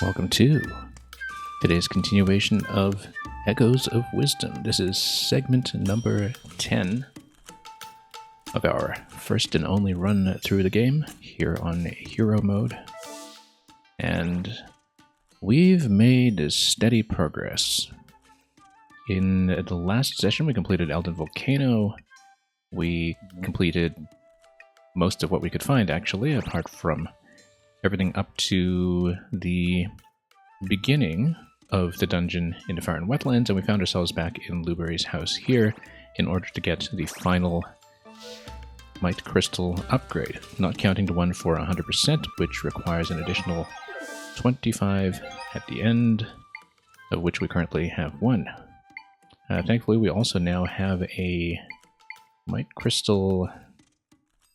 Welcome to today's continuation of Echoes of Wisdom. This is segment number 10 of our first and only run through the game here on Hero Mode. And we've made steady progress. In the last session, we completed Elden Volcano. We completed most of what we could find, actually, apart from everything up to the beginning of the dungeon in the Faran Wetlands, and we found ourselves back in Luberry's house here in order to get the final Might Crystal upgrade, not counting the one for 100%, which requires an additional 25 at the end, of which we currently have one. Thankfully, we also now have a Might Crystal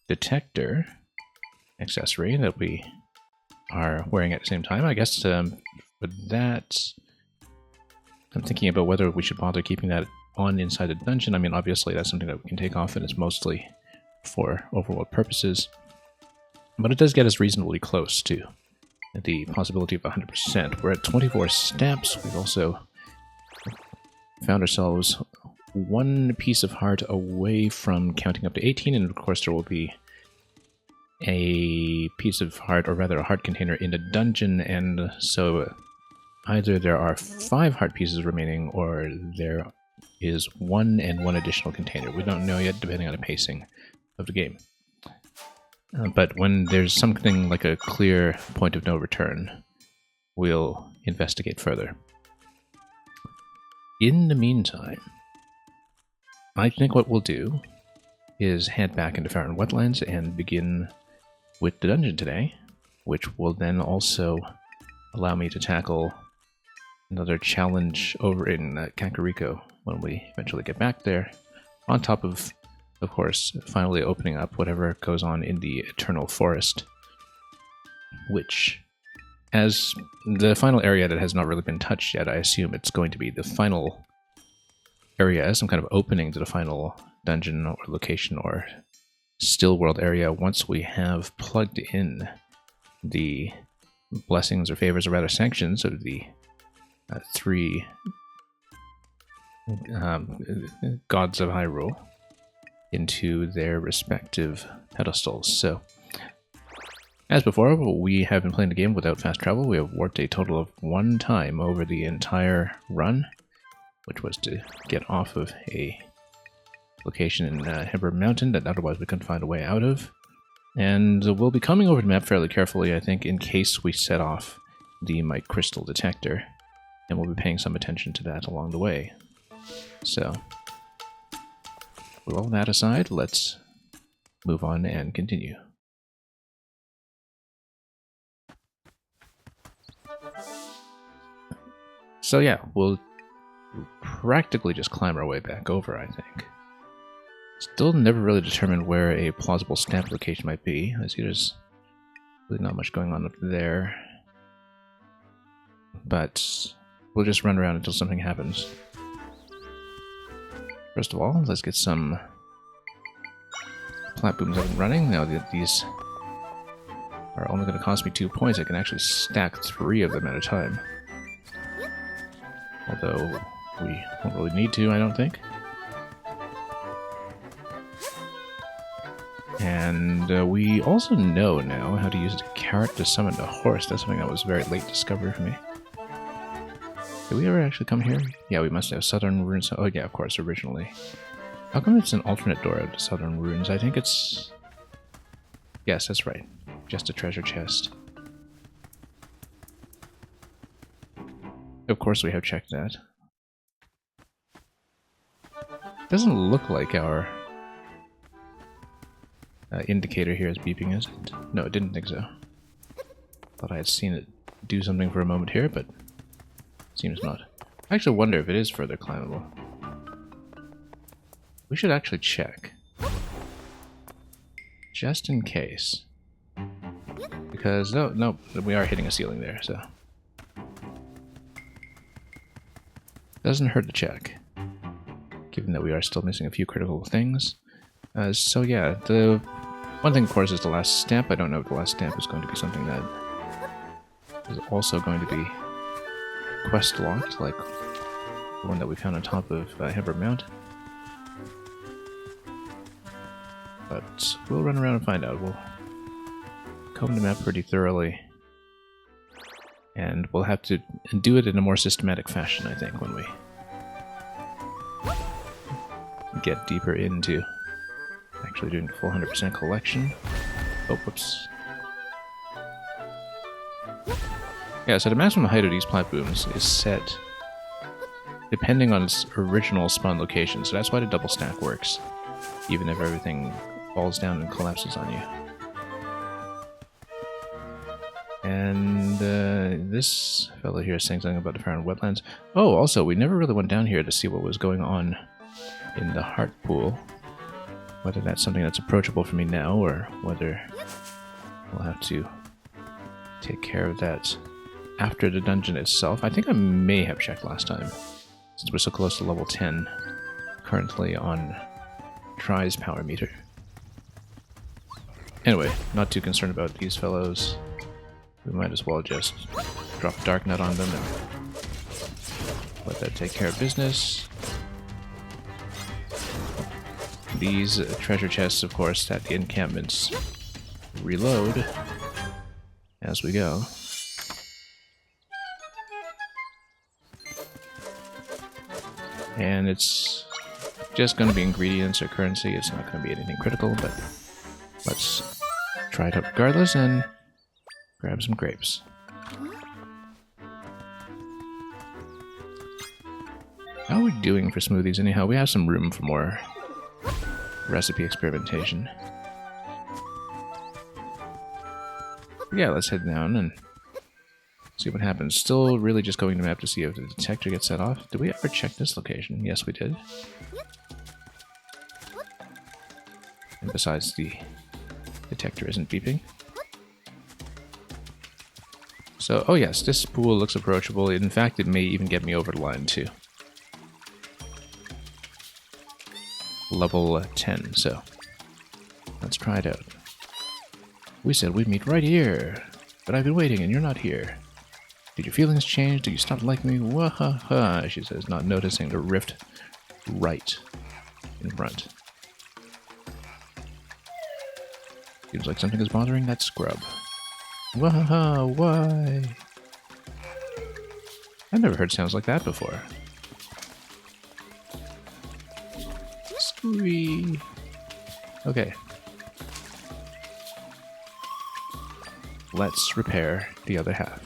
detector accessory that we are wearing at the same time. I guess for that, I'm thinking about whether we should bother keeping that on inside the dungeon. I mean, obviously that's something that we can take off, and it's mostly for overworld purposes. But it does get us reasonably close to the possibility of 100%. We're at 24 steps. We've also found ourselves one piece of heart away from counting up to 18, and of course there will be a piece of heart, or rather a heart container in the dungeon, and so either there are 5 heart pieces remaining, or there is one and one additional container. We don't know yet, depending on the pacing of the game. But when there's something like a clear point of no return, we'll investigate further. In the meantime, I think what we'll do is head back into Faran Wetlands and begin with the dungeon today, which will then also allow me to tackle another challenge over in Kakariko when we eventually get back there, on top of course, finally opening up whatever goes on in the Eternal Forest, which, as the final area that has not really been touched yet, I assume it's going to be the final area, some kind of opening to the final dungeon or location or still world area once we have plugged in the blessings or favors, or rather sanctions, of the 3 gods of Hyrule into their respective pedestals. So, as before, we have been playing the game without fast travel. We have warped a total of 1 time over the entire run, which was to get off of a location in Hebra Mountain that otherwise we couldn't find a way out of. And we'll be coming over the map fairly carefully, I think, in case we set off the Might Crystal detector, and we'll be paying some attention to that along the way. So, with all that aside, let's move on and continue. So yeah, we'll practically just climb our way back over, I think. Still never really determined where a plausible stamp location might be. I see there's really not much going on up there. But we'll just run around until something happens. First of all, let's get some plat booms up and running. Now that these are only going to cost me 2 points, I can actually stack 3 of them at a time. Although we won't really need to, I don't think. And we also know now how to use the carrot to summon the horse. That's something that was a very late discovery for me. Did we ever actually come here? Yeah, we must have. Southern Ruins. Oh yeah, of course, originally. How come it's an alternate door out to Southern Ruins? I think it's... Yes, that's right. Just a treasure chest. Of course we have checked that. Doesn't look like our indicator here is beeping, is it? No, it didn't think so. Thought I had seen it do something for a moment here, but seems not. I actually wonder if it is further climbable. We should actually check. Just in case. Because, no, we are hitting a ceiling there, so. Doesn't hurt to check. Given that we are still missing a few critical things. So yeah, the one thing of course is the last stamp. I don't know if the last stamp is going to be something that is also going to be quest locked, like the one that we found on top of Heber Mount. But we'll run around and find out. We'll comb the map pretty thoroughly. And we'll have to do it in a more systematic fashion, I think, when we get deeper into actually doing the full 100% collection. Oh, whoops. Yeah, so the maximum height of these platforms is set depending on its original spawn location, so that's why the double stack works, even if everything falls down and collapses on you. And this fellow here is saying something about the Faron wetlands. Oh, also, we never really went down here to see what was going on in the heart pool. Whether that's something that's approachable for me now, or whether we'll have to take care of that after the dungeon itself. I think I may have checked last time, since we're so close to level 10, currently on Try's power meter. Anyway, not too concerned about these fellows. We might as well just drop Dark Nut on them and let that take care of business. These treasure chests, of course, at the encampments reload as we go. And it's just going to be ingredients or currency. It's not going to be anything critical, but let's try it out regardless and grab some grapes. How are we doing for smoothies anyhow? We have some room for more recipe experimentation. Yeah, let's head down and see what happens. Still really just going to map to see if the detector gets set off. Did we ever check this location? Yes, we did. And besides, the detector isn't beeping. So, oh yes, this pool looks approachable. In fact, it may even get me over the line too. Level 10, so let's try it out. We said we'd meet right here, but I've been waiting and you're not here. Did your feelings change? Did you stop liking me? Wahaha, she says, not noticing the rift right in front. Seems like something is bothering that scrub. Wahaha, why? I've never heard sounds like that before. Squee. Okay. Let's repair the other half.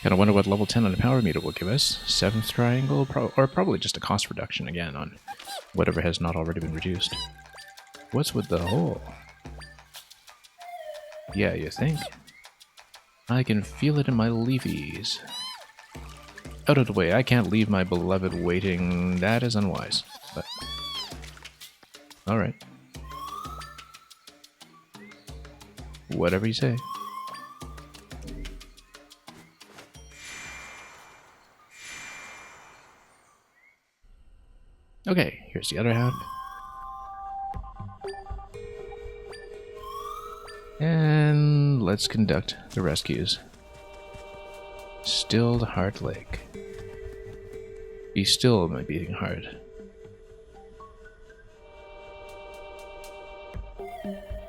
Kinda wonder what level 10 on the power meter will give us. 7th triangle, or probably just a cost reduction again on whatever has not already been reduced. What's with the hole? Yeah, you think? I can feel it in my leafies. Out of the way, I can't leave my beloved waiting. That is unwise, but... alright. Whatever you say. Okay, here's the other half. And let's conduct the rescues. Stilled Heart Lake. Be still, my beating heart.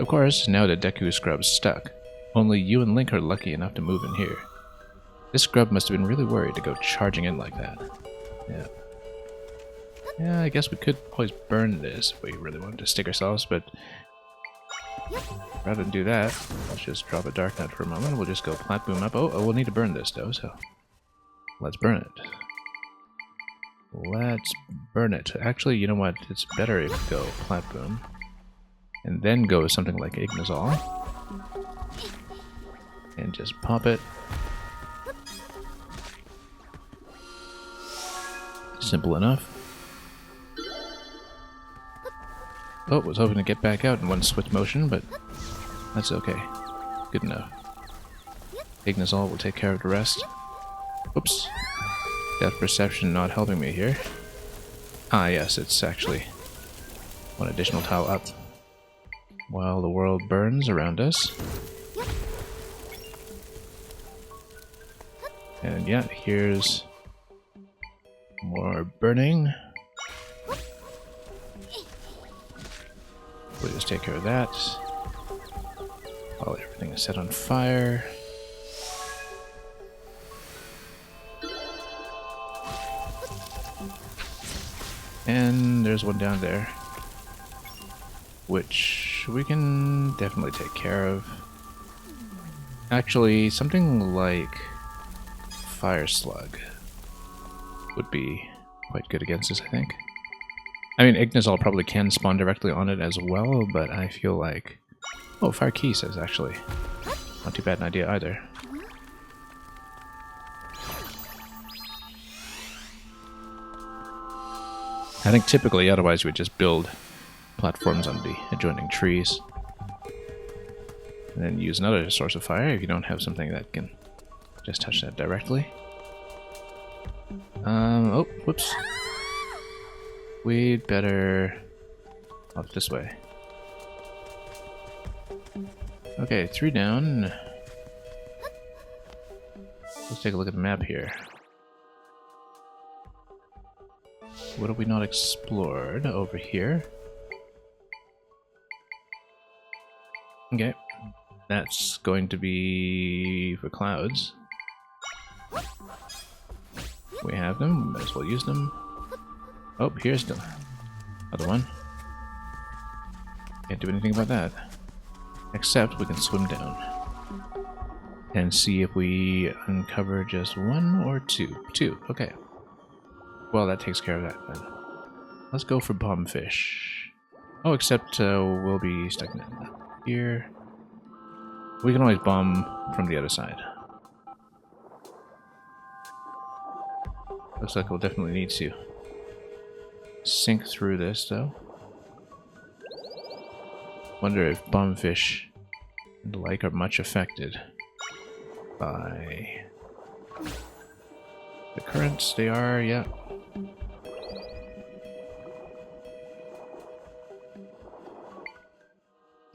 Of course, now that Deku Scrub's stuck, only you and Link are lucky enough to move in here. This scrub must have been really worried to go charging in like that. Yeah. Yeah, I guess we could always burn this if we really wanted to stick ourselves, but rather than do that, let's just drop a Dark Nut for a moment. We'll just go Plat Boom up. Oh, we'll need to burn this though, so let's burn it. Let's burn it. Actually, you know what? It's better if we go Plat Boom and then go with something like Ignazol and just pop it. Simple enough. Oh, was hoping to get back out in one swift motion, but that's okay. Good enough. Ignazol will take care of the rest. Oops. Depth perception not helping me here. Ah, yes, it's actually one additional tile up. while the world burns around us. And yeah, here's more burning. We'll just take care of that while everything is set on fire. And there's one down there, which we can definitely take care of. Actually, something like Fire Slug would be quite good against this, I think. I mean, Ignazol probably can spawn directly on it as well, but I feel like... Oh, Fire Key says, actually. Not too bad an idea either. I think typically, otherwise, you would just build platforms on the adjoining trees. And then use another source of fire if you don't have something that can just touch that directly. Oh, whoops. We'd better off this way. Okay, 3 down. Let's take a look at the map here. What have we not explored over here? Okay, that's going to be for clouds. We have them, might as well use them. Oh, here's the other one. Can't do anything about that. Except we can swim down and see if we uncover just 1 or 2. 2, okay. Well, that takes care of that then. Let's go for bombfish. Oh, except we'll be stuck in here. We can always bomb from the other side. Looks like we'll definitely need to sink through this, though. Wonder if bombfish and the like are much affected by the currents. They are, yeah.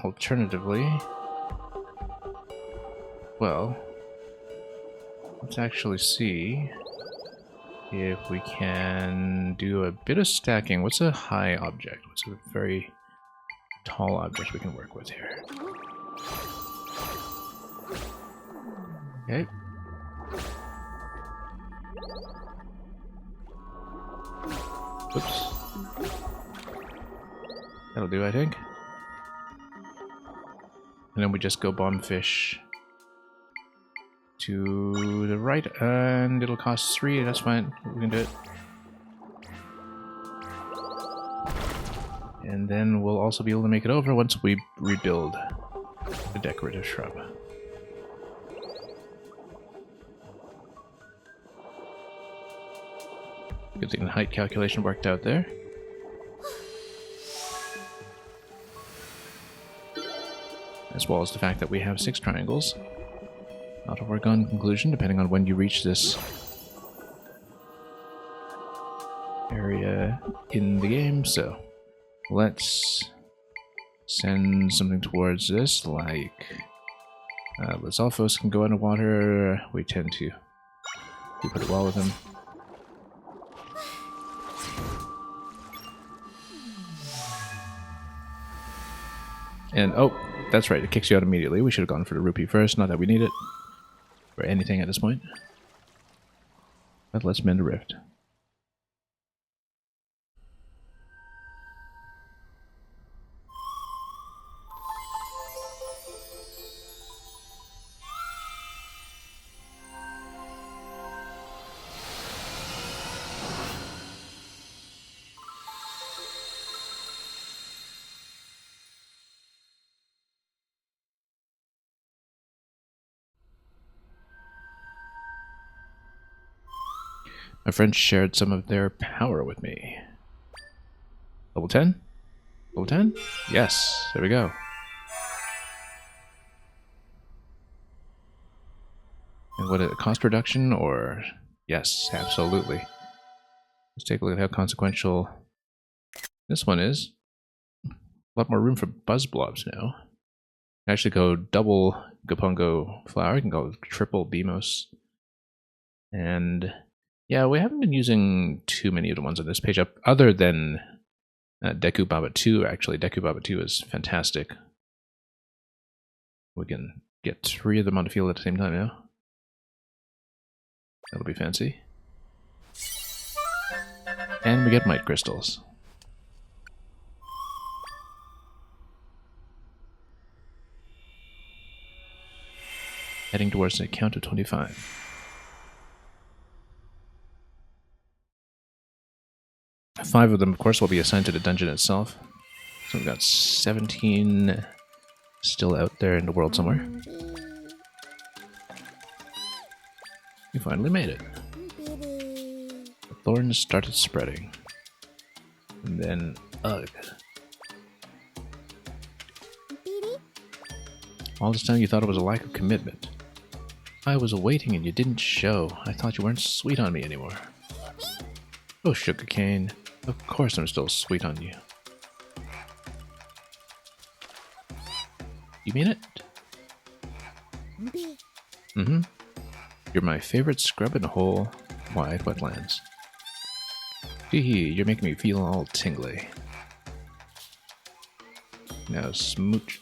Alternatively, well, let's actually see if we can do a bit of stacking. What's a high object? What's a very tall object we can work with here? Okay. Oops. That'll do, I think. And then we just go bombfish to the right, and it'll cost 3, that's fine, we can do it. And then we'll also be able to make it over once we rebuild the decorative shrub. Good thing the height calculation worked out there. As well as the fact that we have 6 triangles. Not a foregone conclusion, depending on when you reach this area in the game, so let's send something towards this, like Lizalfos can go underwater. We tend to do pretty well with him. And, oh, that's right, it kicks you out immediately. We should have gone for the rupee first, not that we need it for anything at this point. But let's mend a rift. My friends shared some of their power with me. Level 10? Level 10? Yes, there we go. And what is it, cost reduction or... Yes, absolutely. Let's take a look at how consequential this one is. lot more room for buzz blobs now. I actually go double Gopungo flower. I can go triple Beamos. And yeah, we haven't been using too many of the ones on this page up, other than Deku Baba 2. Actually, Deku Baba 2 is fantastic. We can get 3 of them on the field at the same time now. That'll be fancy. And we get Might Crystals. Heading towards a count of 25. Five of them, of course, will be assigned to the dungeon itself. So we've got 17 still out there in the world somewhere. We finally made it. The thorns started spreading. And then, ugh. All this time you thought it was a lack of commitment. I was waiting and you didn't show. I thought you weren't sweet on me anymore. Oh, sugarcane. Of course I'm still sweet on you. You mean it? Mm-hmm. You're my favorite scrub in the whole wide wetlands. Hee, you're making me feel all tingly. Now smooch.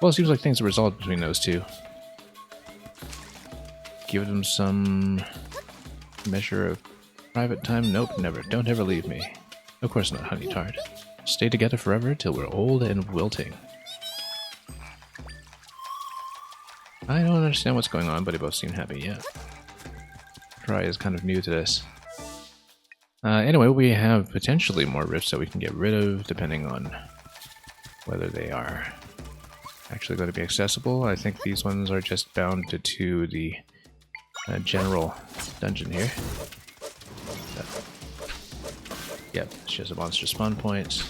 Well, it seems like things are resolved between those two. Give them some measure of private time. Nope, never. Don't ever leave me. Of course not, honey tart. Stay together forever till we're old and wilting. I don't understand what's going on, but they both seem happy, yeah. Try is kind of new to this. Anyway, we have potentially more rifts that we can get rid of, depending on whether they are actually going to be accessible. I think these ones are just bound to the general dungeon here. Yep, it's just a monster spawn point.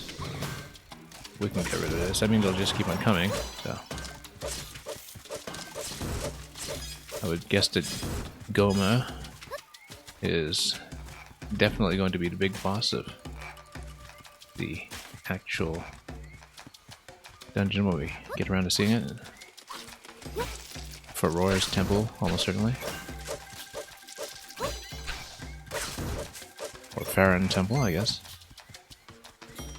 We can get rid of this. I mean, they'll just keep on coming, so. I would guess that Goma is definitely going to be the big boss of the actual dungeon when we get around to seeing it. For Roar's temple, almost certainly. Or Farron temple, I guess.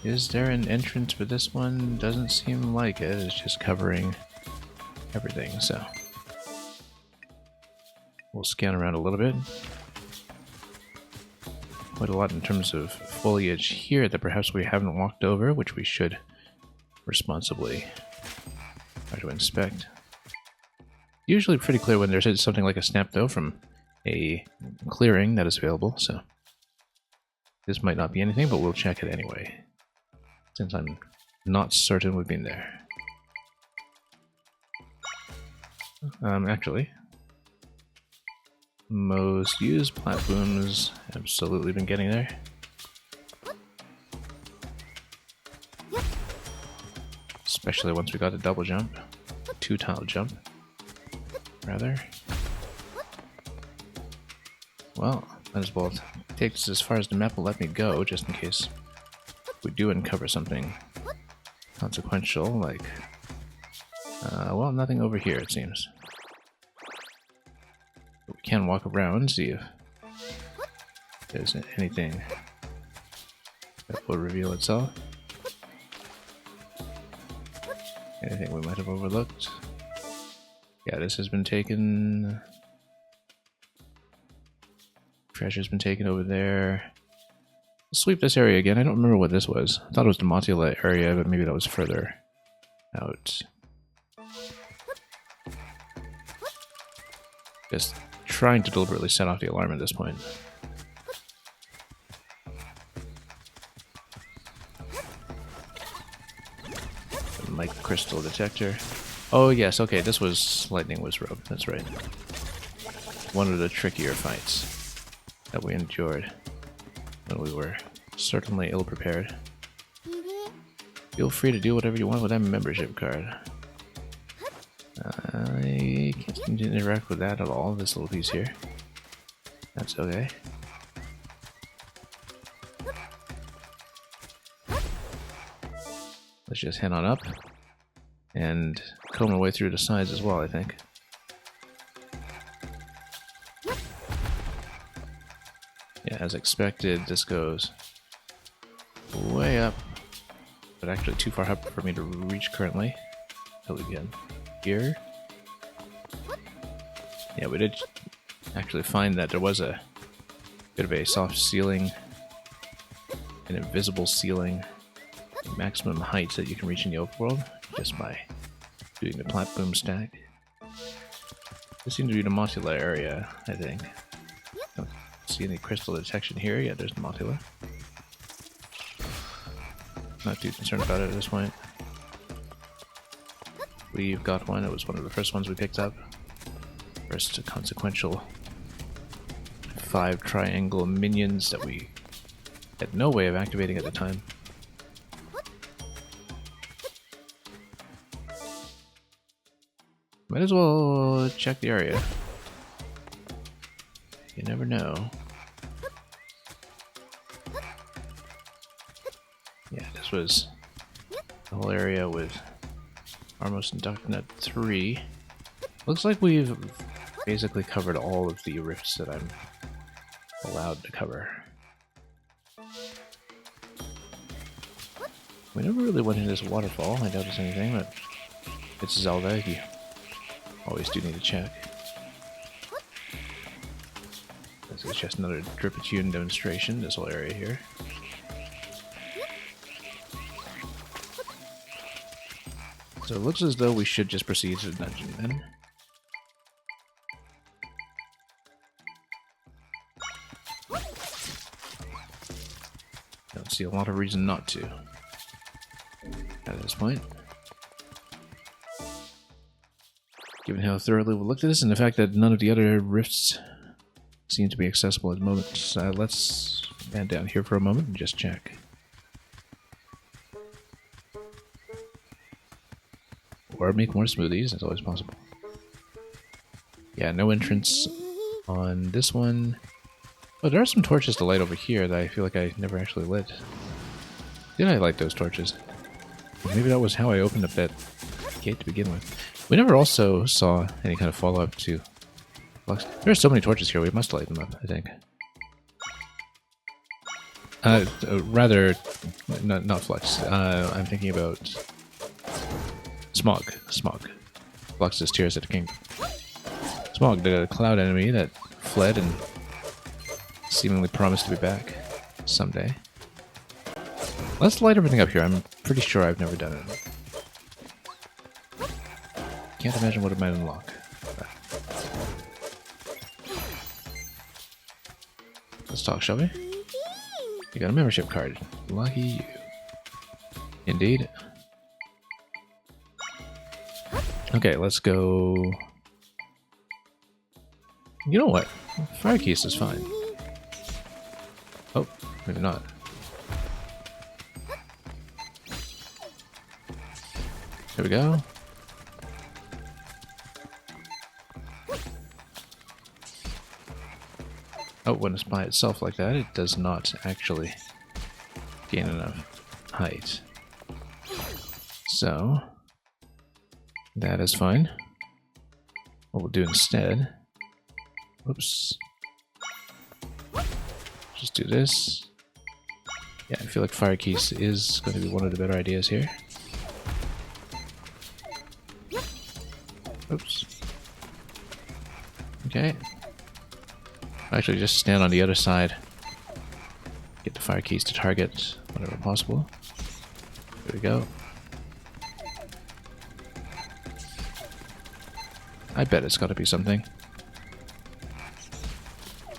Is there an entrance for this one? Doesn't seem like it. It's just covering everything, so. We'll scan around a little bit. Quite a lot in terms of foliage here that perhaps we haven't walked over, which we should responsibly try to inspect. Usually pretty clear when there's something like a snap, though, from a clearing that is available, so this might not be anything, but we'll check it anyway, since I'm not certain we've been there. Actually, most used platforms, absolutely been getting there. Especially once we got a double jump, two-tile jump, rather. Well, might as well take this as far as the map will let me go, just in case we do uncover something consequential, like, well, nothing over here, it seems. But we can walk around, see if there's anything that will reveal itself. Anything we might have overlooked. Yeah, this has been taken. Treasure's been taken over there. Let's sweep this area again. I don't remember what this was. I thought it was the Motula area, but maybe that was further out. Just trying to deliberately set off the alarm at this point. The mic crystal detector. Oh yes, okay, this was Lightning Wizrobe, that's right. One of the trickier fights that we endured when we were certainly ill-prepared. Feel free to do whatever you want with that membership card. I can't seem to interact with that at all, this little piece here. That's okay. let's just head on up and comb our way through the sides as well, I think. Yeah, as expected, this goes way up, but actually too far up for me to reach currently. So we begin here. Yeah, we did actually find that there was a bit of a soft ceiling, an invisible ceiling, maximum height that you can reach in the overworld just by doing the platform stack. This seems to be the Mothula area, I think. Don't see any crystal detection here. Yeah, there's the Mothula. Not too concerned about it at this point. We've got one. It was one of the first ones we picked up. First consequential 5 triangle minions that we had no way of activating at the time. Might as well check the area. You never know. Yeah, this was the whole area with Armos and Darknut 3. Looks like we've basically covered all of the rifts that I'm allowed to cover. We never really went into this waterfall. I doubt there's anything, but it's Zelda. You always do need to check. This is just another Dripatune demonstration, this whole area here. So it looks as though we should just proceed to the dungeon then. Don't see a lot of reason not to at this point. Given how thoroughly we looked at this and the fact that none of the other rifts seem to be accessible at the moment, let's stand down here for a moment and just check. Or make more smoothies, that's always possible. Yeah, no entrance on this one. Oh, there are some torches to light over here that I feel like I never actually lit. Did I light those torches? Maybe that was how I opened up that gate to begin with. We never also saw any kind of follow-up to Flux. There are so many torches here, we must light them up, I think. Rather, not Flux. I'm thinking about Smog. Flux is Tears of the Kingdom. Smog, the cloud enemy that fled and seemingly promised to be back someday. Let's light everything up here. I'm pretty sure I've never done it. Can't imagine what it might unlock. Let's talk, shall we? You got a membership card. Lucky you. Indeed. Okay, let's go. You know what? Fire Keys is fine. Oh, maybe not. There we go. Oh, when it's by itself like that, it does not actually gain enough height. So, that is fine. What we'll do instead... Whoops. Just do this. Yeah, I feel like Fire Keys is going to be one of the better ideas here. Oops. Okay. Actually, just stand on the other side. Get the Fire Keys to target whenever possible. There we go. I bet it's got to be something.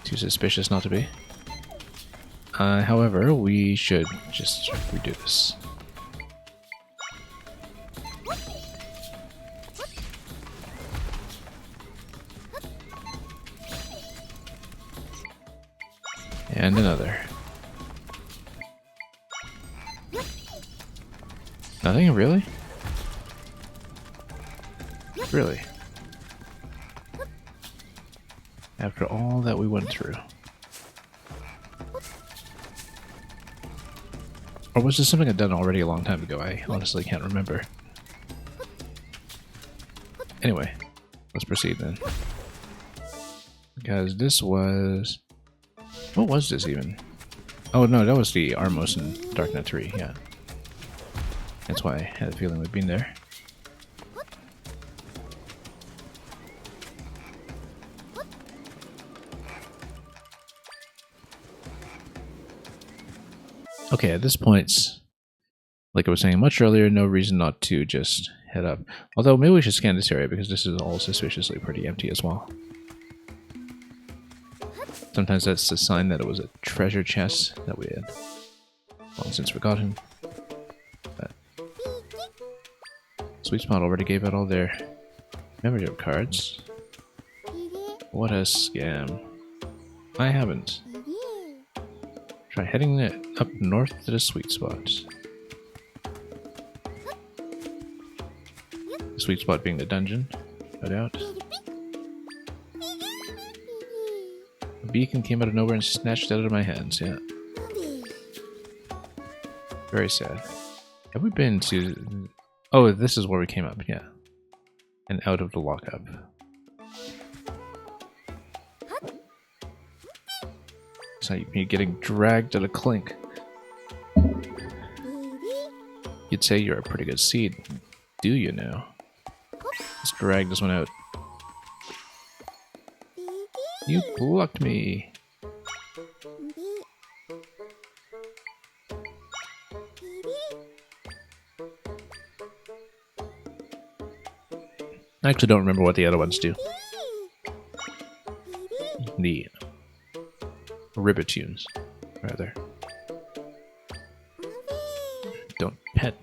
Too suspicious not to be. However, we should just redo this. And another. Nothing? Really? Really? After all that we went through. Or was this something I'd done already a long time ago? I honestly can't remember. Anyway, let's proceed then. Because this was... What was this even? Oh no, that was the Armos in Darknet 3, yeah. That's why I had a feeling we'd been there. Okay, at this point, like I was saying much earlier, no reason not to just head up. Although maybe we should scan this area because this is all suspiciously pretty empty as well. Sometimes that's a sign that it was a treasure chest that we had long since forgotten. But Sweet Spot already gave out all their membership cards. What a scam. I haven't. Try heading up north to the Sweet Spot. The Sweet Spot being the dungeon, no doubt. A beacon came out of nowhere and snatched it out of my hands, yeah. Very sad. Have we been to... Oh, this is where we came up, yeah. And out of the lockup. So you're getting dragged at a clink. You'd say you're a pretty good seed, do you now? Let's drag this one out. You blocked me. I actually don't remember what the other ones do. The ribbit tunes, rather. Don't pet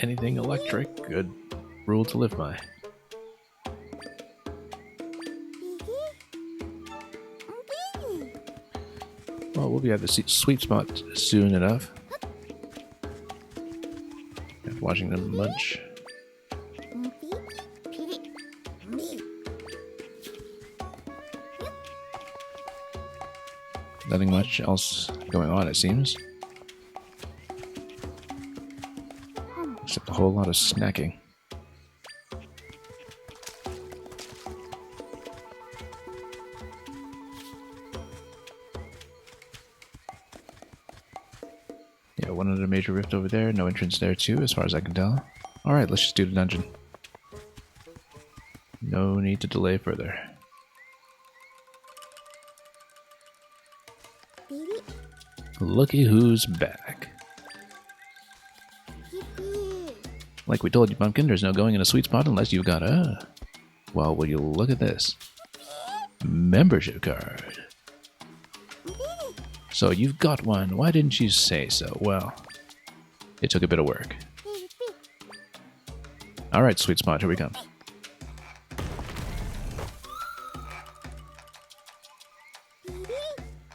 anything electric. Good rule to live by. Well, we'll be at the Sweet Spot soon enough. After watching them munch. Nothing much else going on, it seems. Except a whole lot of snacking. Yeah, one other major rift over there. No entrance there too, as far as I can tell. Alright, let's just do the dungeon. No need to delay further. Looky who's back. Like we told you, Pumpkin, there's no going in a Sweet Spot unless you've got a... Well, will you look at this? Membership card. So you've got one. Why didn't you say so? Well, it took a bit of work. Alright, Sweet Spot, here we come.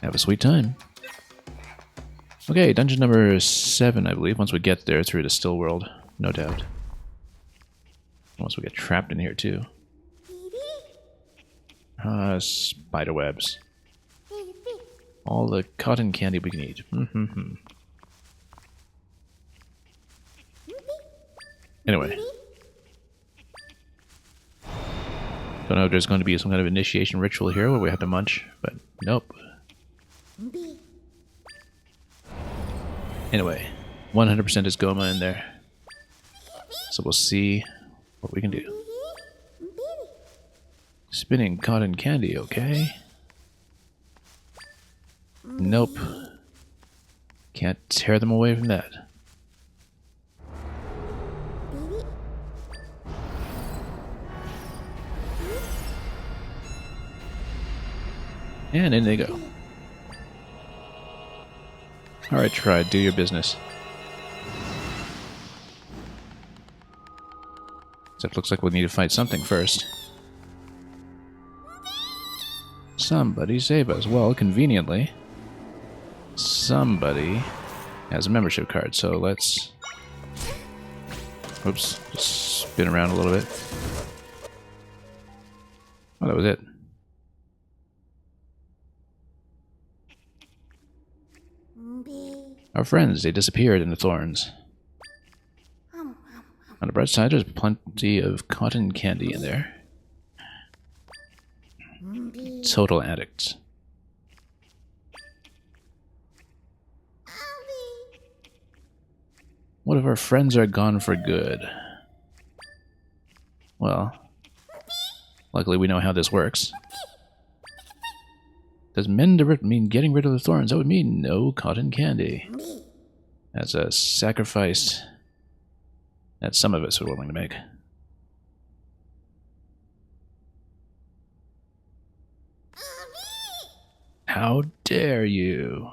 Have a sweet time. Okay, dungeon number 7, I believe, once we get there through the still world, no doubt. Once we get trapped in here, too. Spider webs. All the cotton candy we can eat. Anyway. Don't know if there's going to be some kind of initiation ritual here where we have to munch, but nope. Anyway, 100% is Goma in there. So we'll see what we can do. Spinning cotton candy, okay? Nope. Can't tear them away from that. And in they go. Alright, try. Do your business. Except looks like we'll need to fight something first. Somebody save us. Well, conveniently, somebody has a membership card, so let's... Oops, just spin around a little bit. Oh, that was it. Our friends, they disappeared in the thorns. On the bright side, there's plenty of cotton candy in there. Total addicts. What if our friends are gone for good? Well, luckily we know how this works. Does mend mean getting rid of the thorns? That would mean no cotton candy. That's a sacrifice that some of us are willing to make. How dare you?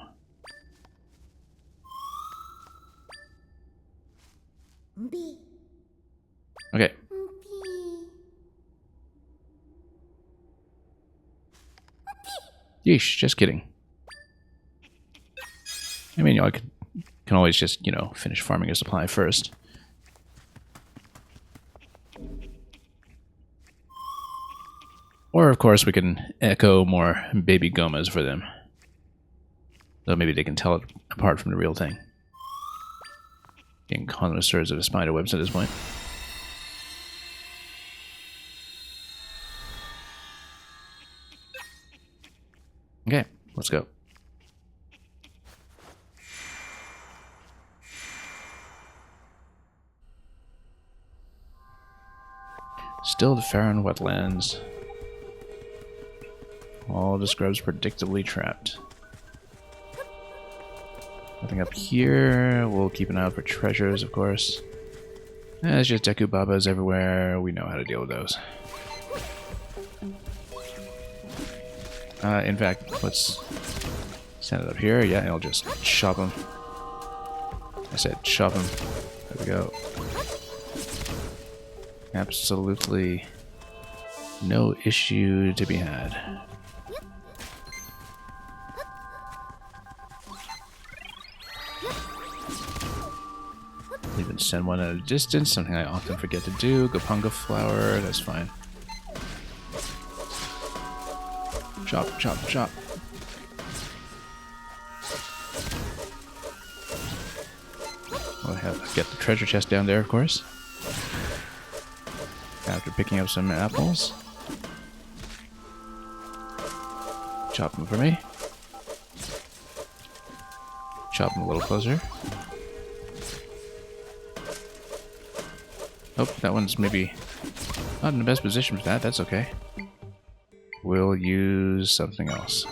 Okay. Yeesh, just kidding. I mean, you know, I can always just, you know, finish farming a supply first. Or, of course, we can echo more baby gomas for them. So maybe they can tell it apart from the real thing. Being connoisseurs of the spider webs at this point. Okay, let's go. Still the Farron wetlands. All the scrubs predictably trapped. Nothing up here. We'll keep an eye out for treasures, of course. There's just Deku Babas everywhere. We know how to deal with those. In fact, let's send it up here. Yeah, I'll just chop them. I said chop them. There we go. Absolutely no issue to be had. Even send one at a distance, something I often forget to do. Gopunga flower, that's fine. Chop, chop, chop. We'll have get the treasure chest down there, of course. After picking up some apples. Chop them for me. Chop them a little closer. Oh, that one's maybe not in the best position for that. That's okay. We'll use something else.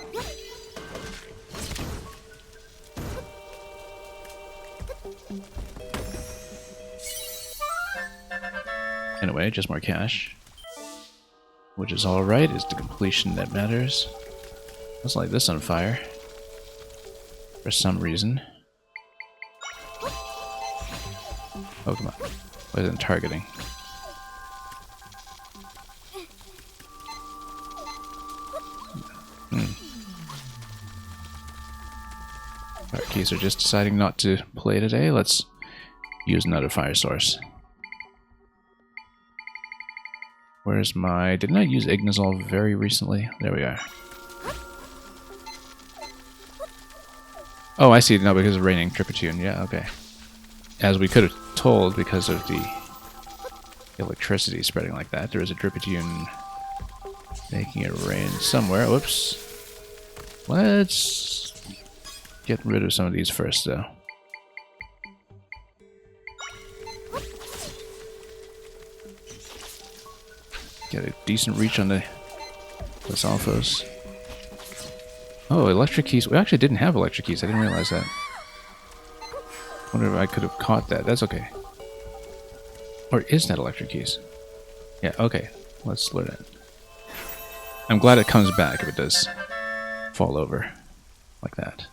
Anyway, just more cash. Which is alright, it's the completion that matters. Let's light this on fire. For some reason. Oh, come on. Why isn't it targeting? Alright, keys are just deciding not to play today. Let's use another fire source. Where's my... Didn't I use Ignazol very recently? There we are. Oh, I see. No, because it's raining. Triptune. Yeah, okay. As we could have told, because of the electricity spreading like that, there is a Triptune making it rain somewhere. Whoops. Let's get rid of some of these first, though. Get a decent reach on the Lizalfos. Oh, electric keys. We actually didn't have electric keys. I didn't realize that. Wonder if I could have caught that. That's okay. Or is that electric keys? Yeah, okay. Let's learn it. I'm glad it comes back if it does fall over like that.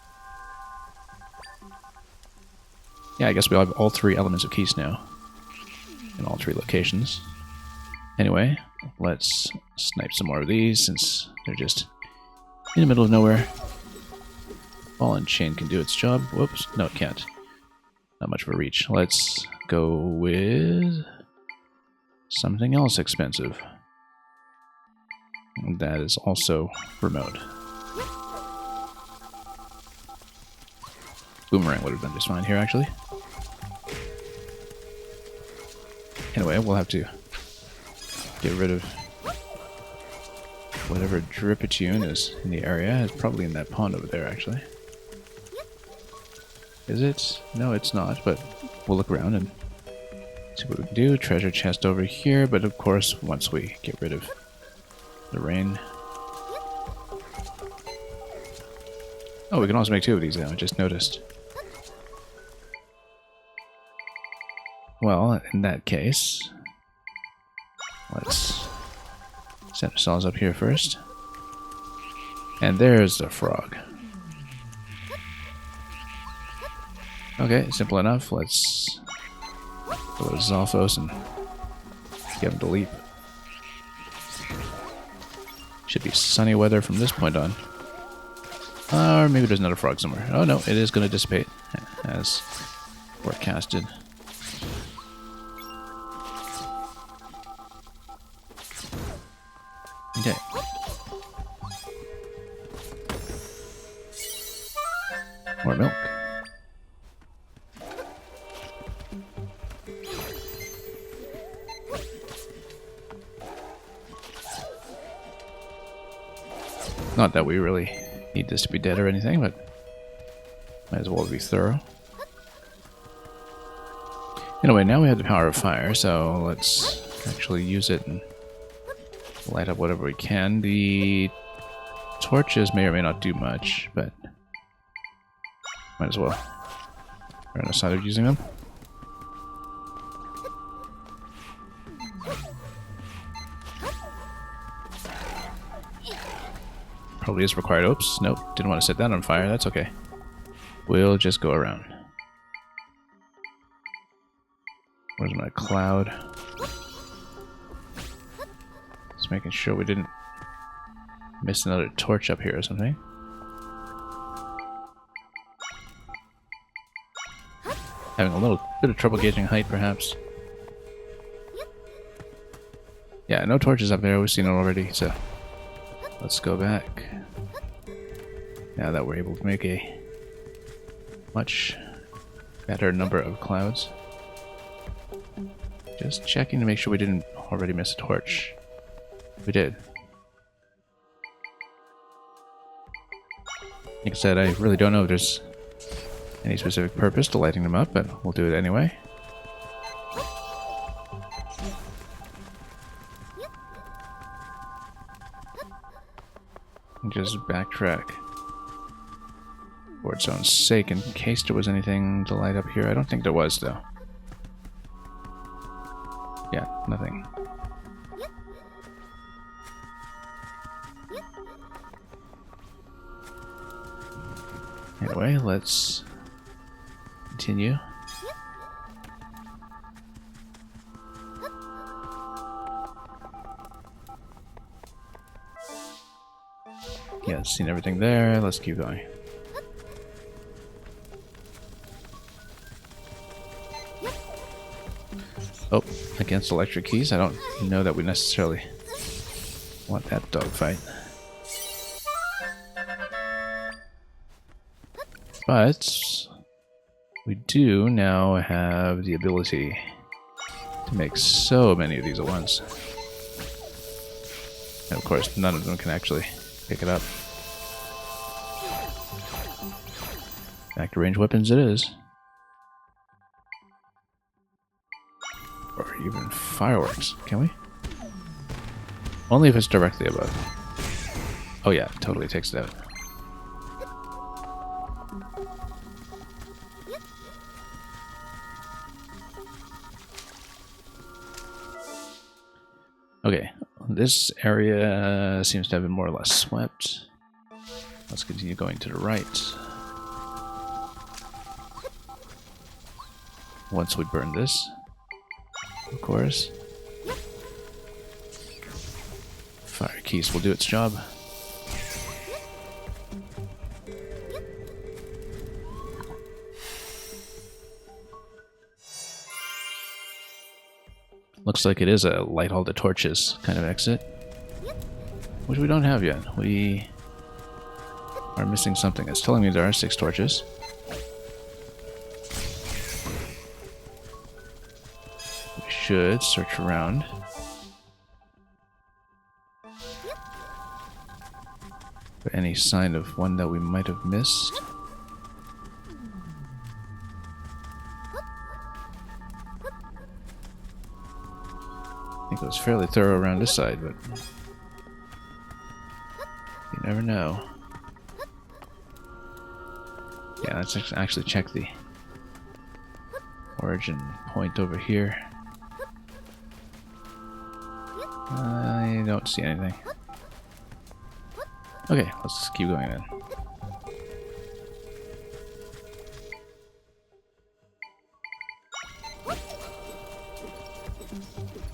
Yeah, I guess we have all three elements of keys now. In all three locations. Anyway, let's snipe some more of these since they're just in the middle of nowhere. Ball and chain can do its job. Whoops. No, it can't. Not much of a reach. Let's go with something else expensive. And that is also remote. Boomerang would have done just fine here, actually. Anyway, we'll have to get rid of whatever Dripitune is in the area. It's probably in that pond over there, actually. Is it? No, it's not, but we'll look around and see what we can do. Treasure chest over here, but of course, once we get rid of the rain. Oh, we can also make two of these now, I just noticed. Well, in that case, let's set ourselves up here first. And there's the frog. Okay, simple enough. Let's go to Zalfos and get him to leap. Should be sunny weather from this point on. Or maybe there's another frog somewhere. Oh no, it is going to dissipate as forecasted. Okay. More milk. Not that we really need this to be dead or anything, but might as well be thorough. Anyway, now we have the power of fire, so let's actually use it and light up whatever we can. The torches may or may not do much, but might as well. We're on the side of using them. Probably is required. Oops, nope, didn't want to set that on fire. That's okay. We'll just go around. Where's my cloud? Just making sure we didn't miss another torch up here or something. Having a little bit of trouble gauging height, perhaps. Yeah, no torches up there. We've seen it already, so let's go back. Now that we're able to make a much better number of clouds. Just checking to make sure we didn't already miss a torch. We did. Like I said, I really don't know if there's any specific purpose to lighting them up, but we'll do it anyway. And just backtrack for its own sake in case there was anything to light up here. I don't think there was, though. Yeah, nothing. Anyway, let's continue. Yeah, seen everything there. Let's keep going. Oh, against electric keys. I don't know that we necessarily want that dogfight. But we do now have the ability to make so many of these at once. And of course, none of them can actually pick it up. Back to range weapons it is. Or even fireworks, can we? Only if it's directly above. Oh yeah, totally takes it out. Okay, this area seems to have been more or less swept. Let's continue going to the right. Once we burn this, of course. Fire keys will do its job. Looks like it is a light all the torches kind of exit, which we don't have yet. We are missing something. It's telling me there are 6 torches. should search around. For any sign of one that we might have missed. I think it was fairly thorough around this side, but you never know. Yeah, let's actually check the origin point over here. I don't see anything. Okay, let's keep going then.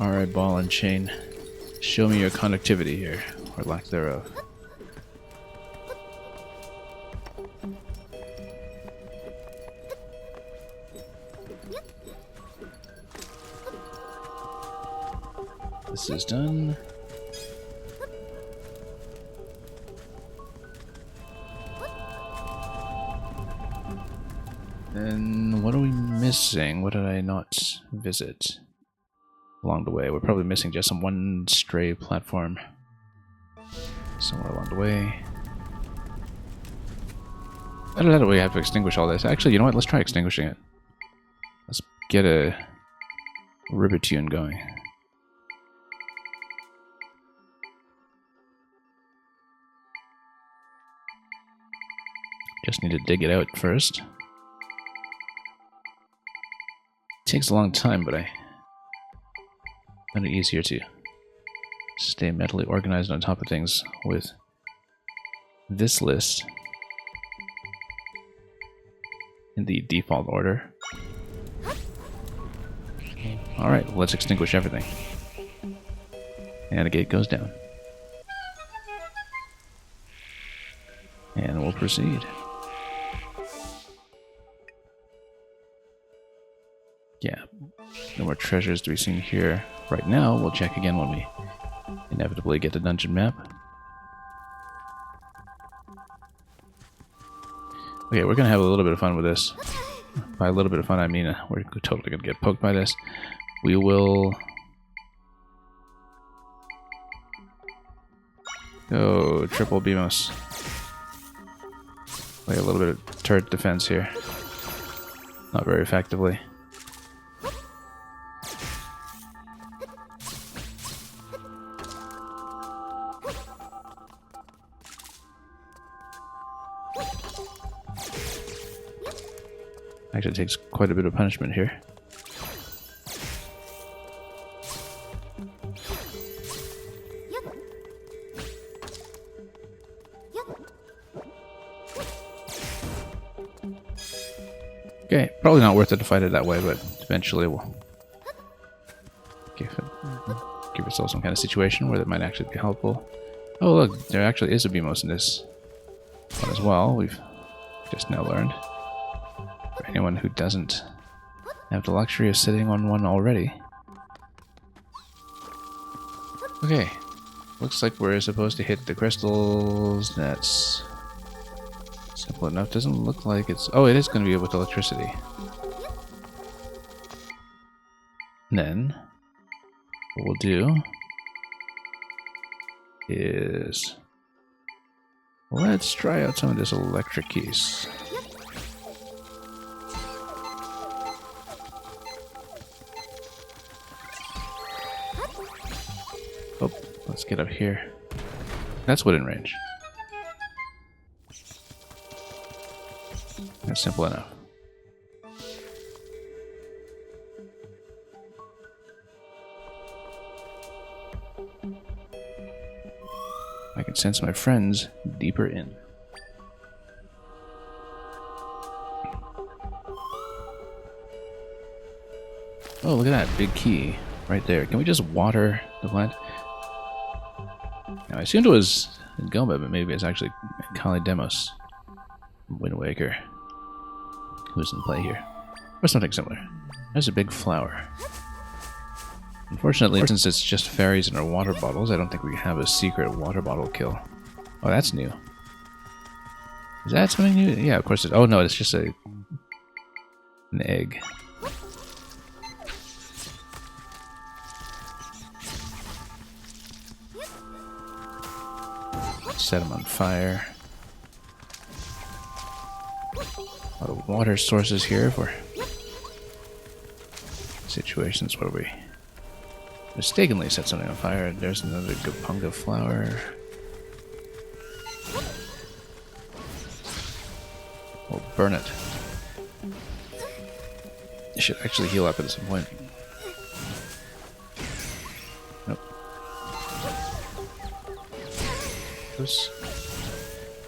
Alright, ball and chain. Show me your conductivity here, or lack thereof. This is done. Then what are we missing? What did I not visit along the way? We're probably missing just some one stray platform somewhere along the way. I don't know that we have to extinguish all this. Actually, you know what? Let's try extinguishing it. Let's get a ribbit tune going. Just need to dig it out first. Takes a long time, but I find it easier to stay mentally organized on top of things with this list in the default order. Alright, well, let's extinguish everything. And the gate goes down. And we'll proceed. Yeah, no more treasures to be seen here right now. We'll check again when we inevitably get the dungeon map. Okay, we're gonna have a little bit of fun with this. By a little bit of fun, I mean we're totally gonna get poked by this. We will go triple BMOS. Play a little bit of turret defense here. Not very effectively. Actually, it takes quite a bit of punishment here. Okay, probably not worth it to fight it that way, but eventually we'll give ourselves some kind of situation where that might actually be helpful. Oh look, there actually is a BMOS in this one as well. We've just now learned. For anyone who doesn't have the luxury of sitting on one already. Okay, looks like we're supposed to hit the crystals. That's simple enough. Doesn't look like it's... Oh, it is going to be with electricity. And then what we'll do is let's try out some of this electric keys. Oh, let's get up here. That's within range. That's simple enough. I can sense my friends deeper in. Oh, look at that big key right there. Can we just water the plant? Now, I assumed it was Goma, but maybe it's actually Kali Demos, Wind Waker, who's in play here. Or something similar. There's a big flower. Unfortunately, since it's just fairies in our water bottles, I don't think we have a secret water bottle kill. Oh, that's new. Is that something new? Yeah, of course. Oh no, it's just an egg. Set them on fire. A lot of water sources here for situations where we mistakenly set something on fire. There's another Gopunga flower. We'll burn it. It should actually heal up at some point. Nope. Oops.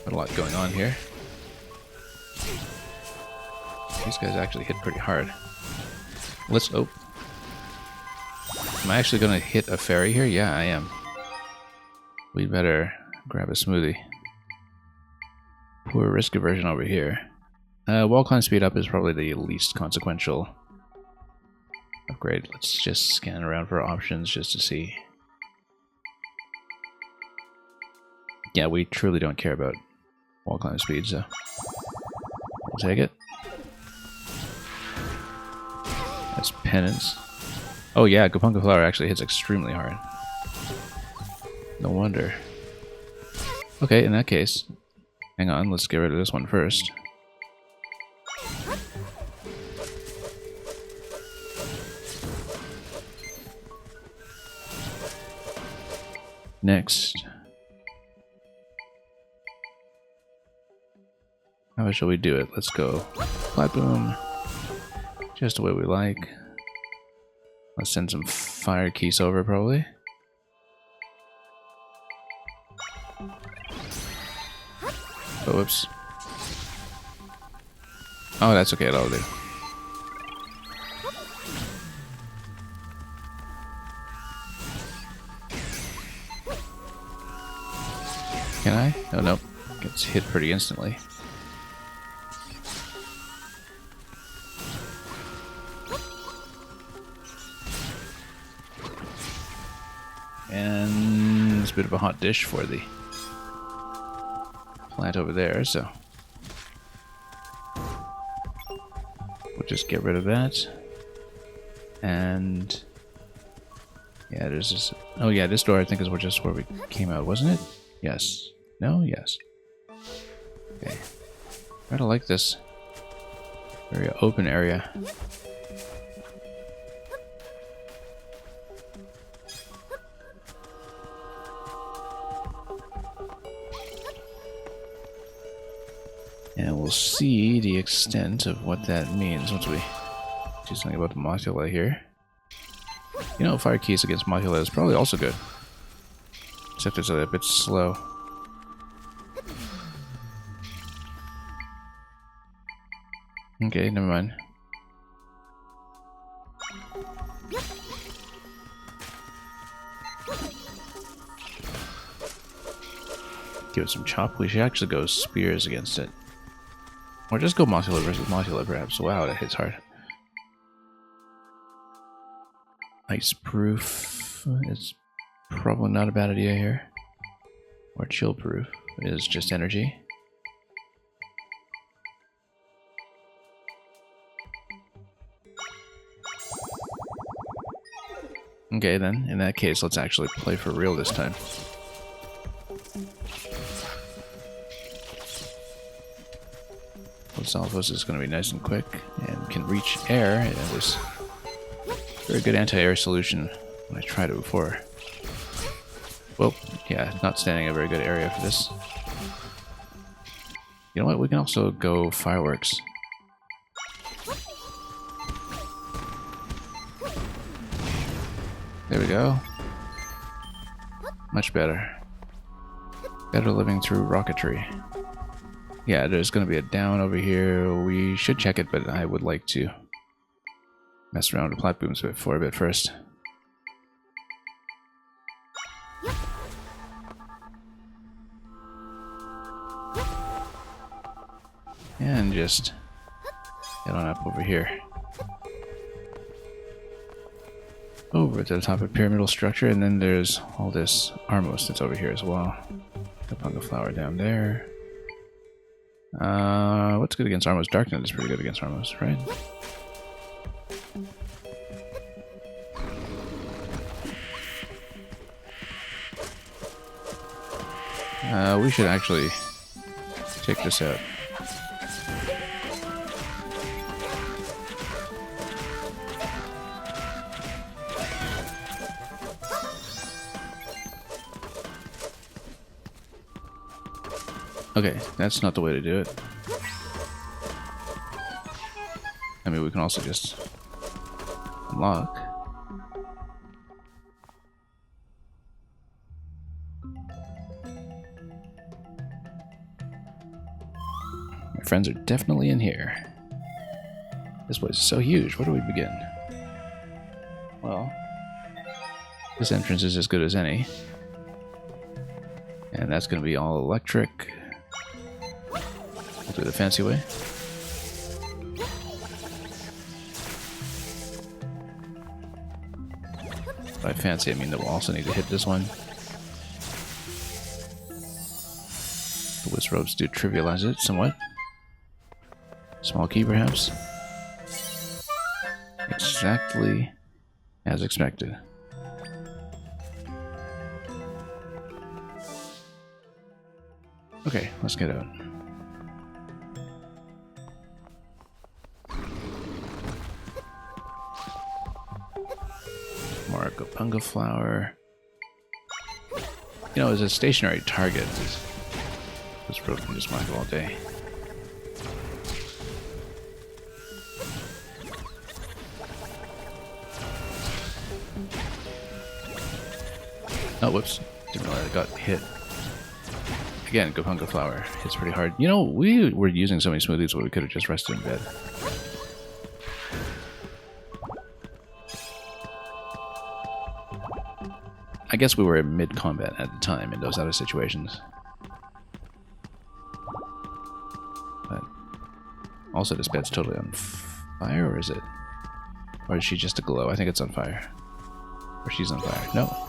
Got a lot going on here. These guys actually hit pretty hard. Let's... oh. Am I actually going to hit a fairy here? Yeah, I am. We'd better grab a smoothie. Poor risk aversion over here. Wall climb speed up is probably the least consequential upgrade. Let's just scan around for options just to see. Yeah, we truly don't care about wall climb speed, so we'll take it. That's penance. Oh yeah, Gopunga flower actually hits extremely hard. No wonder. Okay, in that case, hang on, let's get rid of this one first. Next. How shall we do it? Let's go Flat Boom. Just the way we like. Let's send some fire keys over, probably. Oh, whoops. Oh, that's okay, that'll do. Can I? Oh, nope. Gets hit pretty instantly. And it's a bit of a hot dish for the plant over there, so we'll just get rid of that. And yeah, there's this. Oh yeah, this door I think is just where we came out, wasn't it? Yes. No? Yes. Okay. I kind of like this very open area. And we'll see the extent of what that means once we do something about the Mothula here. You know, fire keys against Mothula is probably also good. Except it's a bit slow. Okay, never mind. Give it some chop. We should actually go spears against it. Or just go Mothula versus Mothula, perhaps. Wow, that hits hard. Ice proof is probably not a bad idea here. Or chill proof is just energy. Okay, then, in that case, let's actually play for real this time. Salvos is going to be nice and quick and can reach air. It was a very good anti-air solution when I tried it before. Well, yeah, not standing a very good area for this. You know what? We can also go fireworks. There we go. Much better. Better living through rocketry. Yeah, there's going to be a down over here. We should check it, but I would like to mess around with plat booms for a bit first. And just head on up over here. Over to the top of pyramidal structure, and then there's all this Armos that's over here as well. Gopunga flower down there. What's good against Armos? Darknet is pretty good against Armos, right? We should actually check this out. Okay, that's not the way to do it. I mean, we can also just unlock. My friends are definitely in here. This place is so huge. Where do we begin? Well, this entrance is as good as any. And that's going to be all electric. We'll do the fancy way. By fancy, I mean that we'll also need to hit this one. The whiz ropes do trivialize it somewhat. Small key, perhaps. Exactly as expected. Okay, let's get out. More Gopunga flower. You know, as a stationary target, this rope can just mark all day. Oh, whoops. Didn't realize I got hit. Again, Gopunga flower hits pretty hard. You know, we were using so many smoothies where we could have just rested in bed. I guess we were in mid-combat at the time in those other situations. But also, this bed's totally on fire, or is it? Or is she just a glow? I think it's on fire. Or she's on fire. No.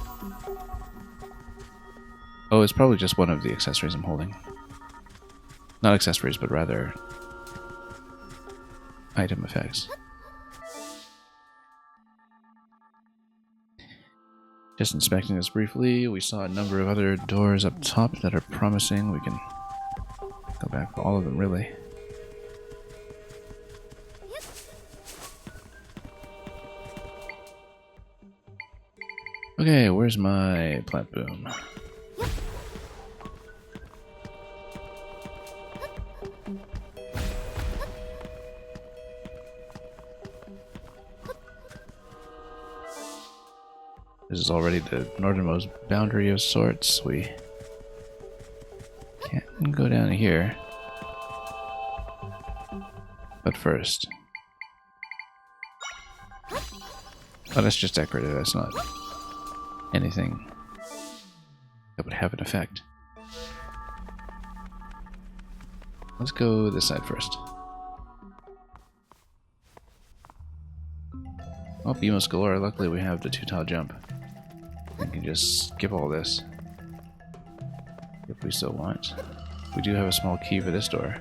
Oh, it's probably just one of the accessories I'm holding. Not accessories, but rather item effects. Just inspecting this briefly, we saw a number of other doors up top that are promising. We can go back for all of them, really. Okay, where's my plant boom? This is already the northernmost boundary of sorts. We can't go down here. But first. Oh, that's just decorative. That's not anything that would have an effect. Let's go this side first. Oh, Beamos galore. Luckily we have the two-tile jump. We can just skip all this if we so want. We do have a small key for this door.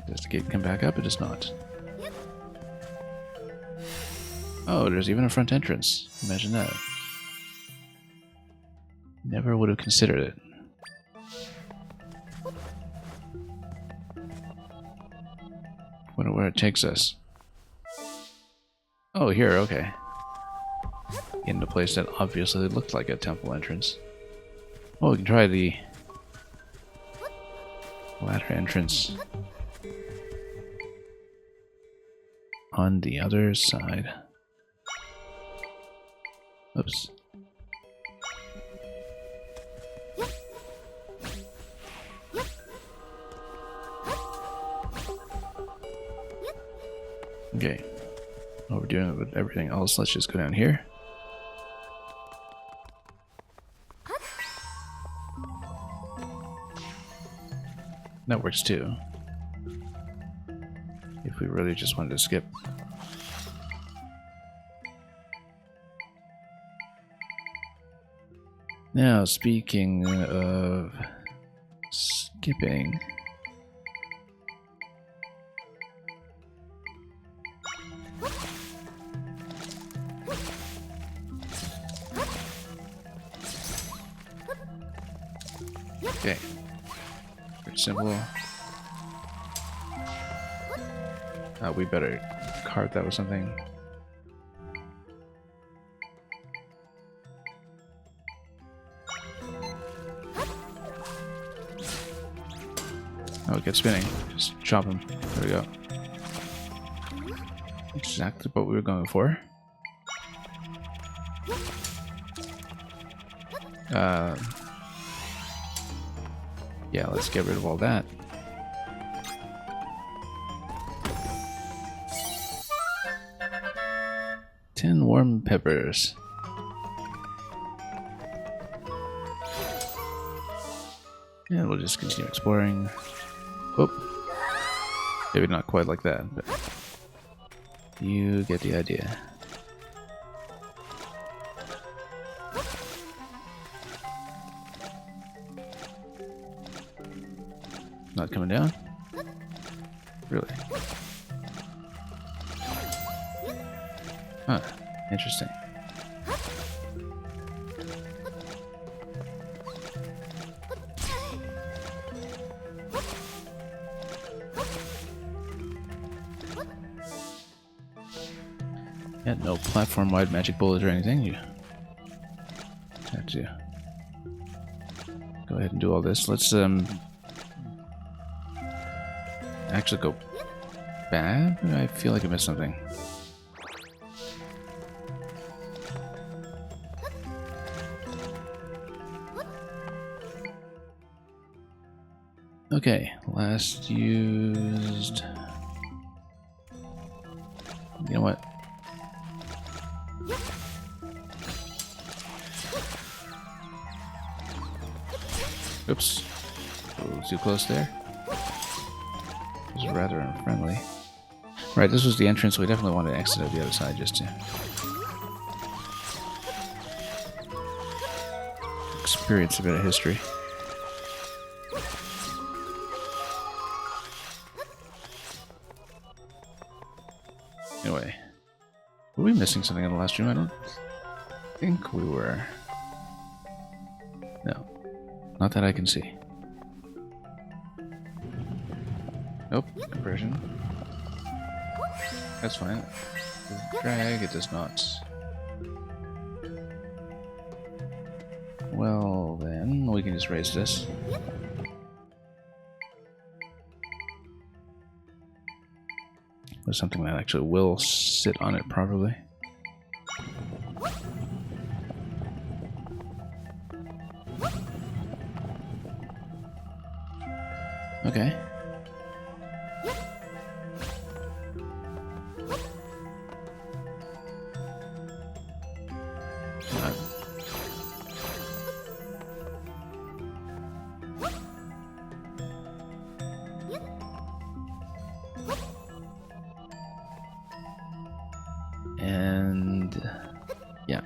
Does the gate come back up? It does not. Oh, there's even a front entrance. Imagine that. Never would have considered it. Wonder where it takes us. Oh, here, okay. In the place that obviously looked like a temple entrance. Oh, we can try the ladder entrance on the other side. Oops. Okay. While we're doing it with everything else, let's just go down here. That works too. If we really just wanted to skip. Now, speaking of skipping, Okay. Pretty simple. We better cart that with something. Oh, it gets spinning. Just chop him. There we go. Exactly what we were going for. Yeah, let's get rid of all that. Ten warm peppers. And we'll just continue exploring. Oh, maybe not quite like that, but you get the idea. Not coming down? Really? Huh, interesting. Yeah, no platform-wide magic bullet or anything. You have to go ahead and do all this. Let's actually go back. I feel like I missed something. Okay, last used. You know what? Oops. A little too close there. It was rather unfriendly. Right, this was the entrance. We definitely want to exit out the other side just to experience a bit of history. Anyway, were we missing something in the last room? I don't think we were. No. Not that I can see. Nope, conversion. That's fine. Drag, it does not. Well then, we can just raise this. There's something that actually will sit on it properly. Okay. And yeah.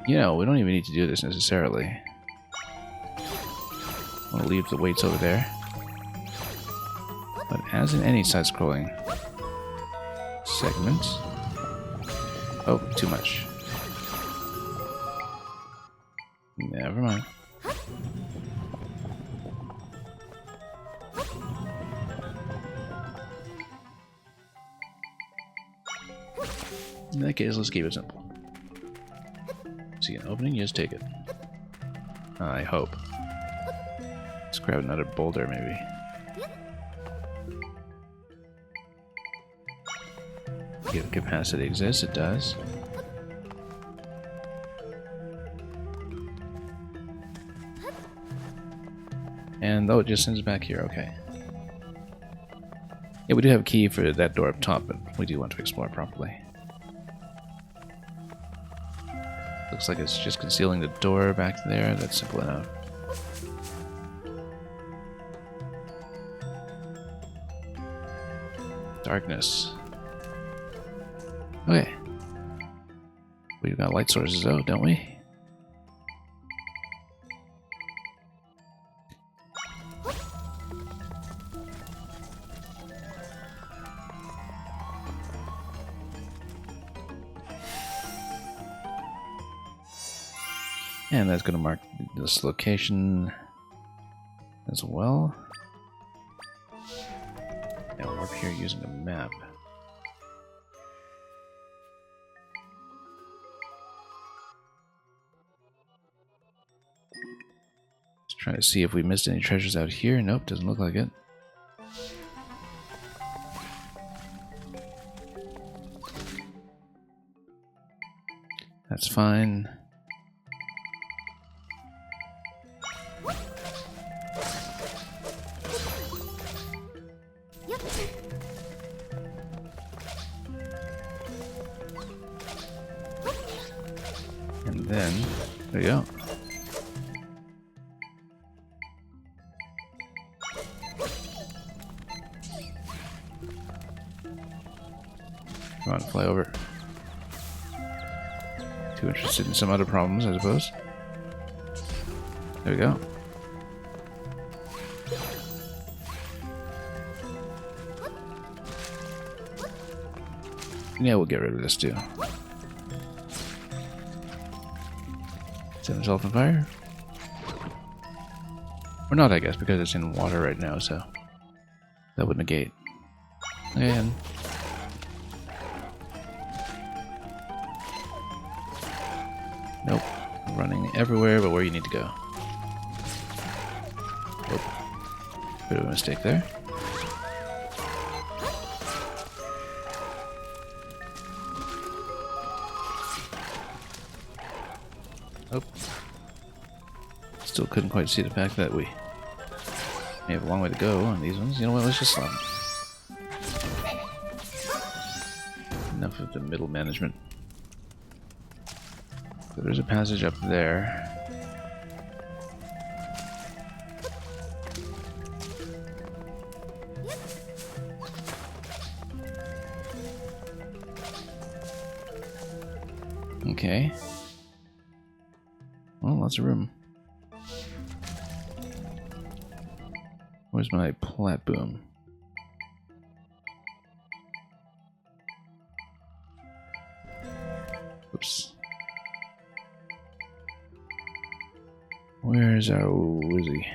You know, we don't even need to do this necessarily. I'll leave the weights over there. But as in any side-scrolling segment... Oh, too much. Never mind. In that case, let's keep it simple. See an opening, you just take it. I hope. Let's grab another boulder, maybe. If capacity exists, it does. And oh, it just sends it back here, okay. Yeah, we do have a key for that door up top, but we do want to explore properly. Looks like it's just concealing the door back there. That's simple enough. Darkness. Okay. We've got light sources though, don't we? And that's going to mark this location as well. Yeah, we're up here using a map. Let's try to see if we missed any treasures out here. Nope, doesn't look like it. That's fine. And then, there you go. Come on, fly over. Too interested in some other problems, I suppose. There we go. Yeah, we'll get rid of this too. Set himself on fire. Or not, I guess, because it's in water right now, so that would negate. And nope. Running everywhere but where you need to go. Oh. Bit of a mistake there. Oh. Still couldn't quite see the fact that we may have a long way to go on these ones. You know what, let's just slide. Enough of the middle management. So there's a passage up there. Okay. Well, lots of room. Where's my plat boom? Oops. Where's our Wizzy?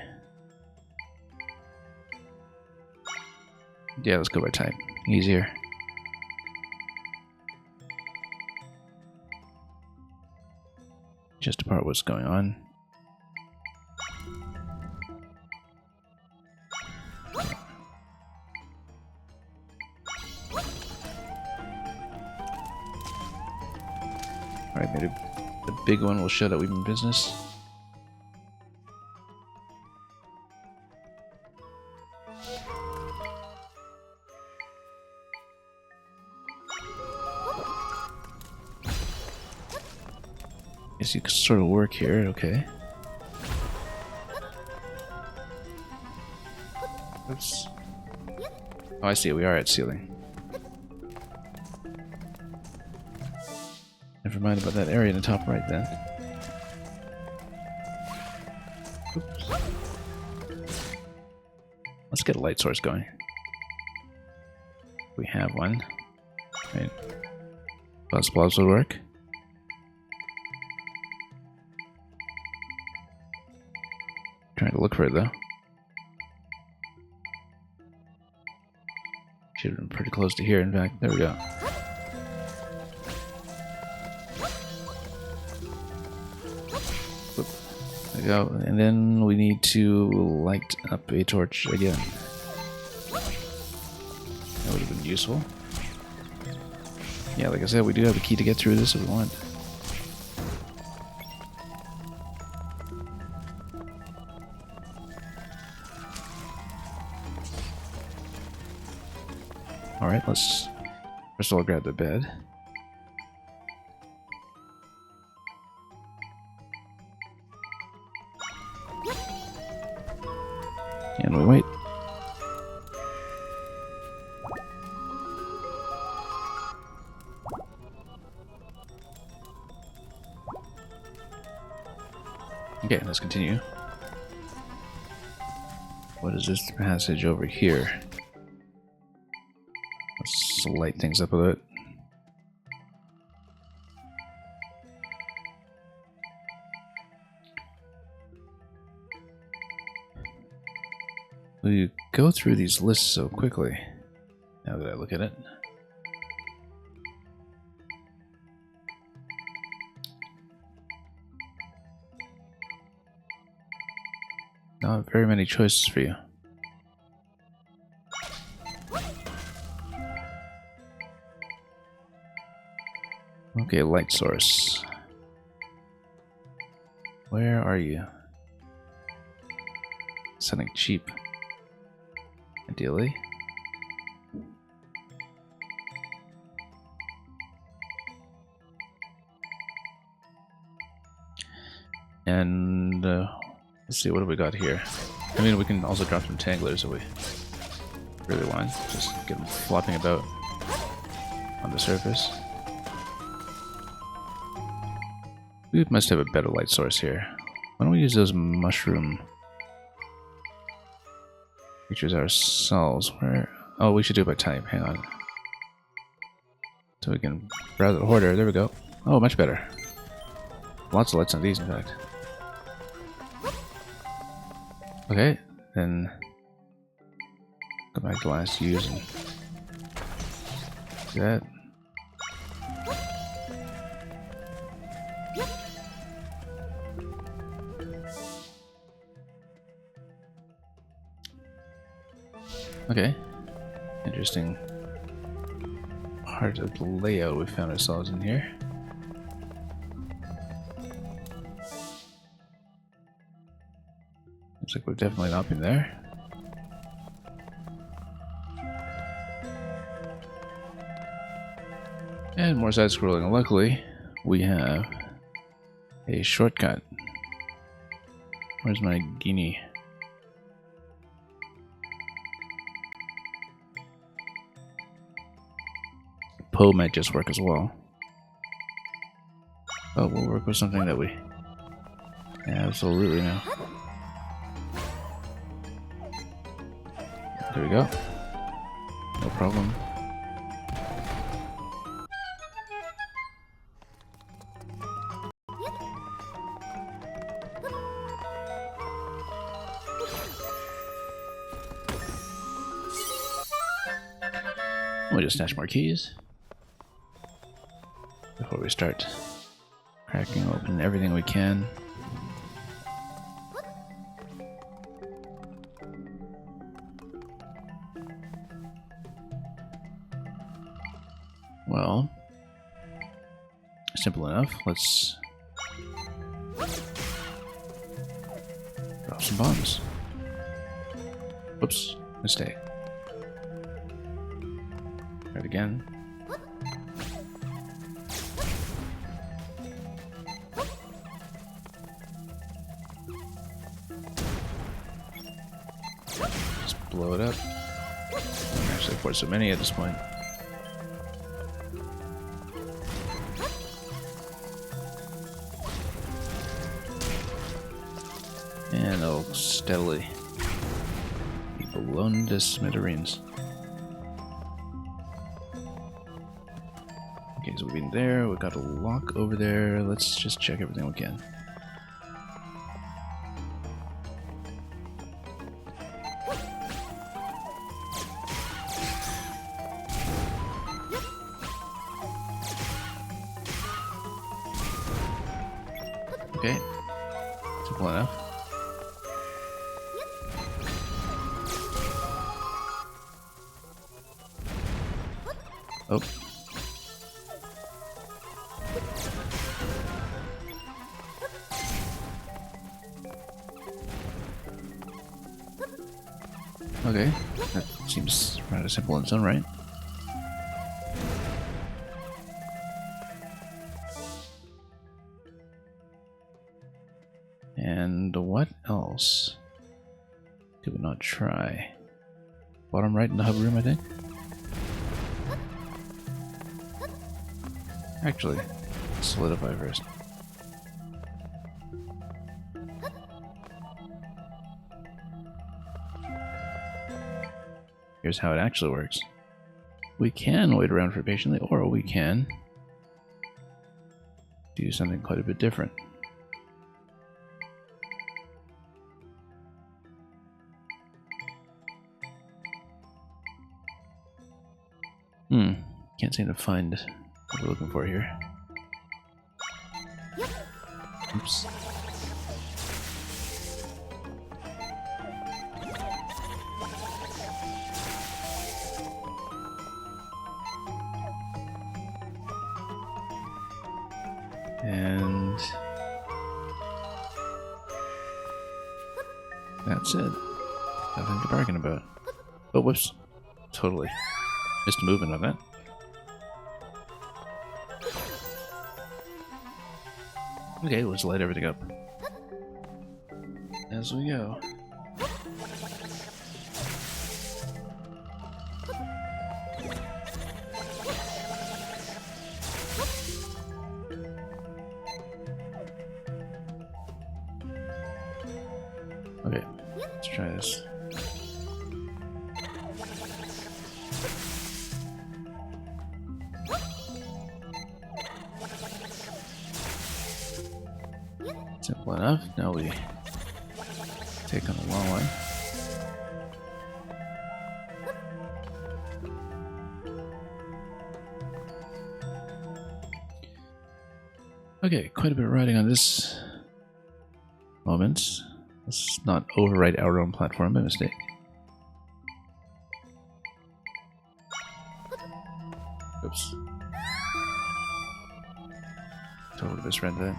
Yeah, let's go by type. Easier. Just apart what's going on. Alright, maybe the big one will show that we've been in business. Guess you can sort of work here, okay. Oops. Oh, I see, we are at ceiling. Never mind about that area in the top right then. Oops. Let's get a light source going. We have one. Right. Buzz blobs will work. Trying to look for it though. Should have been pretty close to here, in fact. There we go. Oop. There we go. And then we need to light up a torch again. That would have been useful. Yeah, like I said, we do have a key to get through this if we want. Alright, let's first of all grab the bed. And we wait. Okay, let's continue. What is this passage over here? Let's light things up a bit. We go through these lists so quickly, now that I look at it. Not very many choices for you. Okay, light source. Where are you? Something cheap. Ideally. And let's see, what do we got here? I mean, we can also drop some tanglers if we really want. Just get them flopping about on the surface. We must have a better light source here. Why don't we use those mushroom creatures ourselves? Where? Oh, we should do it by type. Hang on. So we can browse the hoarder. There we go. Oh, much better. Lots of lights on these, in fact. Okay, then go back to last use and do that. Okay, interesting part of the layout we found ourselves in here. Looks like we've definitely not been there. And more side scrolling. Luckily, we have a shortcut. Where's my guinea? Poe might just work as well. Oh, we'll work with something that we absolutely know. There we go. No problem. We'll just snatch more keys before we start cracking open everything we can. Well, simple enough. Let's drop some bombs. Oops, mistake. Try it again. Just blow it up. I don't actually afford so many at this point. And they'll steadily be blown to smithereens. Okay, so we've been there, we've got a lock over there. Let's just check everything we can. Okay, simple enough. Oh. Okay, that seems rather simple in its own right. And what else did we not try? Bottom right in the hub room, I think. Actually, solidify first. Here's how it actually works. We can wait around for patiently, or we can do something quite a bit different. Can't seem to find what we're looking for here. Oops. And that's it. Nothing to bargain about. Oh, whoops. Totally missed movement on that. Okay, let's light everything up as we go. Okay, let's try this. Simple enough. Now we take on the long one. Okay, quite a bit of riding on this moment. Let's not overwrite our own platform by mistake. Oops. Totally misread that.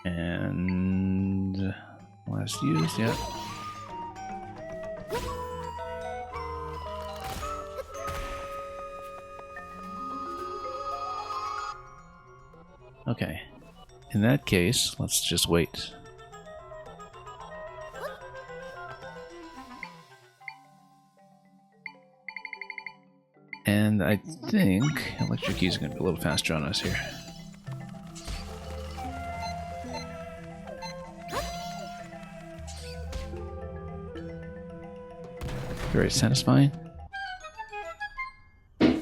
And last used, yeah. Okay. In that case, let's just wait. And I think electric keys are going to be a little faster on us here. Very satisfying. Oops.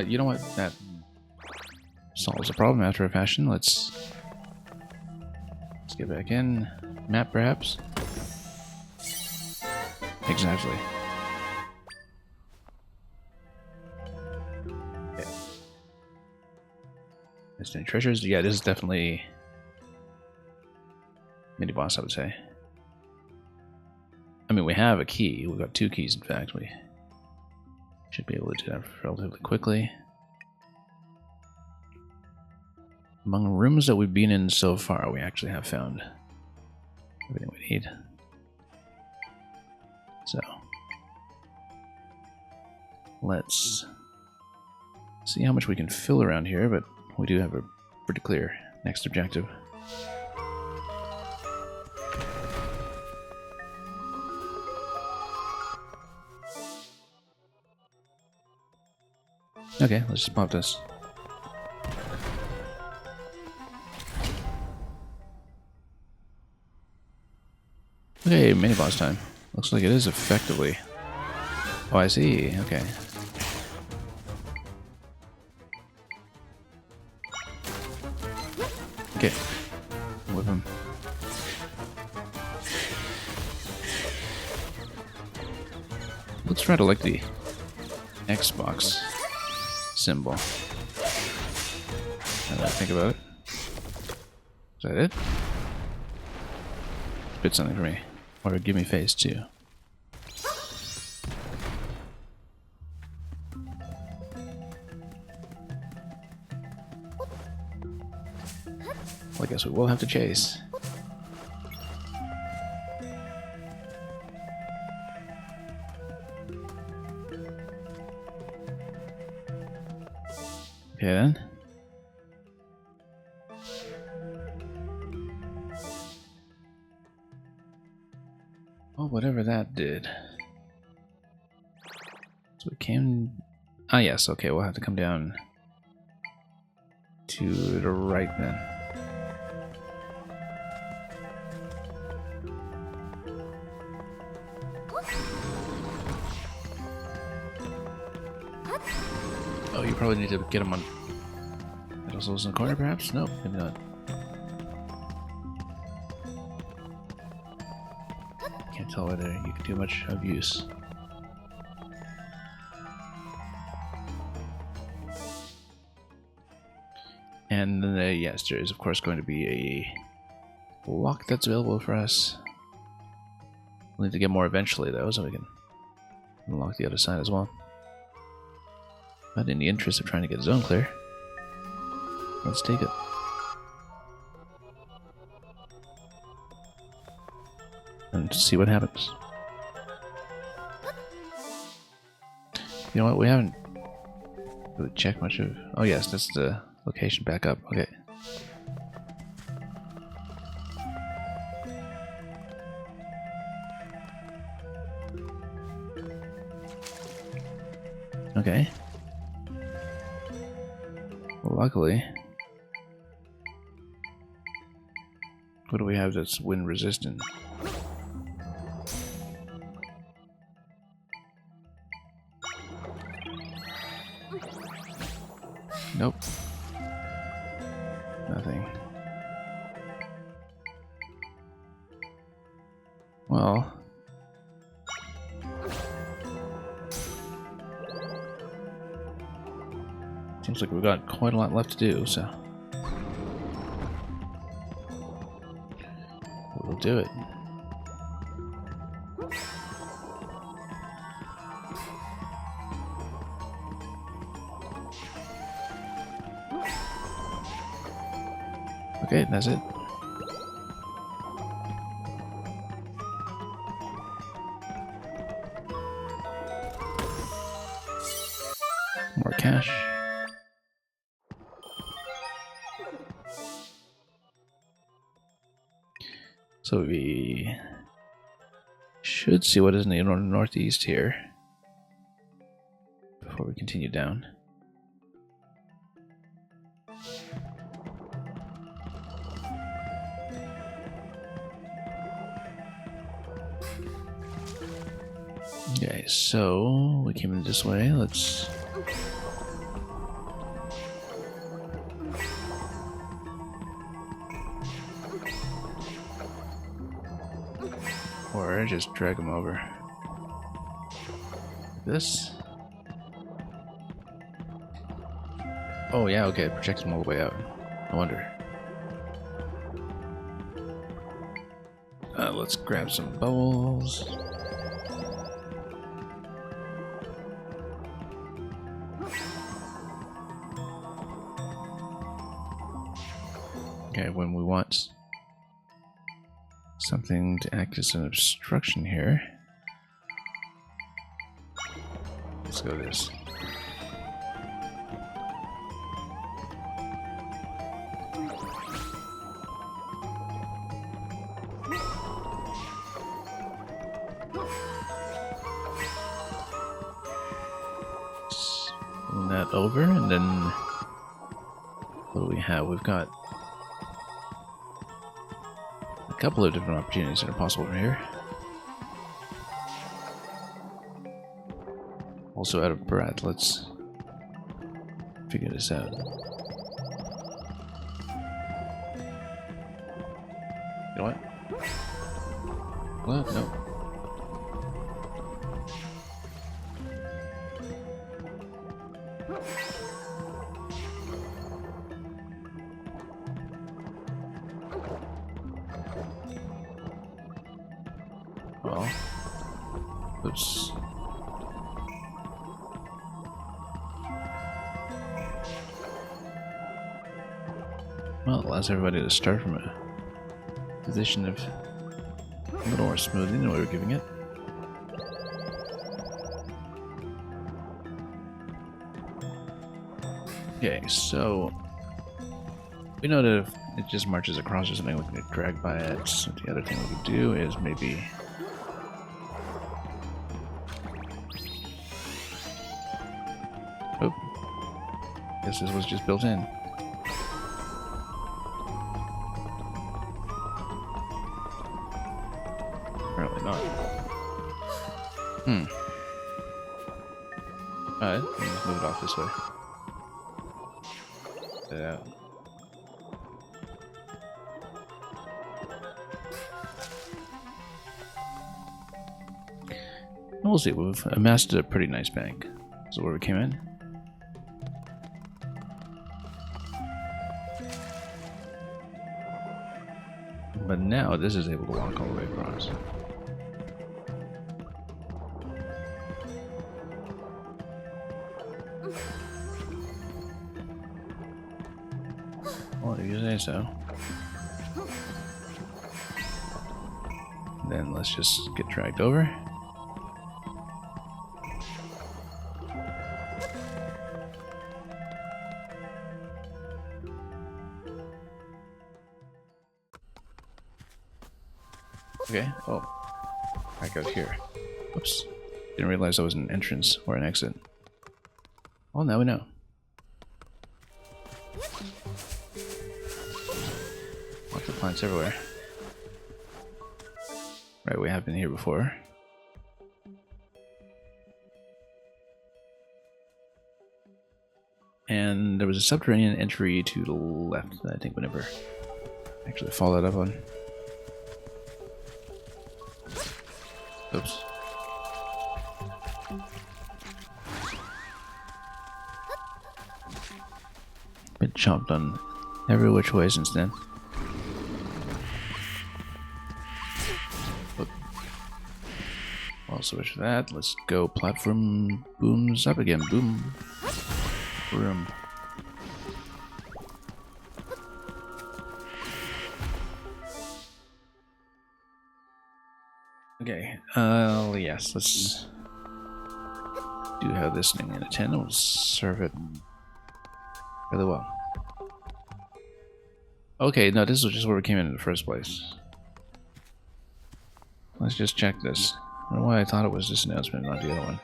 You know what? That solves the problem after a fashion. Let's get back in. Map, perhaps? Exactly. Okay. Missed any treasures? Yeah, this is definitely mini boss, I would say. I mean, we have a key. We've got 2 keys, in fact. We should be able to do that relatively quickly. Among rooms that we've been in so far, we actually have found everything we need. So, let's see how much we can fill around here, but we do have a pretty clear next objective. Okay, let's just pop this. Okay, mini boss time. Looks like it is effectively. Oh, I see. Okay. Okay. Whip him. Looks try to like the Xbox symbol. Now that I think about it. Is that it? Spit something for me. Or give me face too. Well, I guess we will have to chase. Okay then. Oh, whatever that did. So we came... Ah, yes, okay, we'll have to come down to the right then. Oh, you probably need to get him on... Puzzles in the corner, perhaps? Nope, maybe not. Can't tell whether you can do much of use. And then, yes, there is of course going to be a lock that's available for us. We'll need to get more eventually though, so we can unlock the other side as well. But in the interest of trying to get a zone clear, let's take it. And see what happens. You know what, we haven't really checked much of... Oh yes, that's the location back up, okay. Okay. Well, luckily... What do we have that's wind resistant? Nope. Nothing. Well... Seems like we've got quite a lot left to do, so... We'll do it. Okay, that's it. More cash. So we should see what is in the northeast here before we continue down. Okay, so we came in this way. Let's... Or just drag them over. This? Oh yeah, okay, it projects them all the way out. No wonder. Let's grab some bubbles. Okay, when we want something to act as an obstruction here, let's go this. Swing that over, and then what do we have? We've got a couple of different opportunities that are possible from here. Also out of breath, let's figure this out. You know what? What? No. Well, oops. Well, it allows everybody to start from a position of a little more smoothing than we were giving it. Okay, so we know that if it just marches across or something, we can get dragged by it. So the other thing we could do is maybe... Oh, guess this was just built in. Apparently not. Alright, let's move it off this way. Get it out. we'll see. We've amassed a pretty nice bank. This is where we came in. But now this is able to walk all the way across. Well, if you say so. Then let's just get dragged over. Okay, oh, I go here. Oops, didn't realize that was an entrance or an exit. Well, now we know. Lots of plants everywhere. Right, we have been here before. And there was a subterranean entry to the left that I think we never actually followed up on. Oops. Been chomped on every which way since then. Oop. I'll switch for that. Let's go platform booms up again. Boom. Boom. Okay, yes, let's do have this thing in a 10. We'll serve it really well. Okay, no, this is just where we came in the first place. Let's just check this. I don't know why I thought it was this announcement, not the other one.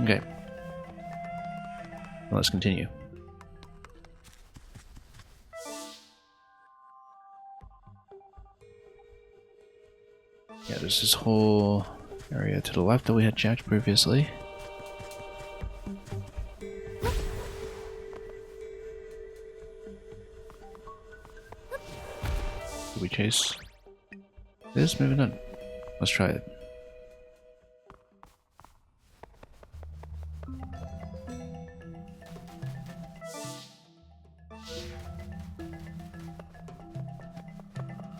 Okay. Well, let's continue. Yeah, there's this whole area to the left that we had checked previously. Did we chase this? Maybe not. Let's try it.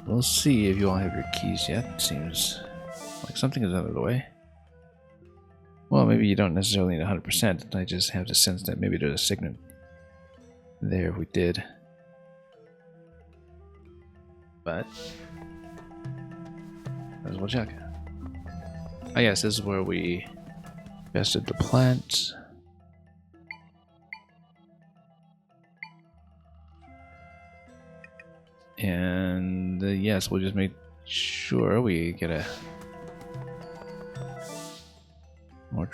We'll see if you all have your keys yet. Seems like something is out of the way. Well, maybe you don't necessarily need 100%. I just have the sense that maybe there's a signet there if we did. But might as well check. Oh yes, this is where we invested the plants. And yes, we'll just make sure we get a more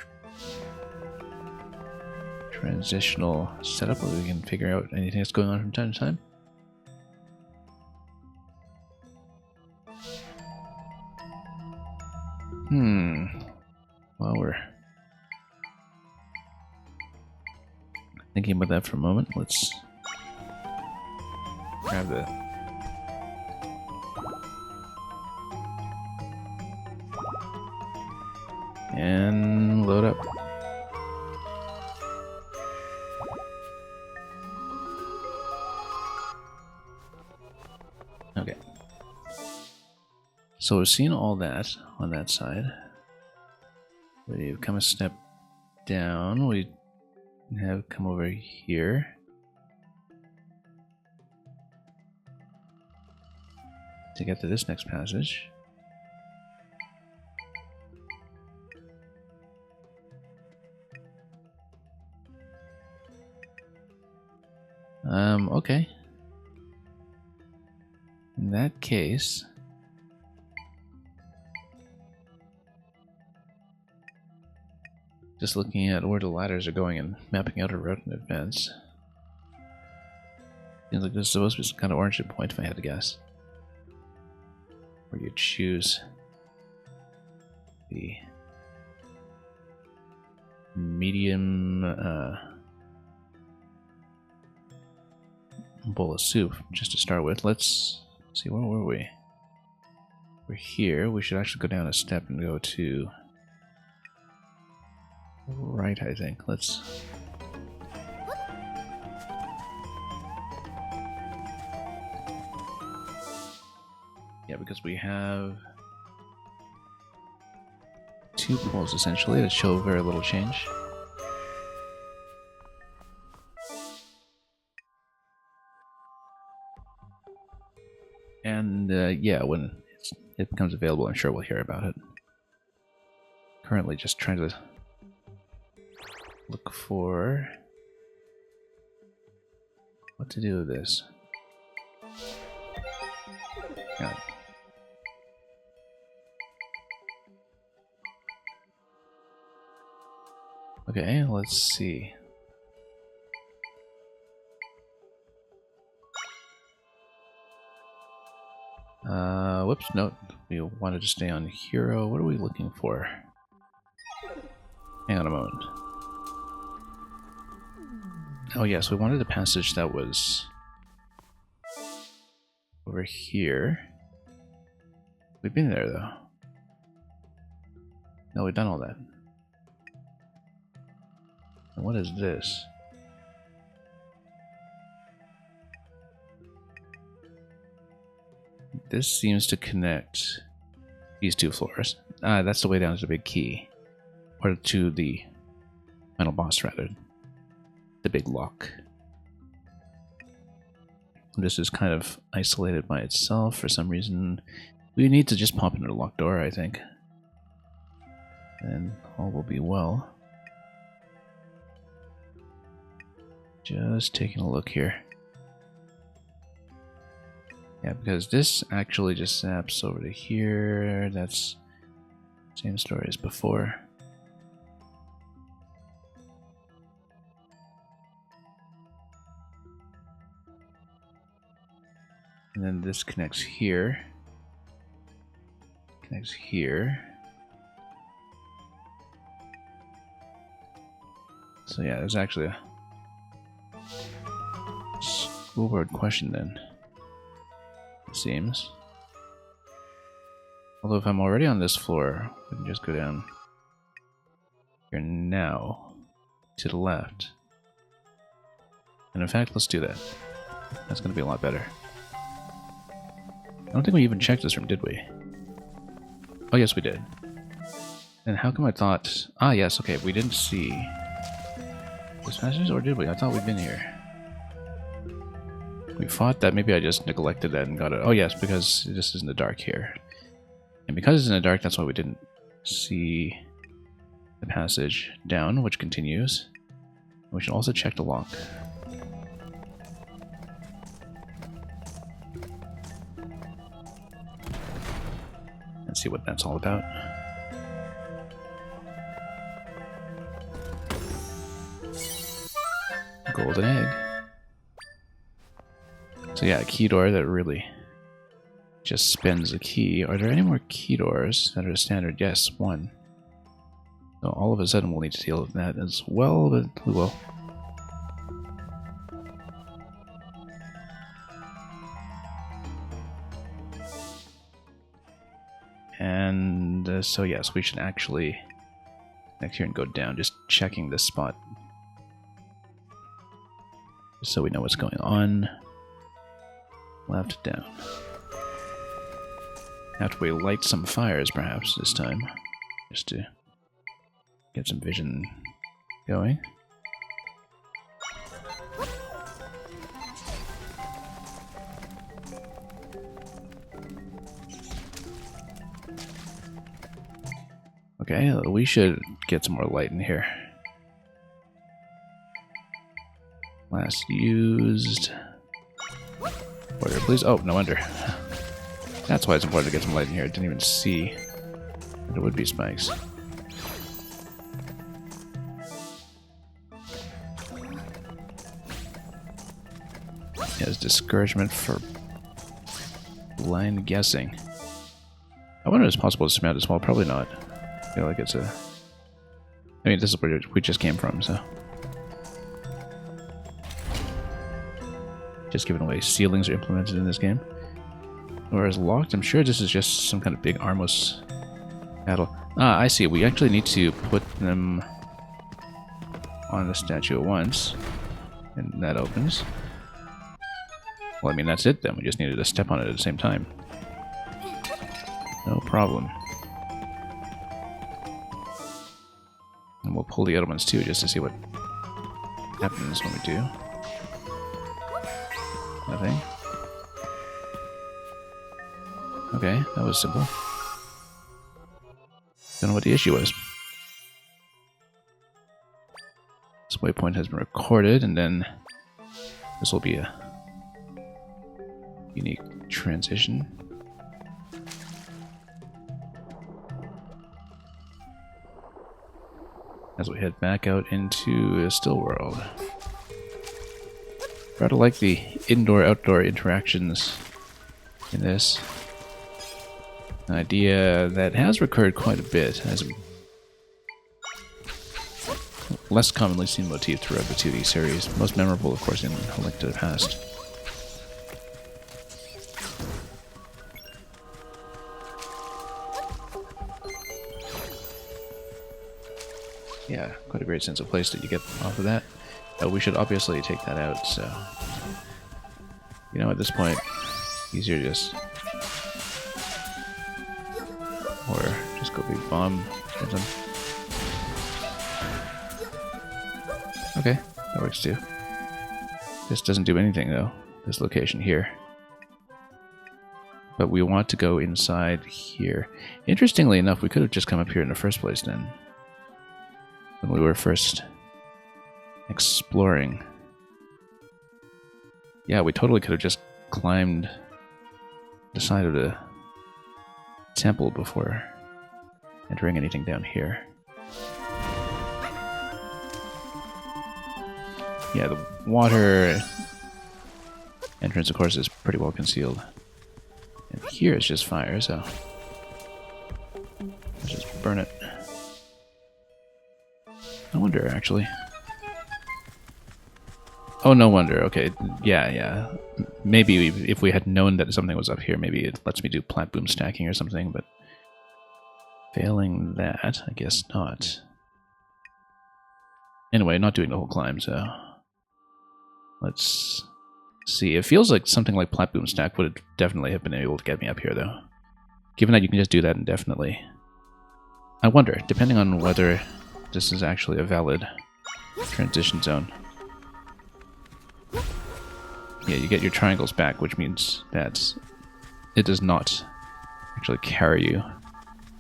transitional setup where we can figure out anything that's going on from time to time. Well, we're thinking about that for a moment. Let's grab the and load up. Okay. So we've seen all that on that side. We've come a step down. We have come over here. To get to this next passage. Okay. In that case, just looking at where the ladders are going and mapping out a route in advance, seems like there's supposed to be some kind of origin point if I had to guess. Where you choose the medium bowl of soup just to start with. Let's see, where were we? We're here. We should actually go down a step and go to right, I think. Let's... Yeah, because we have 2 poles essentially that show very little change. And yeah, when it becomes available, I'm sure we'll hear about it. Currently just trying to look for what to do with this. Yeah. Okay, let's see. Whoops, no, we wanted to stay on hero. What are we looking for? Hang on a moment. Oh yes, we wanted a passage that was over here. We've been there though. No, we've done all that. And what is this? This seems to connect these 2 floors. That's the way down to the big key. Or to the final boss, rather. The big lock. This is kind of isolated by itself for some reason. We need to just pop into the locked door, I think. And all will be well. Just taking a look here. Yeah, because this actually just zaps over to here. That's the same story as before. And then this connects here. Connects here. So yeah, there's actually a school board question then. It seems. Although if I'm already on this floor, we can just go down here now to the left. And in fact, let's do that. That's going to be a lot better. I don't think we even checked this room, did we? Oh yes, we did. And how come I thought... Ah yes, okay, we didn't see this passage, or did we? I thought we'd been here. We fought that. Maybe I just neglected that and got it. Oh yes, because this is in the dark here. And because it's in the dark, that's why we didn't see the passage down, which continues. We should also check the lock. And see what that's all about. Golden egg. So yeah, a key door that really just spins a key. Are there any more key doors that are standard? Yes, 1. So all of a sudden we'll need to deal with that as well, but we will. And so yes, we should actually connect here and go down, just checking this spot. Just so we know what's going on. Left, down. After we light some fires, perhaps, this time. Just to get some vision going. Okay, we should get some more light in here. Last used. Order, please. Oh, no wonder. That's why it's important to get some light in here. I didn't even see that it would be spikes. Yes, discouragement for blind guessing. I wonder if it's possible to surmount this wall. Probably not. I feel like it's a... I mean, this is where we just came from, so... just given away ceilings are implemented in this game. Whereas locked, I'm sure this is just some kind of big armless battle. Ah, I see. We actually need to put them on the statue at once. And that opens. Well, I mean, that's it then. We just needed to step on it at the same time. No problem. And we'll pull the other ones too, just to see what happens when we do. Nothing. Okay, that was simple. Don't know what the issue was. This waypoint has been recorded, and then this will be a unique transition. As we head back out into a still world. Rather like the indoor-outdoor interactions in this. An idea that has recurred quite a bit as a less commonly seen motif throughout the 2D series. Most memorable, of course, in A Link to the Past. Yeah, quite a great sense of place that you get off of that. We should obviously take that out, so... You know, at this point, easier to just... Or just go big bomb at them. Okay, that works too. This doesn't do anything though, this location here. But we want to go inside here. Interestingly enough, we could have just come up here in the first place then. When we were first exploring. Yeah, we totally could have just climbed the side of the temple before entering anything down here. Yeah, the water entrance, of course, is pretty well concealed. And here is just fire, so let's just burn it. No wonder, actually. Oh, no wonder. Okay, yeah. Maybe if we had known that something was up here, maybe it lets me do plat boom stacking or something, but failing that, I guess not. Anyway, not doing the whole climb, so let's see. It feels like something like plat boom stack would definitely have been able to get me up here, though. Given that you can just do that indefinitely. I wonder, depending on whether this is actually a valid transition zone. Yeah, you get your triangles back, which means that it does not actually carry you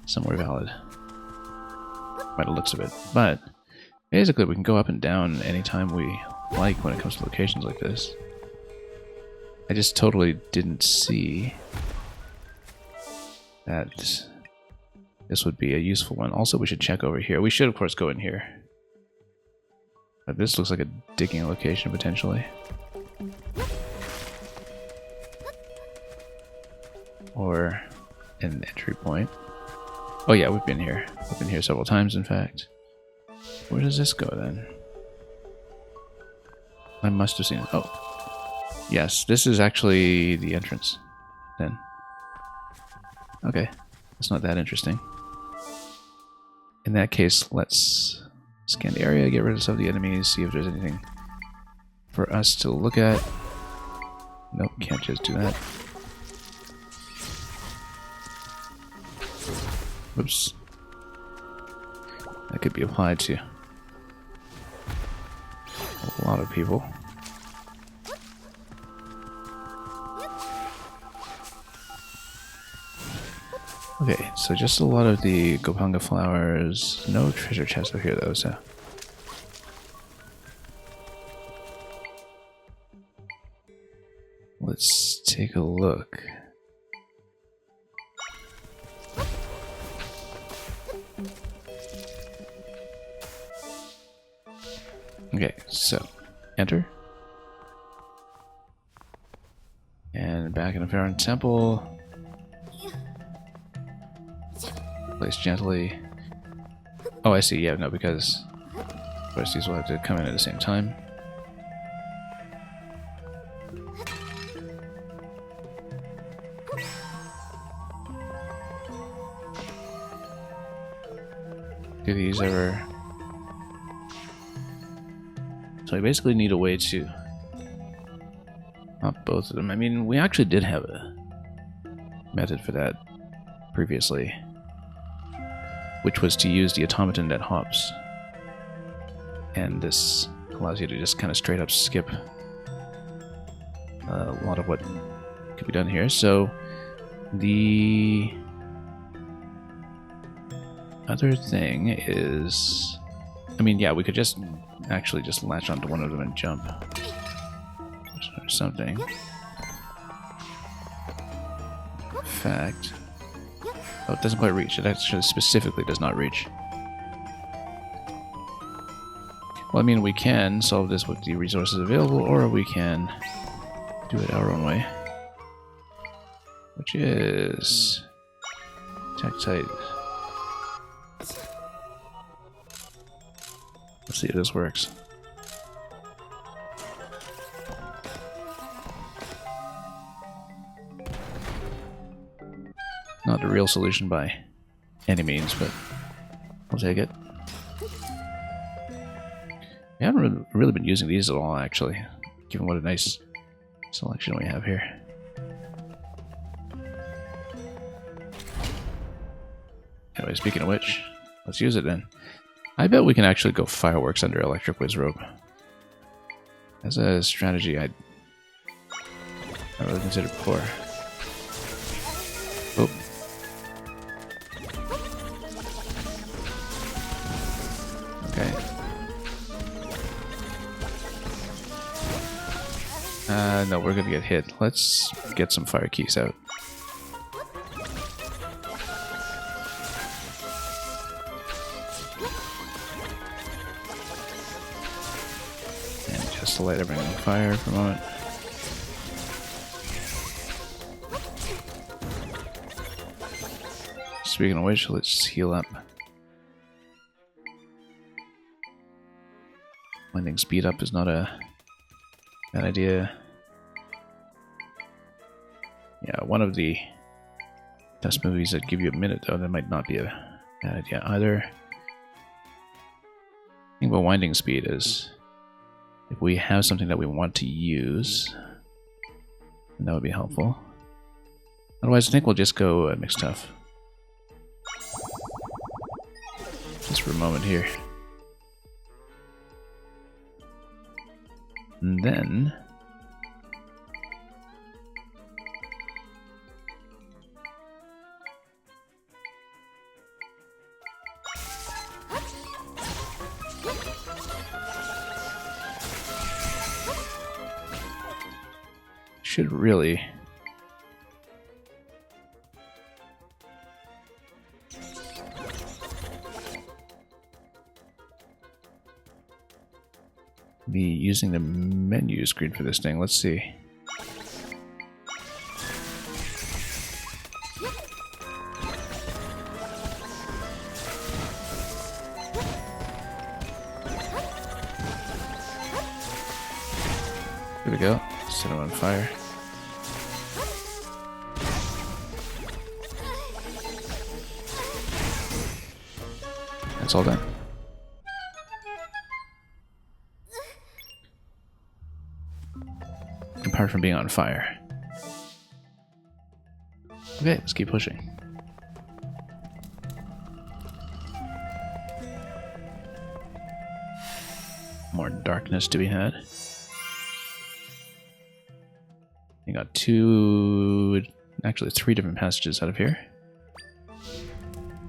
somewhere valid by the looks of it. But basically, we can go up and down anytime we like when it comes to locations like this. I just totally didn't see that this would be a useful one. Also, we should check over here. We should, of course, go in here. But this looks like a digging location, potentially. Or an entry point. Oh yeah, we've been here. We've been here several times, in fact. Where does this go, then? I must have seen it. Oh. Yes, this is actually the entrance, then. Okay. That's not that interesting. In that case, let's scan the area, get rid of some of the enemies, see if there's anything for us to look at. Nope, can't just do that. Whoops. That could be applied to a lot of people. Okay, so just a lot of the Gopanga flowers. No treasure chest over here though, so. Let's take a look. Okay, so enter. And back in the Farron Temple. Place gently. Oh, I see. Yeah, no, because of course these will have to come in at the same time. Do these ever... So I basically need a way to... Not both of them. I mean, we actually did have a method for that previously, which was to use the automaton that hops. And this allows you to just kind of straight up skip a lot of what could be done here. So the other thing is, I mean, yeah, we could just actually just latch onto one of them and jump or something. In fact, oh, it doesn't quite reach. It actually specifically does not reach. Well, I mean, we can solve this with the resources available, or we can do it our own way, which is Tektite. Let's see if this works. Not the real solution by any means, but I'll take it. We haven't really been using these at all, actually, given what a nice selection we have here. Anyway, speaking of which, let's use it then. I bet we can actually go fireworks under Electric Wizrobe. As a strategy, I'd not really considered before. Oh. Okay. No, we're gonna get hit. Let's get some fire keys out. And just to light everything on fire for a moment. Speaking of which, let's heal up. Winding speed up is not a bad idea. Yeah, one of the test movies that give you a minute, though, that might not be a bad idea either. The thing about winding speed is, if we have something that we want to use, then that would be helpful. Otherwise, I think we'll just go mixed tough. Just for a moment here. And then... should really be using the menu screen for this thing. Let's see. There we go. Set them on fire. That's all done. Apart from being on fire. Okay, let's keep pushing. More darkness to be had. You got actually three different passages out of here.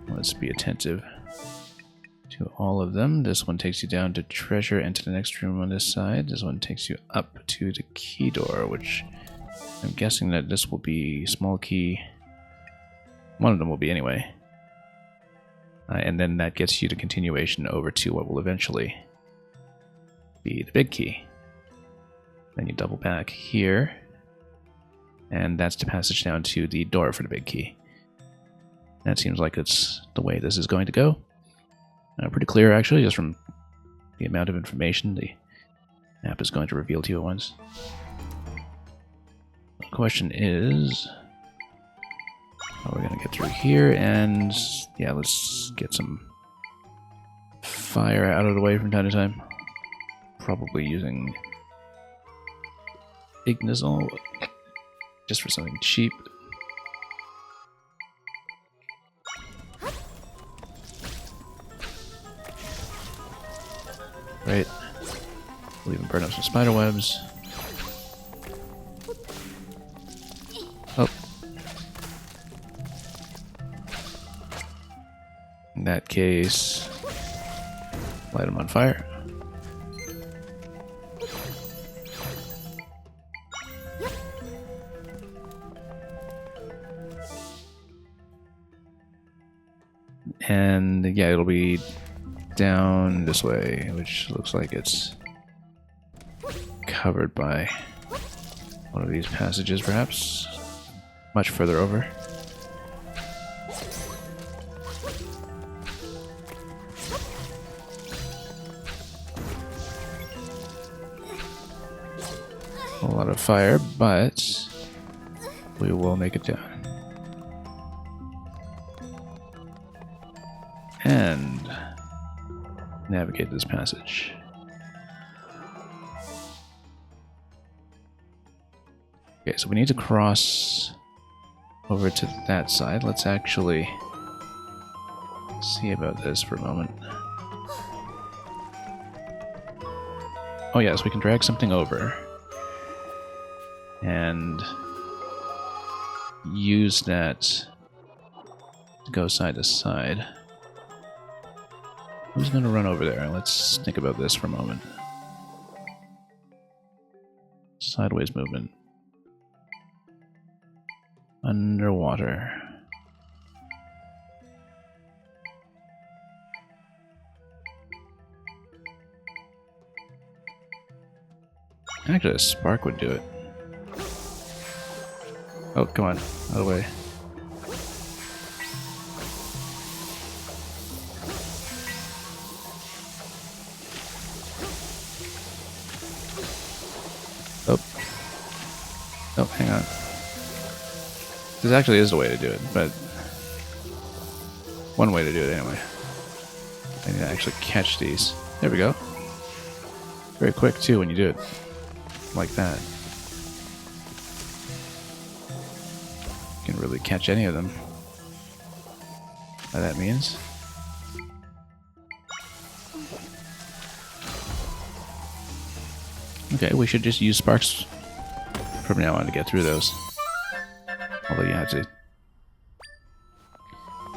Let's be attentive to all of them. This one takes you down to treasure and to the next room on this side. This one takes you up to the key door, which I'm guessing that this will be small key. One of them will be anyway. And then that gets you the continuation over to what will eventually be the big key. Then you double back here, and that's the passage down to the door for the big key. That seems like it's the way this is going to go. Pretty clear, actually, just from the amount of information the map is going to reveal to you at once. The question is, how are we going to get through here? And yeah, let's get some fire out of the way from time to time. Probably using Ignizel just for something cheap. Right. We'll even burn up some spider webs. Oh. In that case, light them on fire. And yeah, it'll be down this way, which looks like it's covered by one of these passages, perhaps. Much further over. A lot of fire, but we will make it down. And navigate this passage. Okay, so we need to cross over to that side. Let's actually see about this for a moment. Oh yes, we can drag something over and use that to go side to side. Who's going to run over there? Let's think about this for a moment. Sideways movement. Underwater. Actually, a spark would do it. Oh, come on. Out of the way. Oh, hang on. This actually is the way to do it, but one way to do it anyway. I need to actually catch these. There we go. Very quick too when you do it like that. You can really catch any of them. By that means. Okay, we should just use sparks from now on to get through those. Although you have to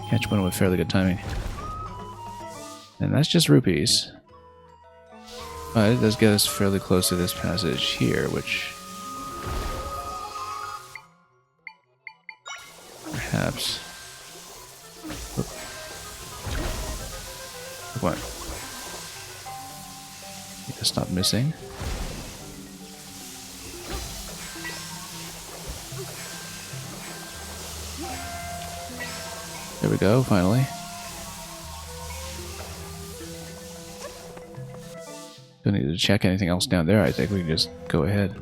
catch one with fairly good timing. And that's just rupees. But it does get us fairly close to this passage here, which perhaps... What? Need to stop missing. There we go, finally. Don't need to check anything else down there, I think we can just go ahead.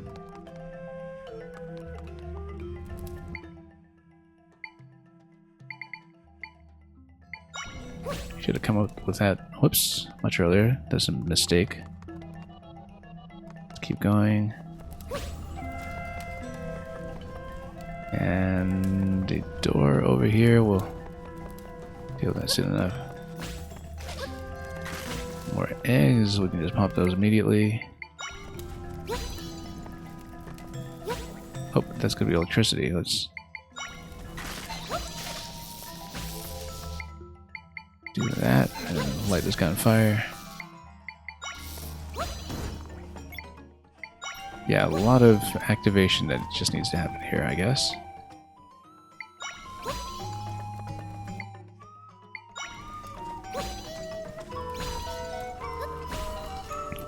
Should have come up with that, whoops, much earlier. That's a mistake. Let's keep going. And a door over here will deal with that soon enough. More eggs, we can just pop those immediately. Oh, that's gonna be electricity. Let's do that and then light this guy on fire. Yeah, a lot of activation that just needs to happen here, I guess.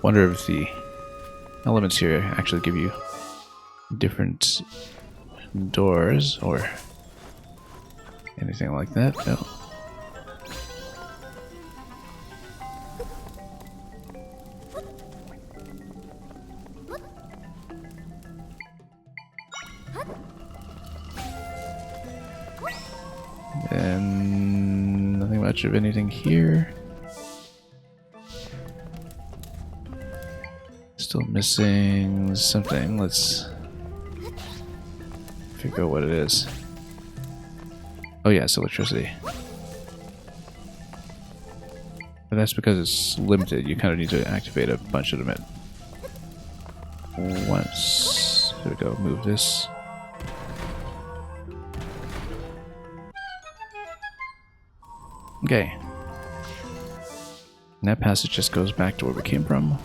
Wonder if the elements here actually give you different doors or anything like that. No. And nothing much of anything here. missing something. Let's figure out what it is. Oh yeah, it's electricity. But that's because it's limited. You kind of need to activate a bunch of them at once. There we go. Move this. Okay. And that passage just goes back to where we came from.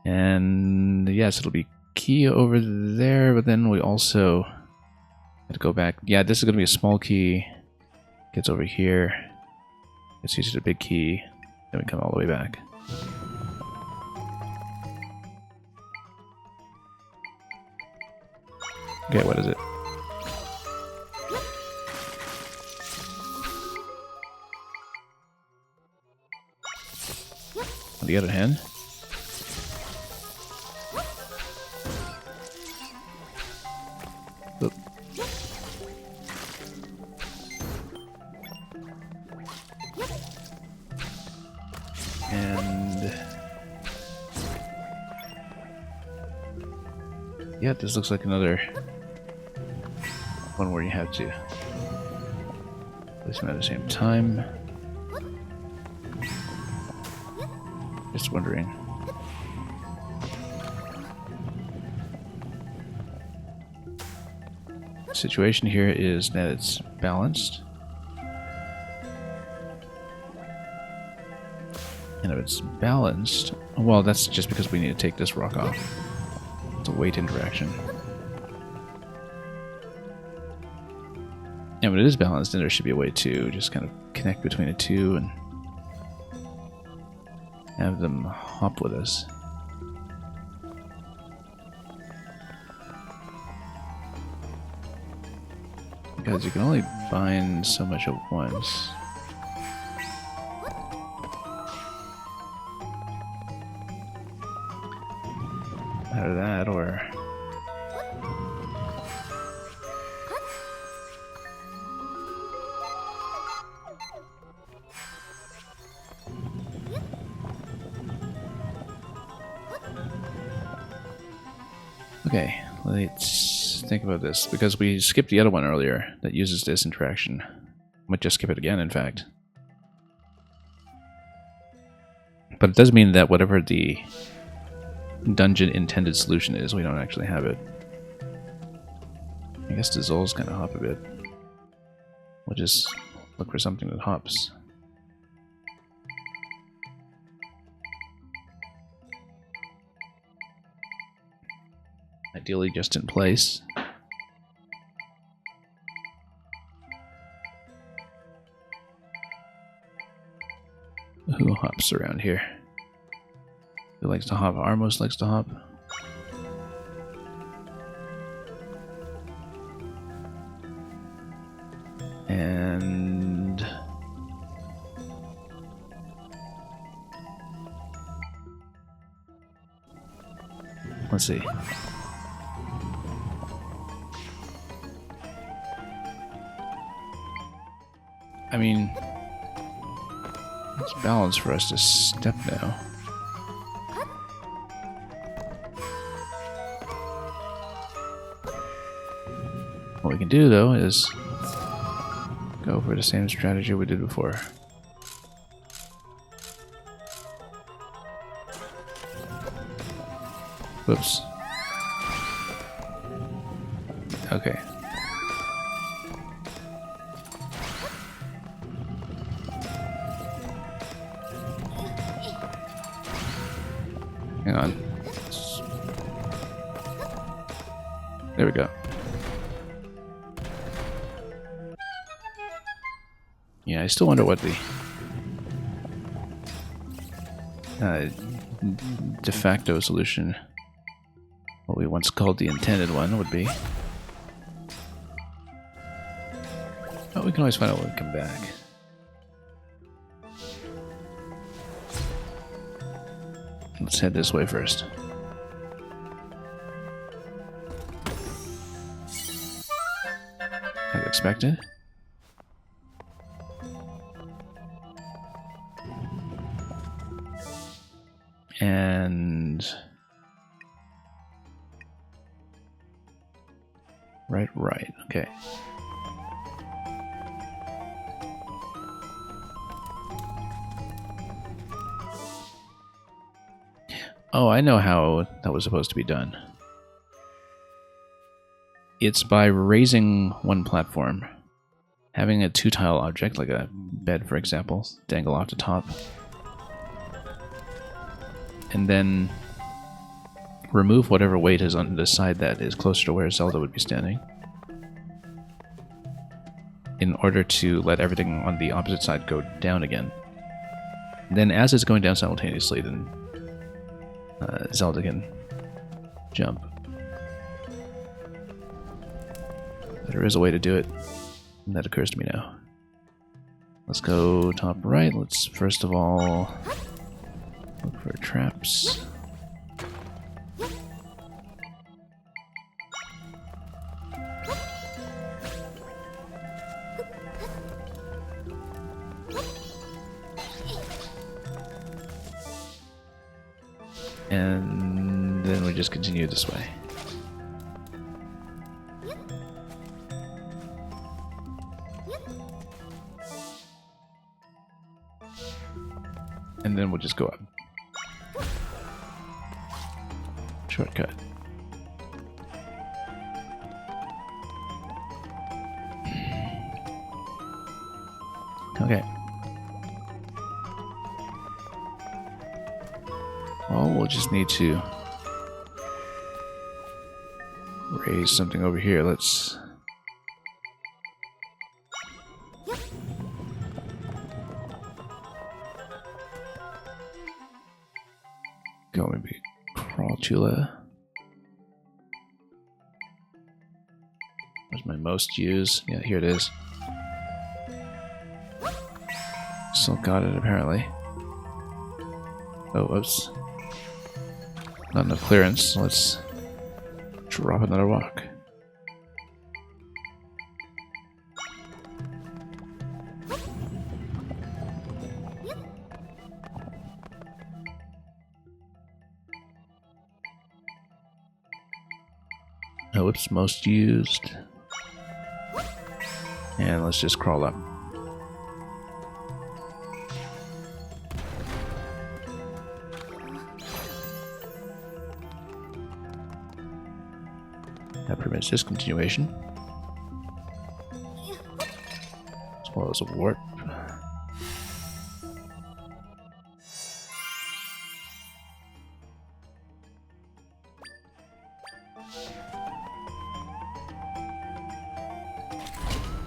And yes, it'll be key over there, but then we also have to go back. Yeah, this is going to be a small key. Gets over here. It's used a big key. Then we come all the way back. Okay, what is it? On the other hand, oop. And yeah, this looks like another one where you have to place them at the same time. Just wondering. The situation here is that it's balanced. And if it's balanced, well, that's just because we need to take this rock off. It's a weight interaction. And when it is balanced, then there should be a way to just kind of connect between the two and have them hop with us. Because you can only bind so much at once. Either that or... Okay, let's think about this, because we skipped the other one earlier that uses this interaction. Might just skip it again, in fact. But it does mean that whatever the dungeon intended solution is, we don't actually have it. I guess the Zol's kind of hop a bit. We'll just look for something that hops. Ideally just in place. Who hops around here? Who likes to hop? Armos likes to hop. And... let's see. I mean, it's balanced for us to step now. What we can do, though, is go for the same strategy we did before. Whoops. Okay. Hang on. There we go. Yeah, I still wonder what the de facto solution, what we once called the intended one, would be. But we can always find out when we come back. Let's head this way first. As expected. And right. Okay. Oh, I know how that was supposed to be done. It's by raising one platform, having a two-tile object, like a bed, for example, dangle off the top, and then remove whatever weight is on the side that is closer to where Zelda would be standing, in order to let everything on the opposite side go down again. Then as it's going down simultaneously, then Zelda can jump. There is a way to do it, and that occurs to me now. Let's go top right. Let's first of all look for traps. And then we just continue this way. And then we'll just go up. Shortcut. Okay. Well, we'll just need to raise something over here. Let's... go maybe Crawltula. Where's my most used? Yeah, here it is. Still got it apparently. Oh, whoops. Not enough clearance. Let's drop another rock. Oh, whoops, most used. And let's just crawl up. That permits discontinuation, as well as a warp.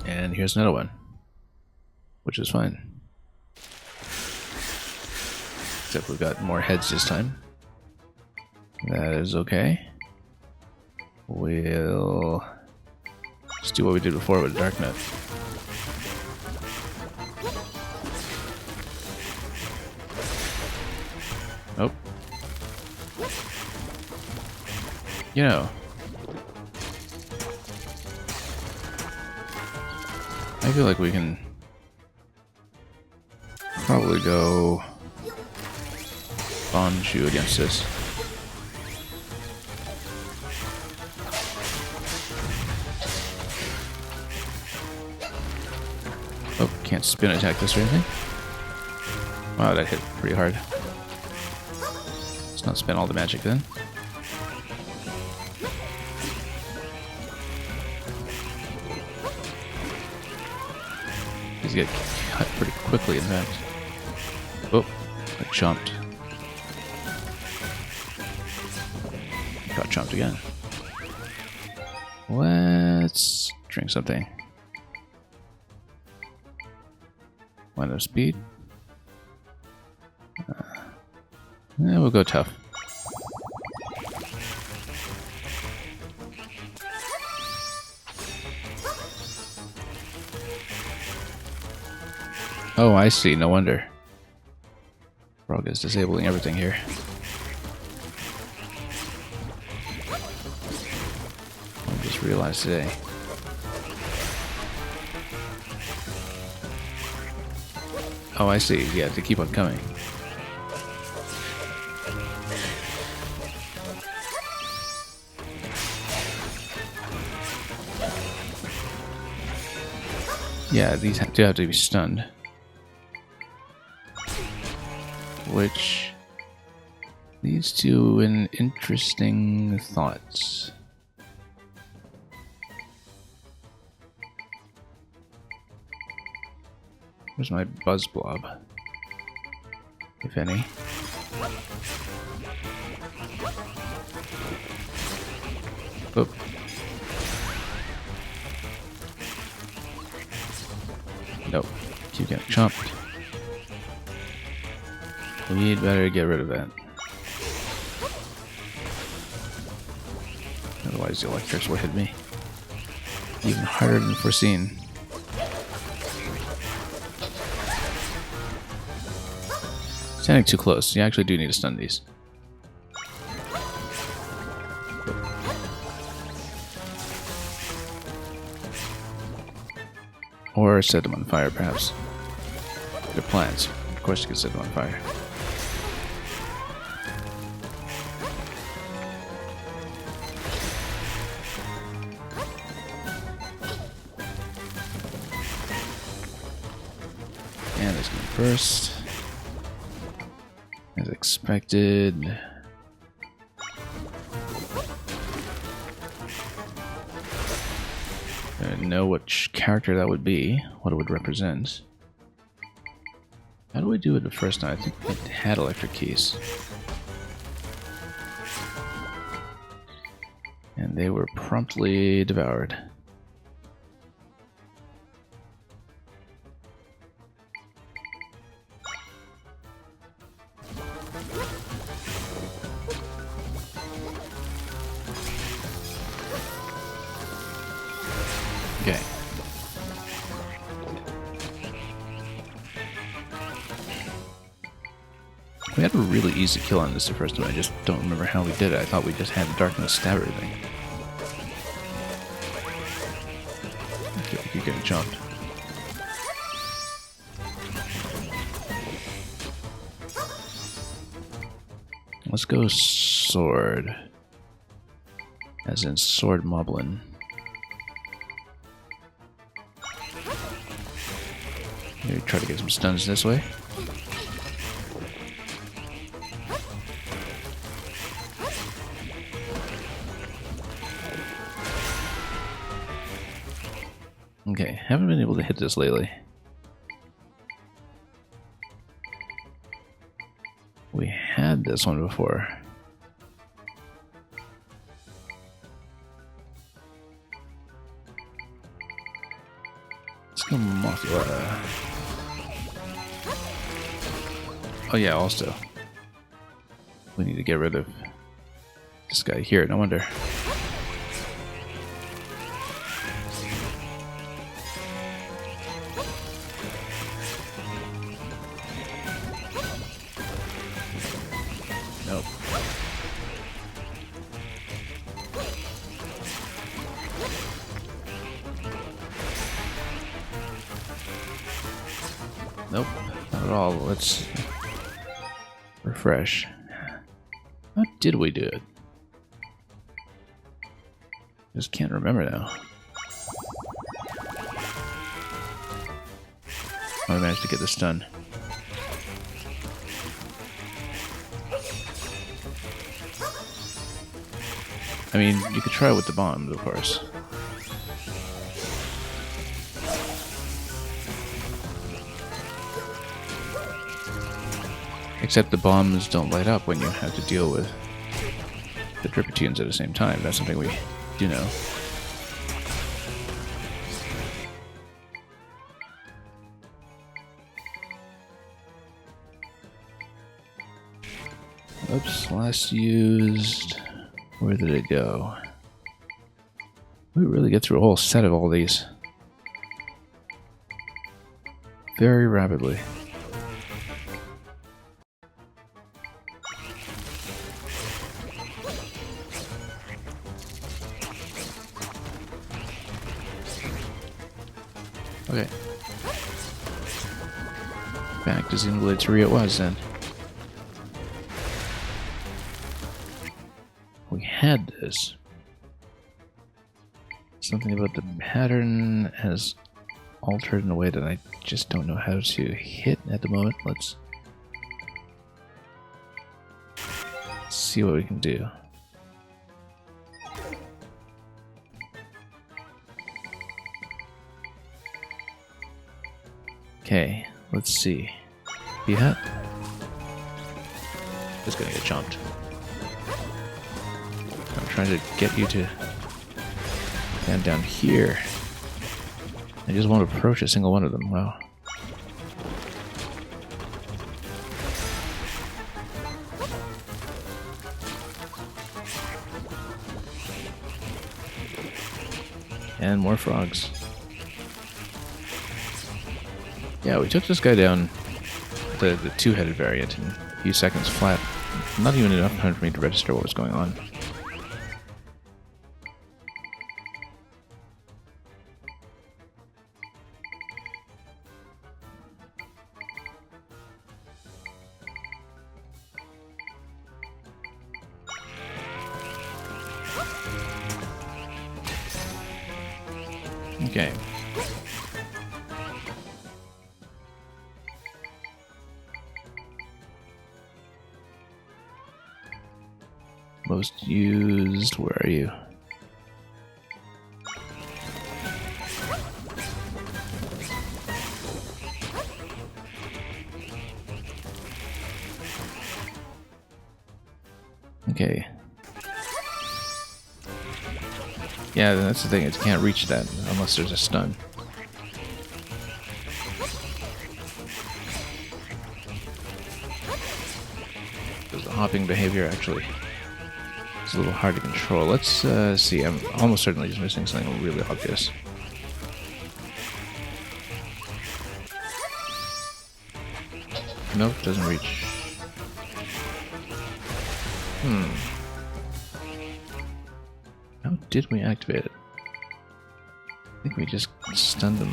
And here's another one, which is fine. Except we've got more heads this time. That is okay. We'll just do what we did before with Darknet. Oh. You know, I feel like we can probably go Bonju against this. Oh, can't spin attack this or anything. Wow, that hit pretty hard. Let's not spend all the magic then. These get cut pretty quickly, in fact. Oh, I jumped. Got jumped again. Let's drink something. Line of speed. Yeah, we'll go tough. Oh, I see. No wonder. Frog is disabling everything here. I just realized today. Oh, I see. Yeah, to keep on coming. Yeah, these do have to be stunned. Which leads to an interesting thought. Where's my buzz blob? If any. Oop. Nope. Keep getting chomped. We'd better get rid of that. Otherwise the electrics will hit me. Even harder than foreseen. Standing too close. You actually do need to stun these. Or set them on fire, perhaps. They're plants. Of course you can set them on fire. And this one first. As expected. I know which character that would be, what it would represent. How do we do it the first time? I think it had electric keys. And they were promptly devoured. Okay. We had a really easy kill on this the first time. I just don't remember how we did it. I thought we just had the darkness stab everything. I feel like you're getting jumped. Let's go sword. As in sword moblin. Maybe try to get some stuns this way. Okay, haven't been able to hit this lately. We had this one before. Let's go Mothra. Oh yeah, also. We need to get rid of this guy here, no wonder. Nope. Nope, not at all. Let's refresh. How did we do it? Just can't remember now. I managed to get the stun. I mean, you could try with the bombs, of course. Except the bombs don't light up when you have to deal with the Drippitunes at the same time. That's something we do know. Oops, last used... Where did it go? We really get through a whole set of all these very rapidly. Okay. Back to Xenoblade 3 it was then. We had this. Something about the pattern has altered in a way that I just don't know how to hit at the moment. Let's see what we can do. Okay, let's see. Yeah. Just gonna get chomped. I'm trying to get you to stand down here. I just won't approach a single one of them. Wow. And more frogs. Yeah, we took this guy down, the two-headed variant, in a few seconds flat. Not even enough time for me to register what was going on. Okay. Most used, where are you? Okay. Yeah, that's the thing, is you can't reach that unless there's a stun. Because the hopping behavior actually is a little hard to control. Let's see, I'm almost certainly just missing something really obvious. Nope, doesn't reach. How did we activate it? I think we just stunned them.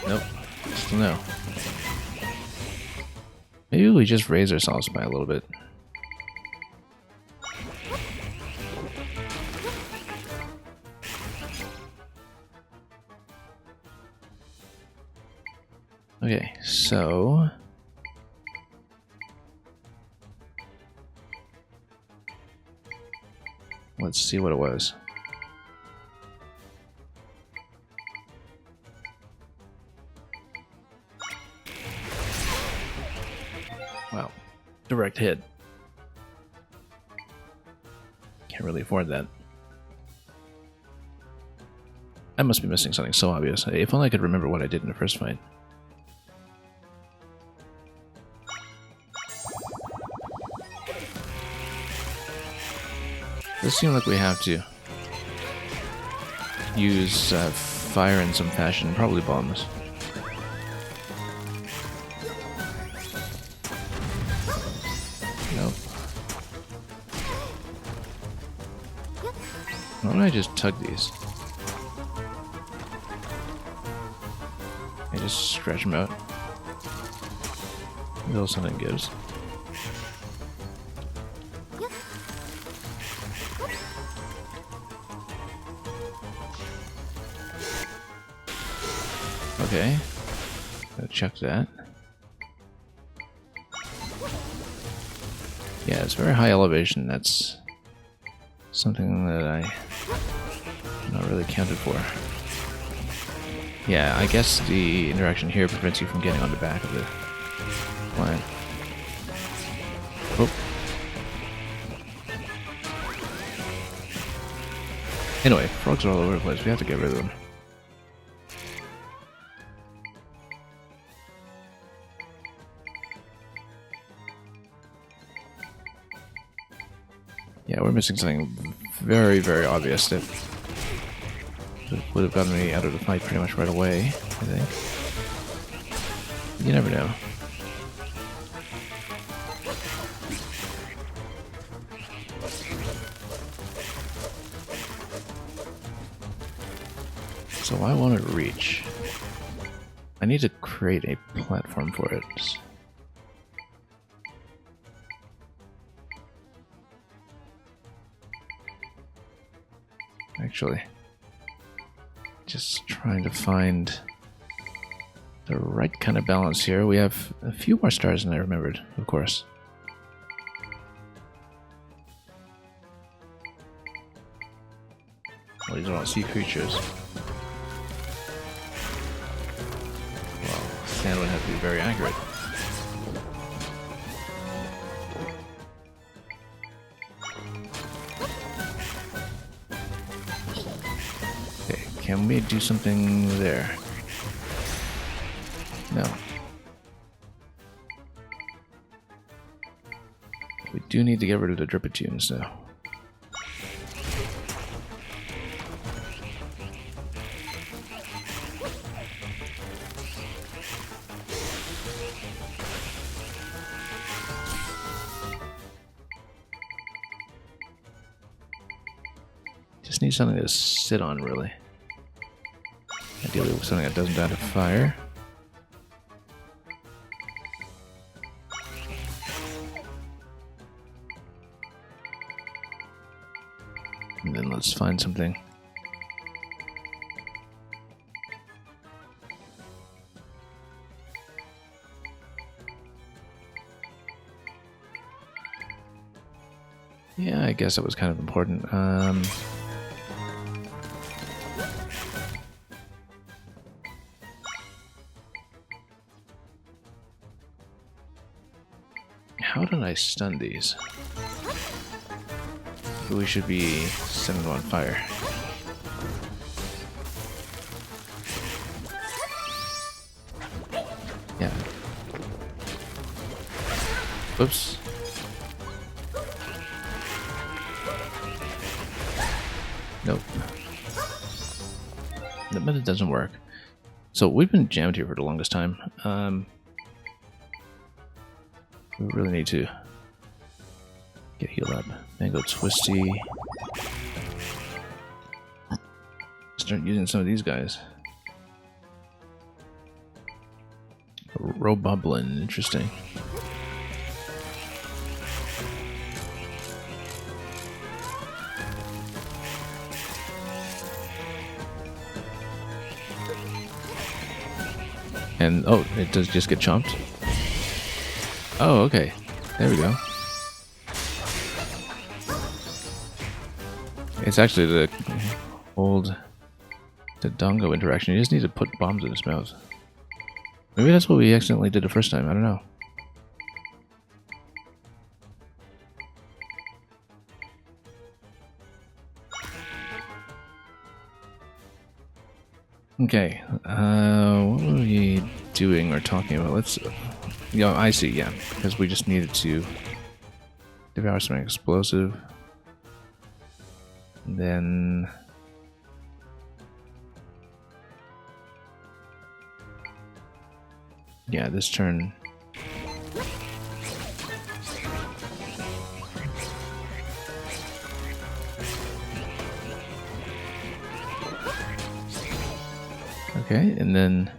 Nope, still no. Maybe we just raise ourselves by a little bit. Okay, so let's see what it was. Wow, direct hit. Can't really afford that. I must be missing something so obvious. If only I could remember what I did in the first fight. Does seem like we have to use fire in some fashion, probably bombs. Nope. Why don't I just tug these? I just stretch them out until something gives. Okay, gotta check that. Yeah, it's very high elevation. That's something that I not really counted for. Yeah, I guess the interaction here prevents you from getting on the back of the plant. Oh. Anyway, frogs are all over the place. We have to get rid of them. Yeah, we're missing something very, very obvious that would have gotten me out of the fight pretty much right away, I think. You never know. So I want to reach. I need to create a platform for it. Actually, just trying to find the right kind of balance here. We have a few more stars than I remembered, of course. Well, these are all sea creatures. Well, sand would have to be very accurate. Okay, can we do something there? No. We do need to get rid of the Dripitunes, though. Just need something to sit on, really. Ideally, something that doesn't die to fire. And then let's find something. Yeah, I guess that was kind of important. How did I stun these? We should be setting them on fire. Yeah. Oops. Nope. That method doesn't work. So we've been jammed here for the longest time. We really need to get healed up. Mango Twisty. Start using some of these guys. Roboblin, interesting. And oh, it does just get chomped. Oh, okay. There we go. It's actually the old Dodongo interaction. You just need to put bombs in his mouth. Maybe that's what we accidentally did the first time. I don't know. Okay. What were we doing or talking about? Let's... Yeah, I see, yeah. Because we just needed to devour some explosive. And then... yeah, this turn... okay, and then...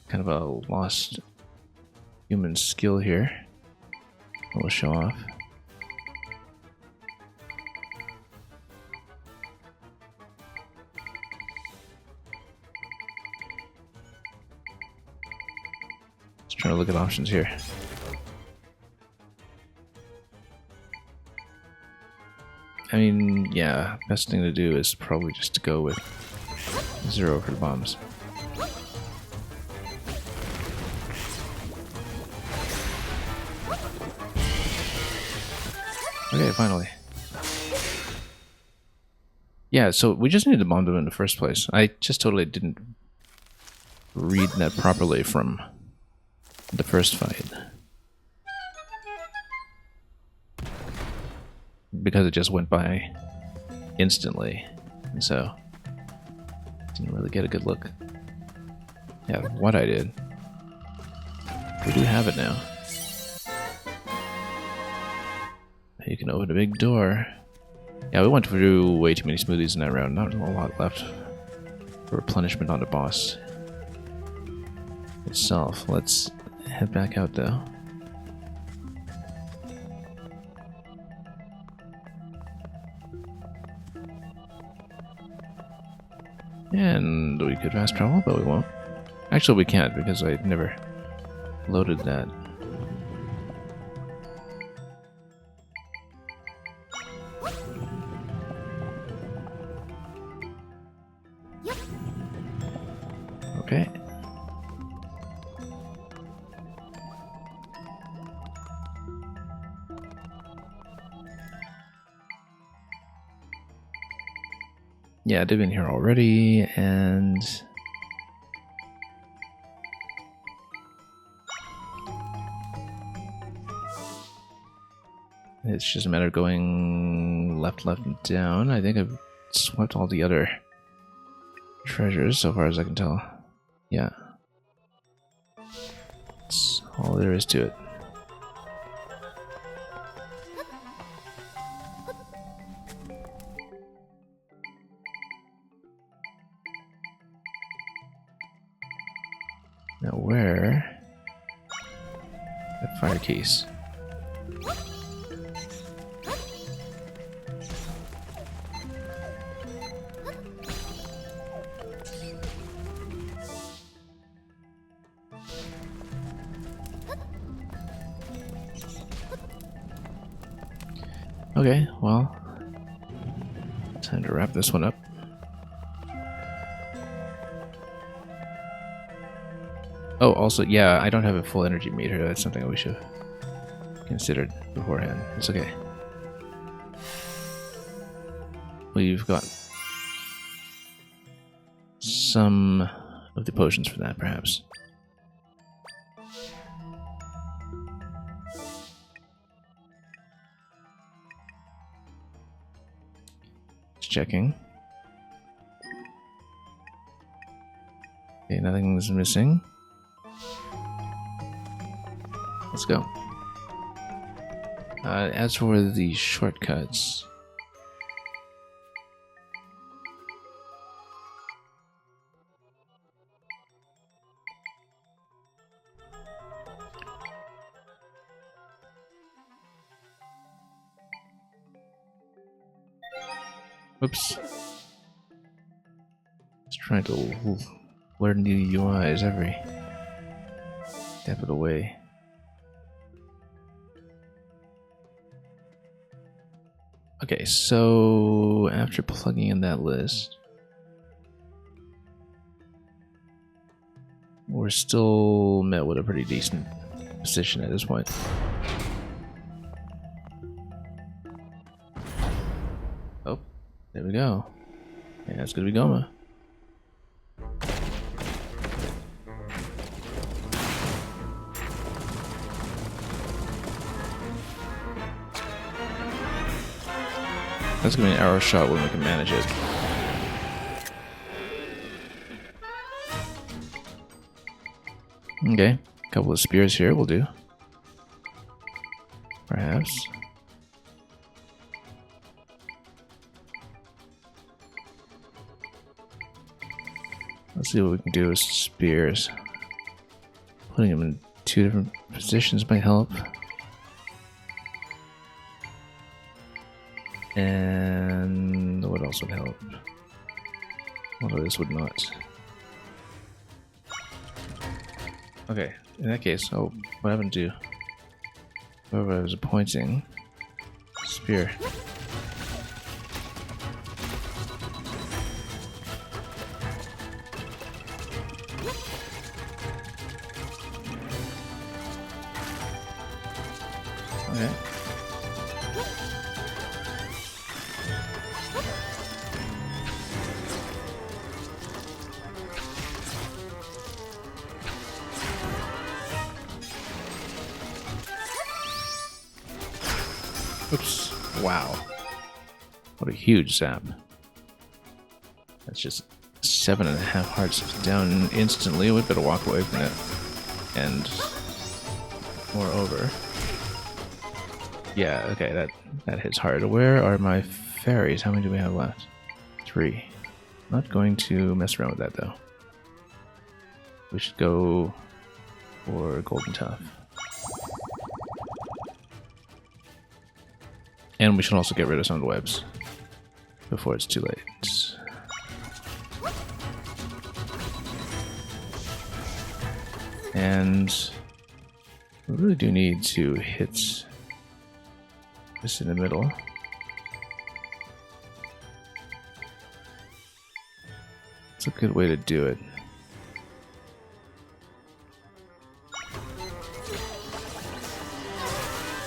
kind of a lost human skill here. We'll show off. Just trying to look at options here. I mean, yeah, best thing to do is probably just to go with 0 for the bombs. Okay, finally. Yeah, so we just needed to bomb them in the first place. I just totally didn't read that properly from the first fight. Because it just went by instantly. And so, didn't really get a good look at what I did. We do have it now. you can open a big door. Yeah, we went through way too many smoothies in that round. Not a lot left for replenishment on the boss itself. Let's head back out though. And we could fast travel, but we won't. Actually, we can't because I never loaded that. Okay. Yeah, they've been here already, and it's just a matter of going left, and down. I think I've swept all the other treasures so far as I can tell. Yeah. That's all there is to it. Now where? That fire case. Okay, well, time to wrap this one up. Oh, also, yeah, I don't have a full energy meter. That's something we should have considered beforehand. It's okay. We've got some of the potions for that, perhaps. Just checking. Okay, nothing's missing. Let's go. As for the shortcuts, oops. Just trying to learn new UIs every step of the way. Okay, so after plugging in that list, we're still met with a pretty decent position at this point. Oh, there we go. Yeah, it's gonna be Goma. That's gonna be an arrow shot when we can manage it. Okay, a couple of spears here will do. Perhaps. Let's see what we can do with spears. Putting them in two different positions might help. And what else would help? Although this would not. Okay, in that case, oh, what happened to whoever I was appointing? Spear. Okay. Oops. Wow. What a huge zap. That's just 7.5 hearts down instantly. We better walk away from it. And moreover, Yeah, okay, that hits hard. Where are my fairies? How many do we have left? 3. Not going to mess around with that though. We should go for Golden Tuff. And we should also get rid of some of the webs before it's too late. And we really do need to hit this in the middle. It's a good way to do it.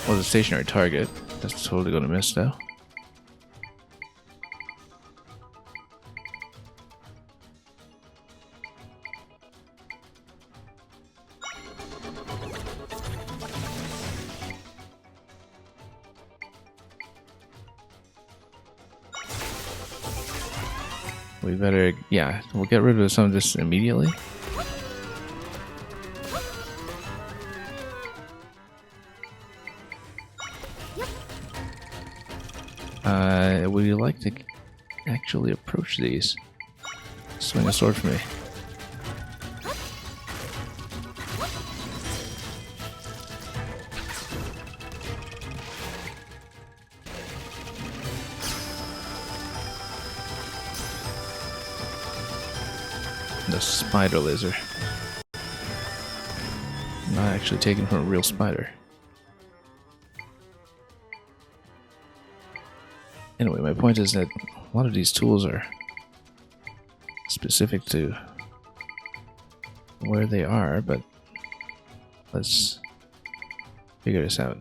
Well, the stationary target. That's totally going to miss though. We better, yeah, we'll get rid of some of this immediately. Would you like to actually approach these? Swing a sword for me. The spider laser. Not actually taken from a real spider. Anyway, my point is that a lot of these tools are specific to where they are, but let's figure this out.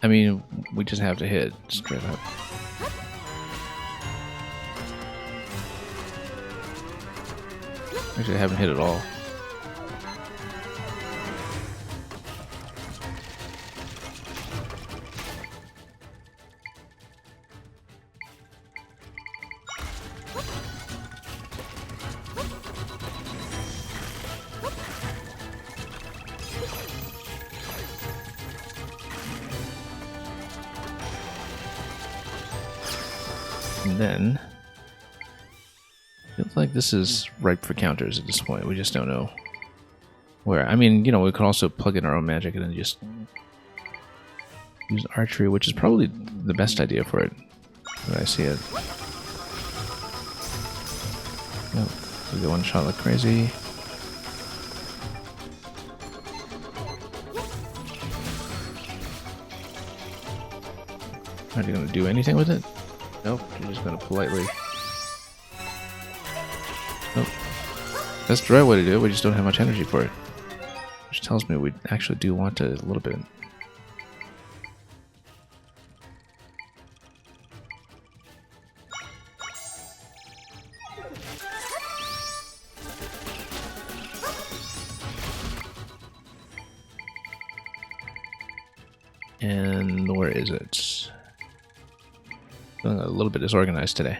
I mean, we just have to hit straight up. Actually, I haven't hit at all. And then, feels like this is ripe for counters at this point. We just don't know where. I mean, you know, we could also plug in our own magic and then just use archery, which is probably the best idea for it. When I see it. Nope. We go one shot like crazy. Are you going to do anything with it? Nope, you're just going to politely... Nope. That's the right way to do it, we just don't have much energy for it. Which tells me we actually do want it a little bit. And where is it? Feeling a little bit disorganized today.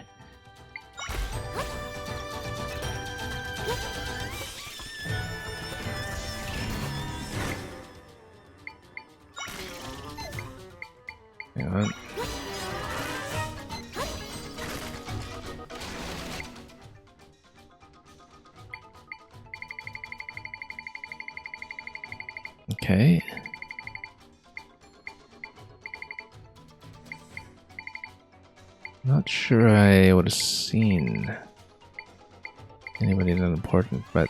Hang on. Okay. Not sure I would have seen anybody that important, but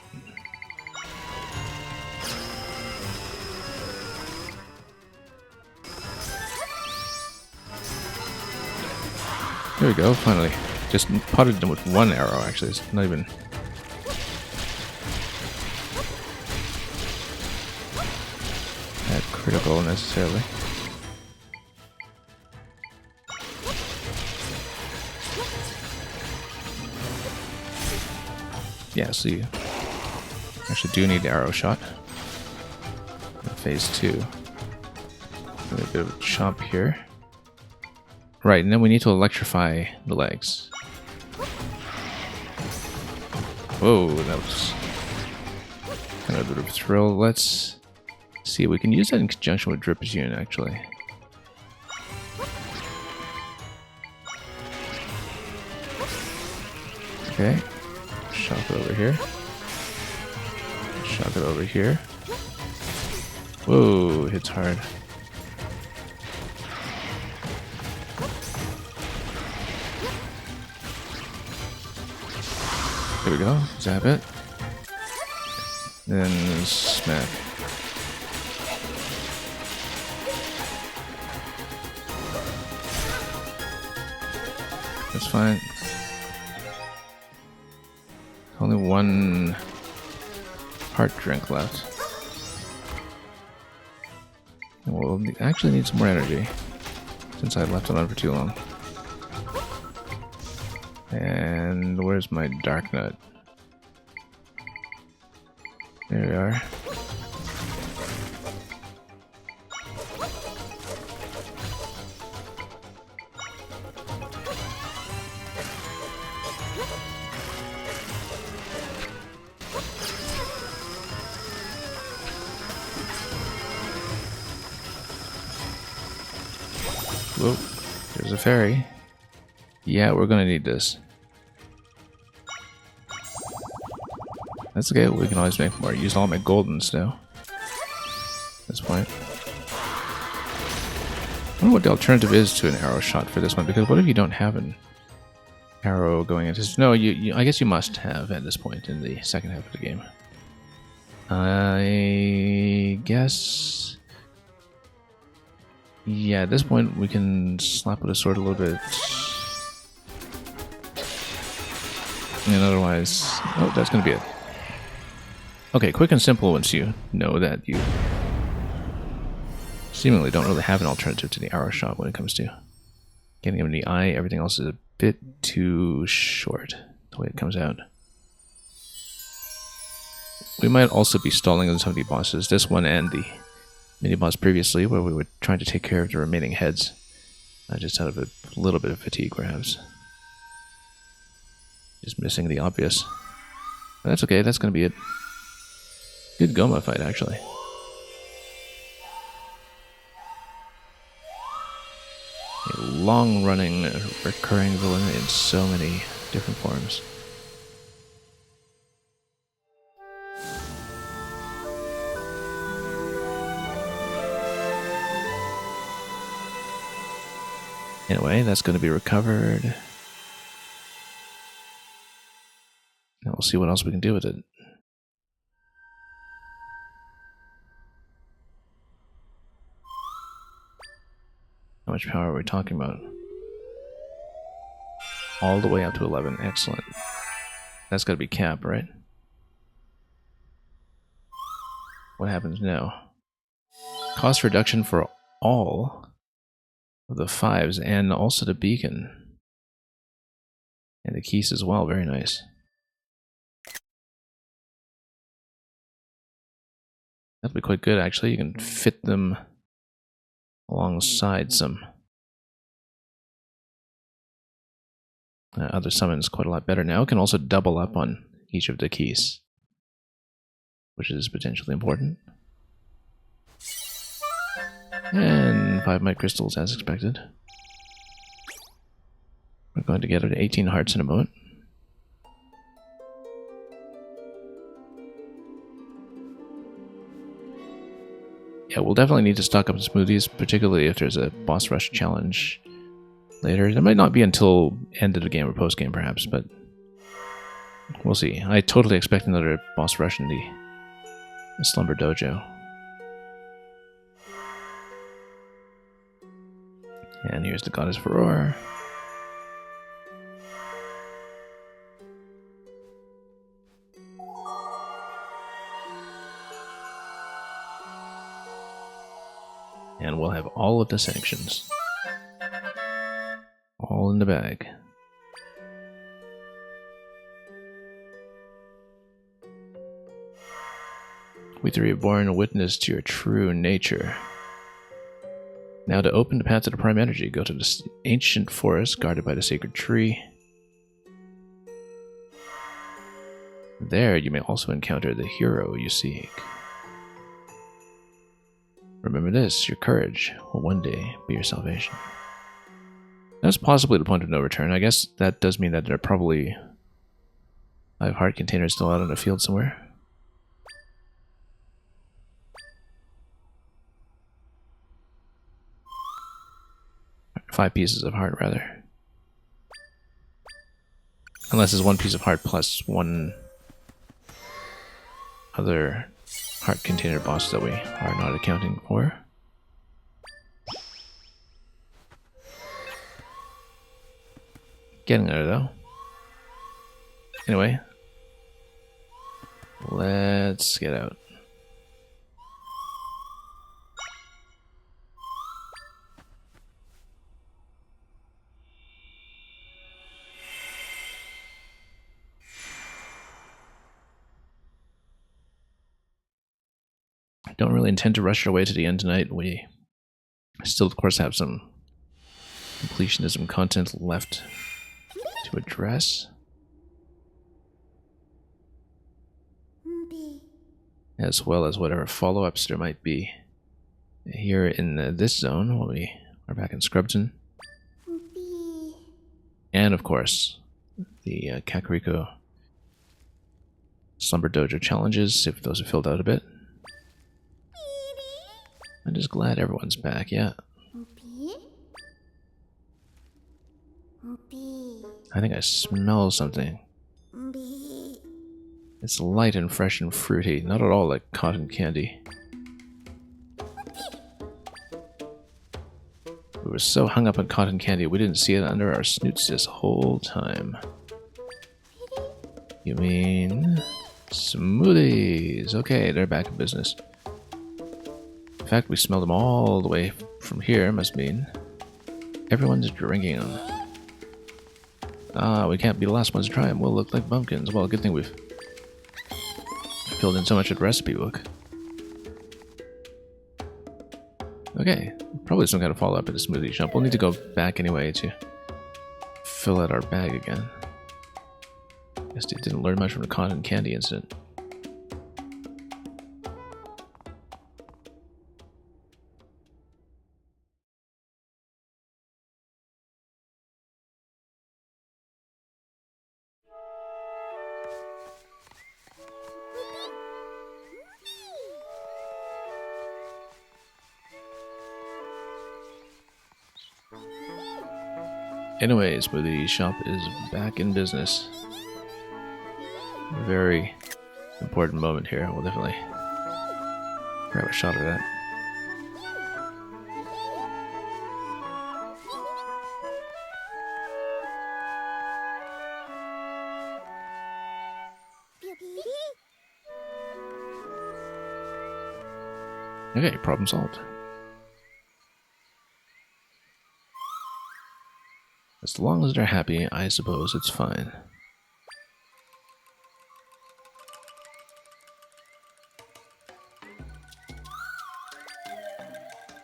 there we go, finally. Just potted them with one arrow, actually. It's not even... that critical necessarily. Yeah, so you actually do need the arrow shot. In phase 2. A bit of a chomp here. Right, and then we need to electrify the legs. Whoa, that was Kind of a bit of a thrill. Let's see, we can use that in conjunction with Dripatune, actually. Okay. Shock it over here. Shock it over here. Whoa, hits hard. There we go. Zap it. Then smack. That's fine. Only one heart drink left. We'll actually need some more energy since I left it on for too long. And where's my Dark Nut? There we are. Whoa, there's a fairy. Yeah, we're gonna need this. That's okay, we can always make more. Use all my goldens now. At this point. I wonder what the alternative is to an arrow shot for this one, because what if you don't have an arrow going into this? No, I guess you must have at this point in the second half of the game. I guess... yeah, at this point we can slap with a sword a little bit. And otherwise... oh, that's gonna be it. Okay, quick and simple once you know that you seemingly don't really have an alternative to the arrow shot when it comes to getting him in the eye. Everything else is a bit too short, the way it comes out. We might also be stalling on some of the bosses, this one and the mini-boss previously, where we were trying to take care of the remaining heads. Just out of a little bit of fatigue, perhaps. Just missing the obvious. But that's okay, that's going to be it. Good Goma fight, actually. A long-running, recurring villain in so many different forms. Anyway, that's going to be recovered. And we'll see what else we can do with it. How much power are we talking about? All the way up to 11. Excellent. That's got to be cap, right? What happens now? Cost reduction for all of the 5s and also the beacon. And the keys as well. Very nice. That'll be quite good, actually. You can fit them alongside some other summons quite a lot better now. It can also double up on each of the keys, which is potentially important. And 5 might crystals as expected. We're going to get her to 18 hearts in a moment. Yeah, we'll definitely need to stock up on smoothies, particularly if there's a boss rush challenge later. It might not be until end of the game or post game, perhaps, but we'll see. I totally expect another boss rush in the Slumber Dojo. And here's the Goddess Furore. And we'll have all of the sanctions. All in the bag. We three have borne witness to your true nature. Now to open the path to the Prime Energy, go to this ancient forest guarded by the sacred tree. There you may also encounter the hero you seek. Remember this, your courage will one day be your salvation. That's possibly the point of no return. I guess that does mean that there are probably 5 heart containers still out in the field somewhere. 5 pieces of heart, rather. Unless it's 1 piece of heart plus 1 other heart container boss that we are not accounting for. Getting there, though. Anyway, let's get out. I don't really intend to rush our way to the end tonight. We still, of course, have some completionism content left to address. As well as whatever follow-ups there might be here in this zone while we are back in Scrubton. And of course, the Kakariko Slumber Dojo challenges, if those are filled out a bit. I'm just glad everyone's back, yeah. I think I smell something. It's light and fresh and fruity, not at all like cotton candy. We were so hung up on cotton candy we didn't see it under our snoots this whole time. You mean smoothies? Okay, they're back in business. In fact, we smell them all the way from here, must mean everyone's drinking them. Ah, we can't be the last ones to try them. We'll look like bumpkins. Well, good thing we've filled in so much of the recipe book. Okay, probably some kind of follow-up at the smoothie shop. We'll need to go back anyway to fill out our bag again. Guess they didn't learn much from the cotton candy incident. Anyways, Smoothie Shop is back in business. Very important moment here. We'll definitely grab a shot of that. Okay, problem solved. As long as they're happy, I suppose it's fine.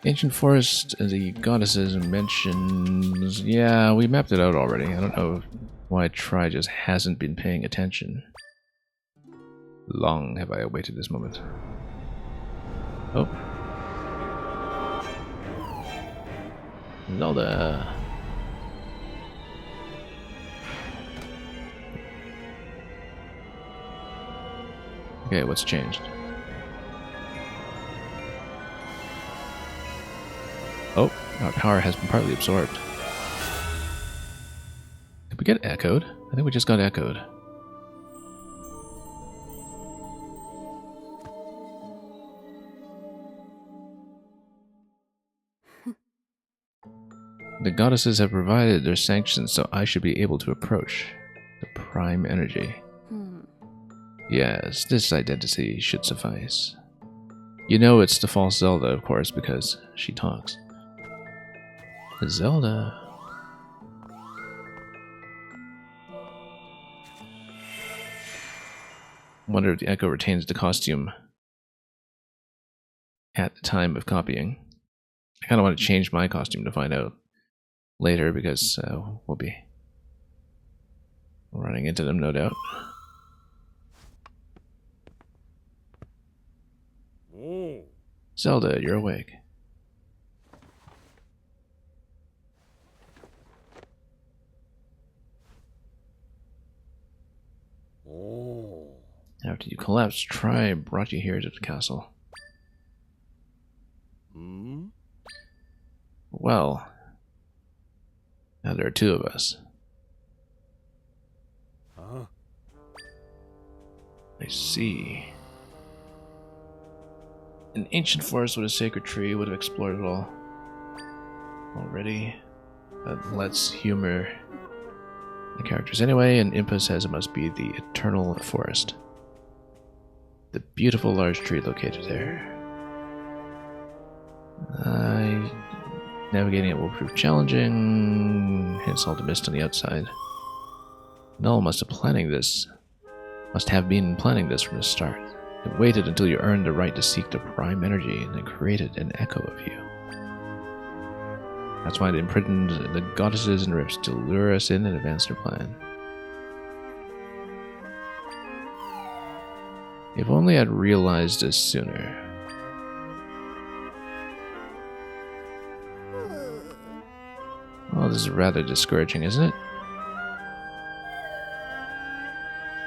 Ancient Forest, the goddesses mentions... Yeah, we mapped it out already. I don't know why Tri just hasn't been paying attention. Long have I awaited this moment. Oh. Zelda. Okay, what's changed? Oh, our power has been partly absorbed. Did we get echoed? I think we just got echoed. The goddesses have provided their sanctions, so I should be able to approach the prime energy. Yes, this identity should suffice. You know it's the false Zelda, of course, because she talks. Zelda. Wonder if the Echo retains the costume at the time of copying. I kind of want to change my costume to find out later, because we'll be running into them, no doubt. Zelda, you're awake. After you collapsed, Tribe brought you here to the castle. Well, now there are two of us. I see. An ancient forest with a sacred tree would have explored it all already. But let's humor the characters anyway, and Impa says it must be the Eternal Forest. The beautiful large tree located there. Navigating it will prove challenging, hence all the mist on the outside. Null must have been planning this from the start. It waited until you earned the right to seek the prime energy, and it created an echo of you. That's why it imprisoned the goddesses and rifts to lure us in and advance their plan. If only I'd realized this sooner. Well, this is rather discouraging, isn't it?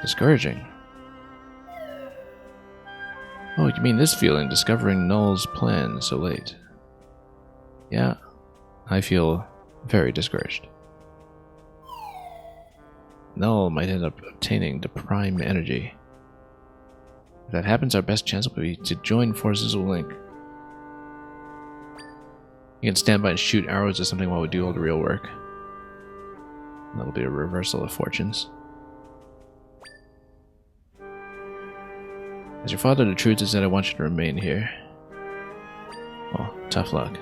Discouraging? Oh, you mean this feeling, discovering Null's plan so late? Yeah, I feel very discouraged. Null might end up obtaining the prime energy. If that happens, our best chance will be to join forces with Link. You can stand by and shoot arrows or something while we do all the real work. That'll be a reversal of fortunes. As your father, the truth is that I want you to remain here. Well, tough luck.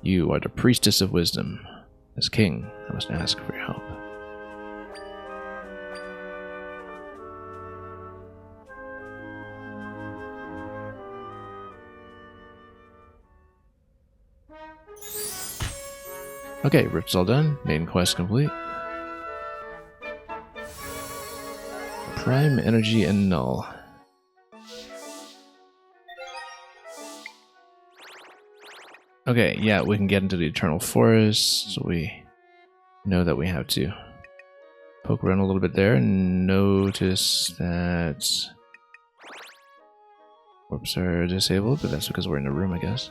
You are the priestess of wisdom. As king, I must ask for your help. Okay, Rift's all done. Main quest complete. Prime Energy and Null. Okay, yeah, we can get into the Eternal Forest, so we know that we have to poke around a little bit there and notice that warps are disabled, but that's because we're in a room, I guess.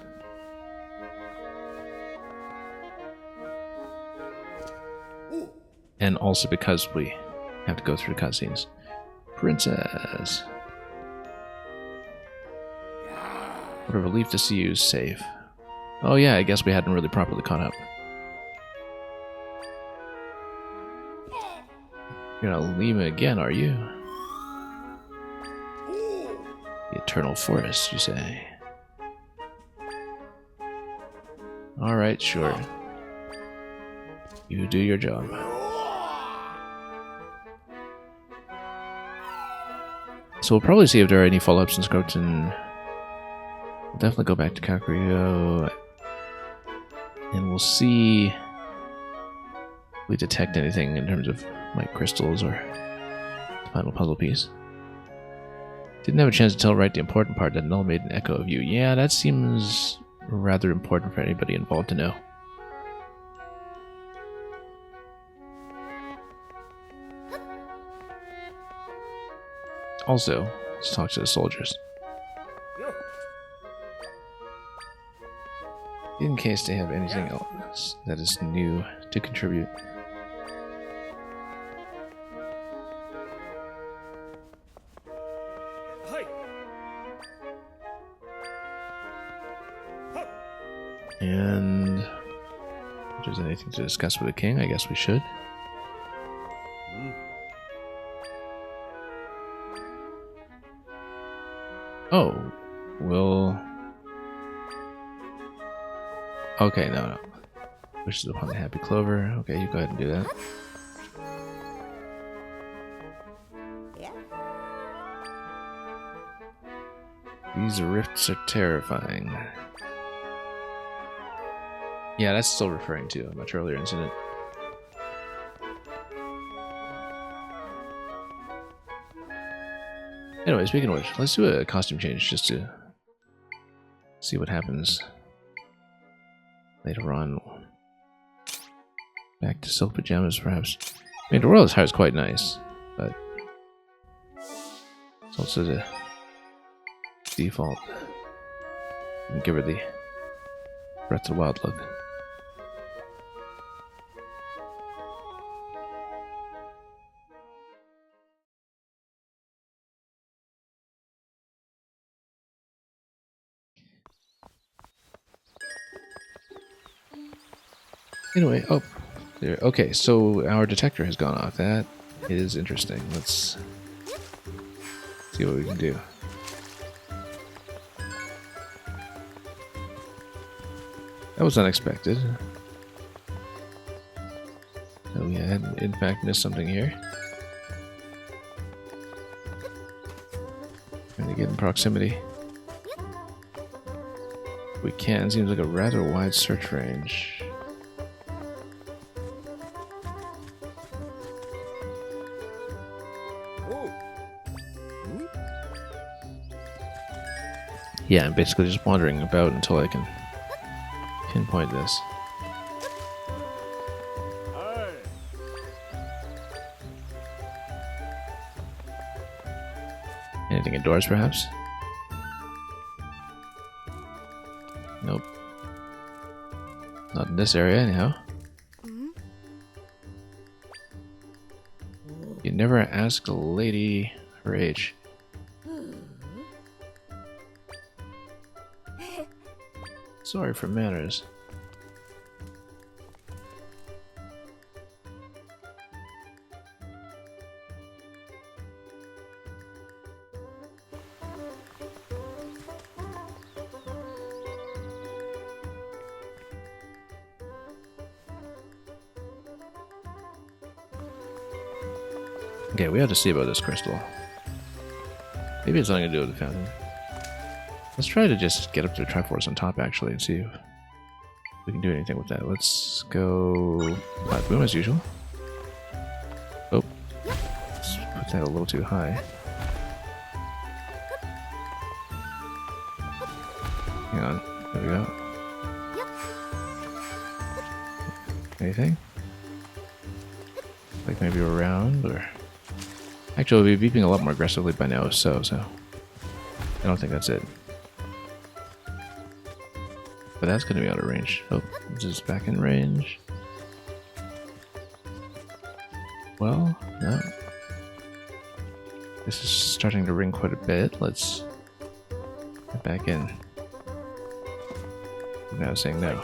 And also because we have to go through the cutscenes. Princess! What a relief to see you safe. Oh yeah, I guess we hadn't really properly caught up. You're gonna leave me again, are you? The Eternal Forest, you say? Alright, sure. You do your job. So we'll probably see if there are any follow-ups in Scroton. We'll definitely go back to Kakariko. And we'll see if we detect anything in terms of light crystals or the final puzzle piece. Didn't have a chance to tell right the important part that Null made an echo of you. Yeah, that seems rather important for anybody involved to know. Also, let's talk to the soldiers. In case they have anything else that is new to contribute. And if there's anything to discuss with the king, I guess we should. Oh, we'll... Okay, no. Wishes upon the Happy Clover. Okay, you go ahead and do that. These rifts are terrifying. Yeah, that's still referring to a much earlier incident. Anyway, speaking of which, let's do a costume change just to see what happens later on. Back to silk pajamas, perhaps. I mean, Aurora's hair is quite nice, but it's also the default. And give her the Breath of the Wild look. Anyway, oh, there. Okay, so our detector has gone off. That is interesting. Let's see what we can do. That was unexpected. Oh, we had, in fact, missed something here. Trying to get in proximity. We can. Seems like a rather wide search range. Yeah, I'm basically just wandering about until I can pinpoint this. Anything indoors, perhaps? Nope. Not in this area, anyhow. You never ask a lady her age. Sorry for manners. Okay, we have to see about this crystal. Maybe it's something to do with the fountain. Let's try to just get up to the Triforce on top, actually, and see if we can do anything with that. Let's go platform as usual. Oh, let's put that a little too high. Hang on, there we go. Anything? Like maybe around, or... Actually, we'll be beeping a lot more aggressively by now, so I don't think that's it. But that's going to be out of range. Oh, this is back in range. Well, no. This is starting to ring quite a bit. Let's get back in. Now saying no.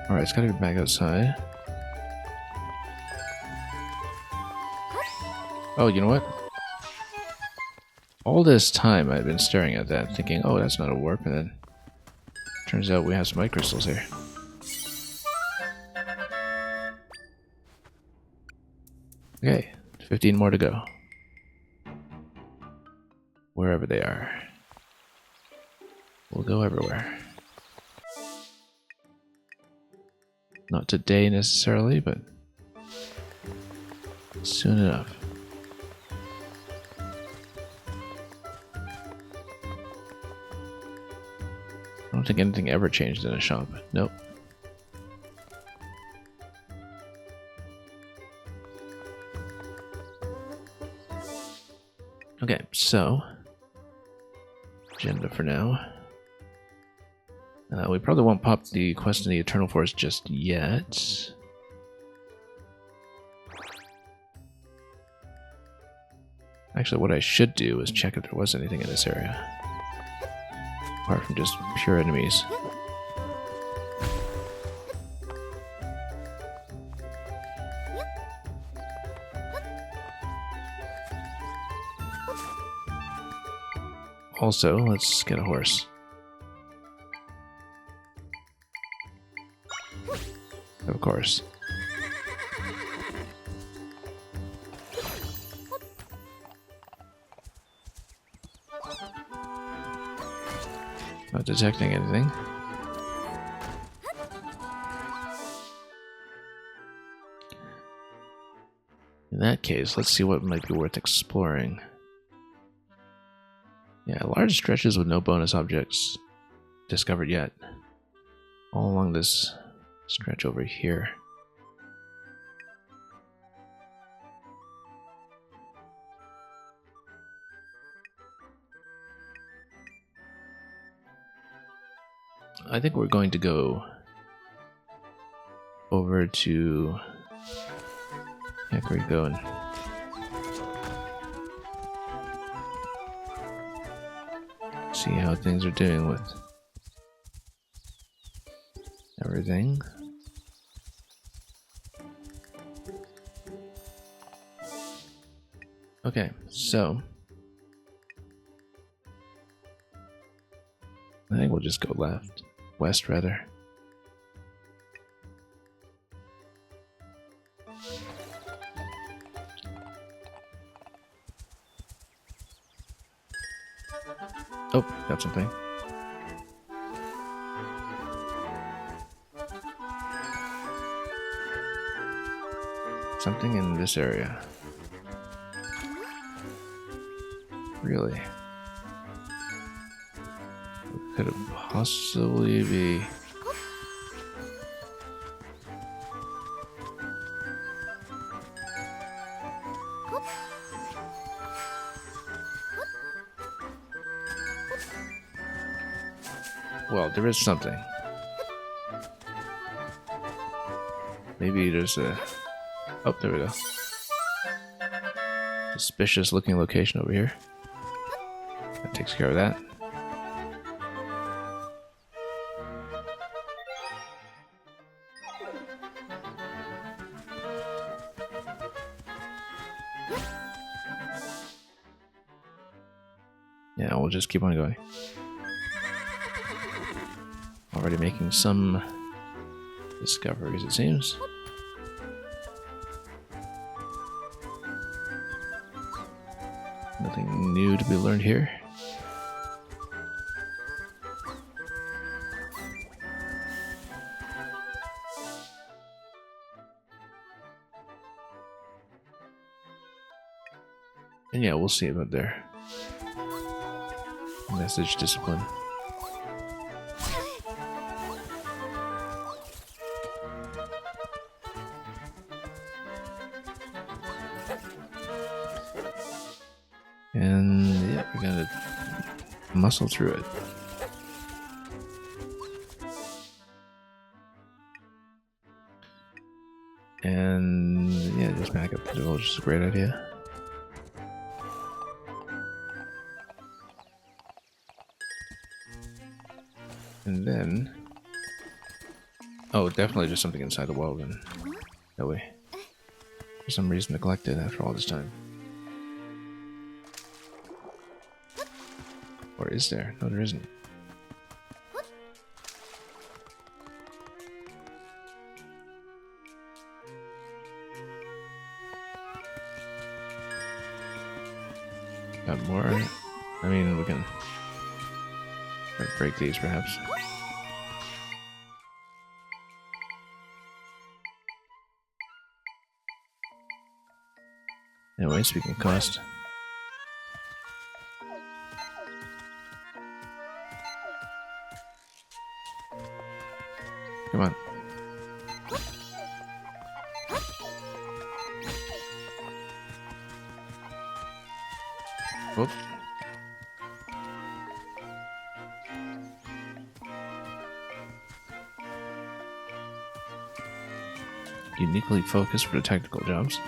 Alright, it's got to be back outside. Oh, you know what? All this time I've been staring at that, thinking, oh, that's not a warp, and then turns out we have some light crystals here. Okay, 15 more to go. Wherever they are. We'll go everywhere. Not today necessarily, but soon enough. I don't think anything ever changed in a shop. Nope. Okay, so agenda for now. We probably won't pop the quest in the Eternal Forest just yet. Actually, what I should do is check if there was anything in this area. Apart from just pure enemies. Also, let's get a horse. Of course. Not detecting anything. that case, let's see what might be worth exploring. Yeah, large stretches with no bonus objects discovered yet. All along this stretch over here. I think we're going to go over to Hickory Go and see how things are doing with everything. Okay, so I think we'll just go west rather. Oh, got something. Something in this area. Really? What could it possibly be? Well, there is something. Maybe there's a... Oh, there we go. Suspicious looking location over here. That takes care of that. Yeah, we'll just keep on going. Already making some discoveries, it seems. Nothing new to be learned here. And yeah, we'll see about there. Message discipline. And yeah, we gotta muscle through it. And yeah, just back up to the village is a great idea. And then, oh, definitely just something inside the wall then. That way, for some reason neglected after all this time. Or is there? No, there isn't. Got more? I mean, we can try to break these perhaps. Anyway, speaking of cost. Come on. Whoop. Uniquely focused for the technical jobs.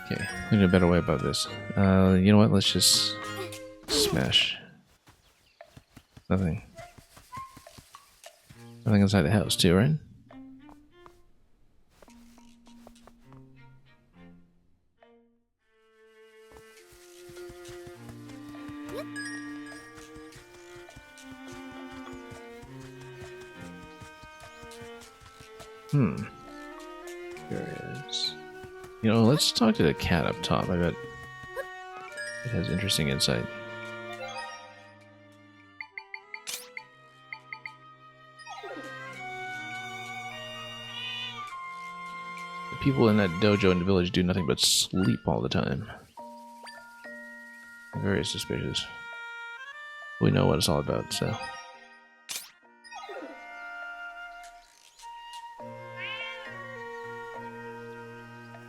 Okay, we need a better way about this. You know what? Let's just smash. Nothing. Nothing inside the house, too, right? There it is. You know, let's talk to the cat up top. I bet it has interesting insight. people in that dojo in the village do nothing but sleep all the time. Very suspicious. We know what it's all about, so.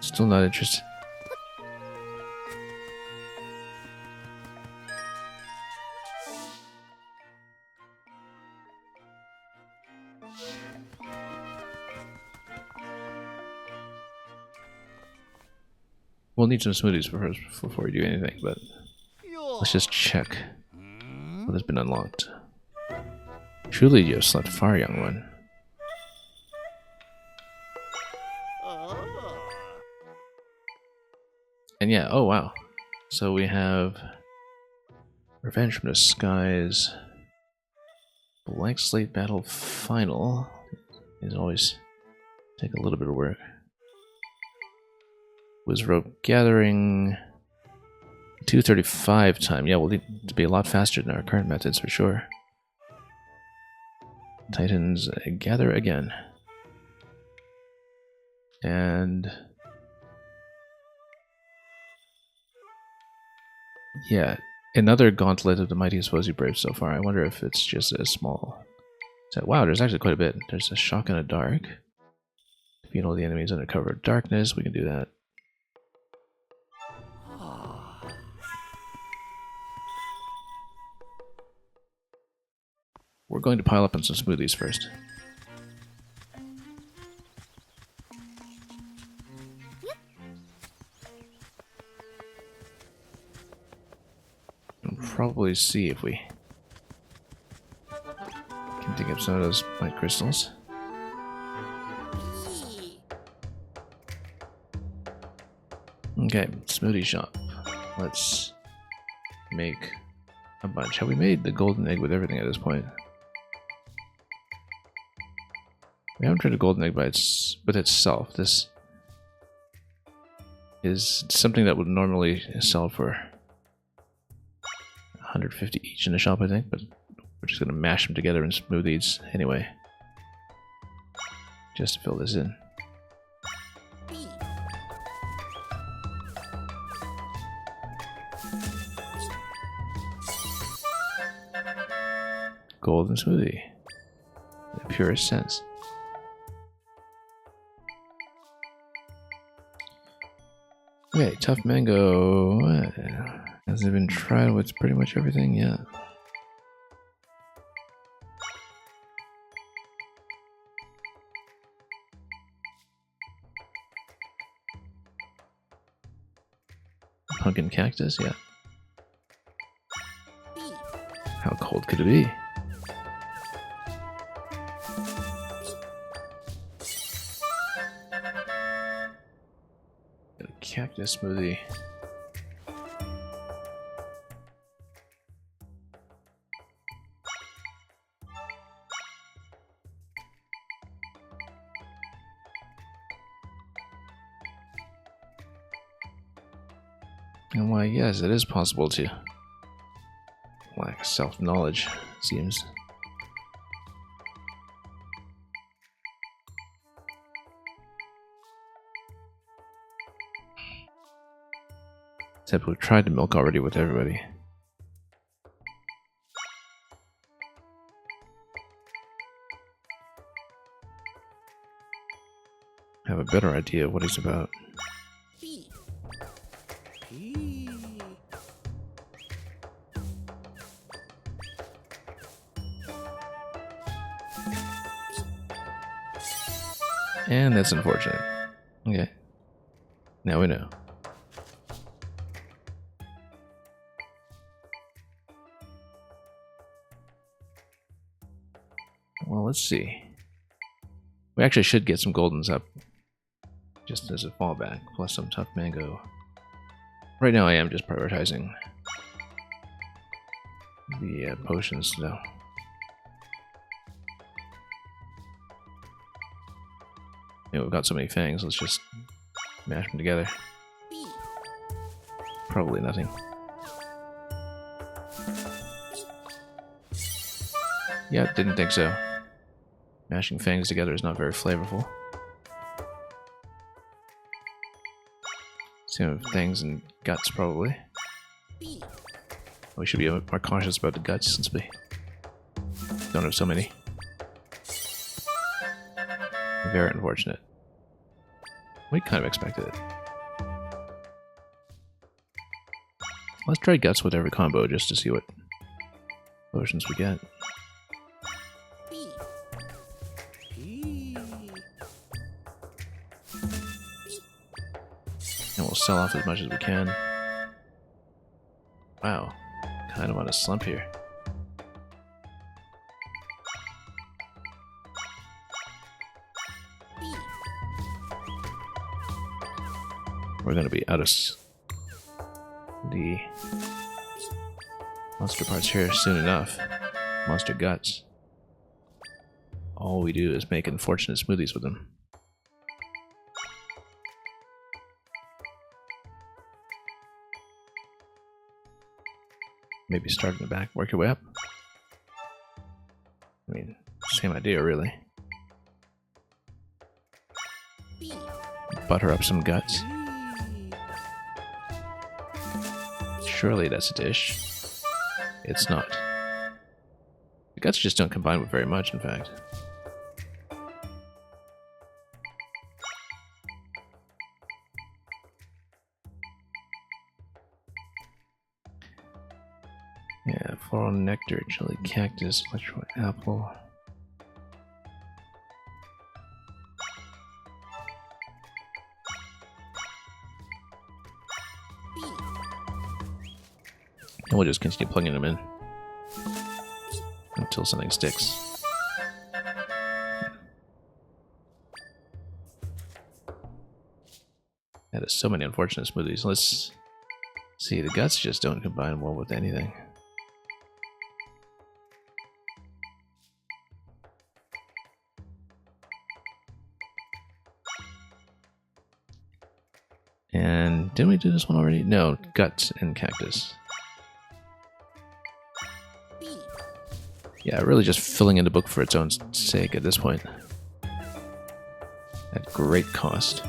Still not interested. We'll need some smoothies first before we do anything, but let's just check what has been unlocked. Truly, you have slept far, young one. And yeah, oh wow. So we have Revenge from the Skies, Blank Slate Battle Final. These always take a little bit of work. Was Rope Gathering 2:35 time. Yeah, we'll need to be a lot faster than our current methods for sure. Titans Gather again. And yeah, another Gauntlet of the Mightiest Foes You Brave so far. I wonder if it's just as small. So, wow, there's actually quite a bit. There's a Shock in the Dark. Defeat all the enemies under cover of darkness. We can do that. We're going to pile up on some smoothies first. We'll probably see if we can dig up some of those white crystals. Okay, smoothie shop. Let's make a bunch. Have we made the golden egg with everything at this point? We haven't tried a golden egg with itself. This is something that would normally sell for 150 each in the shop, I think, but we're just going to mash them together in smoothies anyway. Just to fill this in. Golden smoothie. In the purest sense. Okay, tough mango. Has it been tried with pretty much everything? Yeah. Pumpkin cactus, yeah. How cold could it be? Cactus smoothie. And why, yes, it is possible to lack self-knowledge, seems. Except we've tried to milk already with everybody. Have a better idea of what he's about. And that's unfortunate. Okay. Now we know. Well, let's see. We actually should get some goldens up. Just as a fallback, plus some tough mango. Right now I am just prioritizing the potions, though. Yeah, we've got so many fangs, let's just mash them together. Probably nothing. Yeah, didn't think so. Mashing fangs together is not very flavorful. Same with things and guts, probably. We should be more cautious about the guts since we don't have so many. Very unfortunate. We kind of expected it. Let's try guts with every combo just to see what potions we get. And we'll sell off as much as we can. Wow, kind of on a slump here. We're going to be out of the monster parts here soon enough. Monster guts. All we do is make unfortunate smoothies with them. Maybe start in the back, work your way up. I mean, same idea really. Butter up some guts. Surely that's a dish. It's not. The guts just don't combine with very much, in fact. Yeah, floral nectar, chili cactus, electro apple. And we'll just continue plugging them in until something sticks. That is so many unfortunate smoothies. Let's see, the guts just don't combine well with anything. And didn't we do this one already? No, guts and cactus. Yeah, really just filling in the book for its own sake at this point. At great cost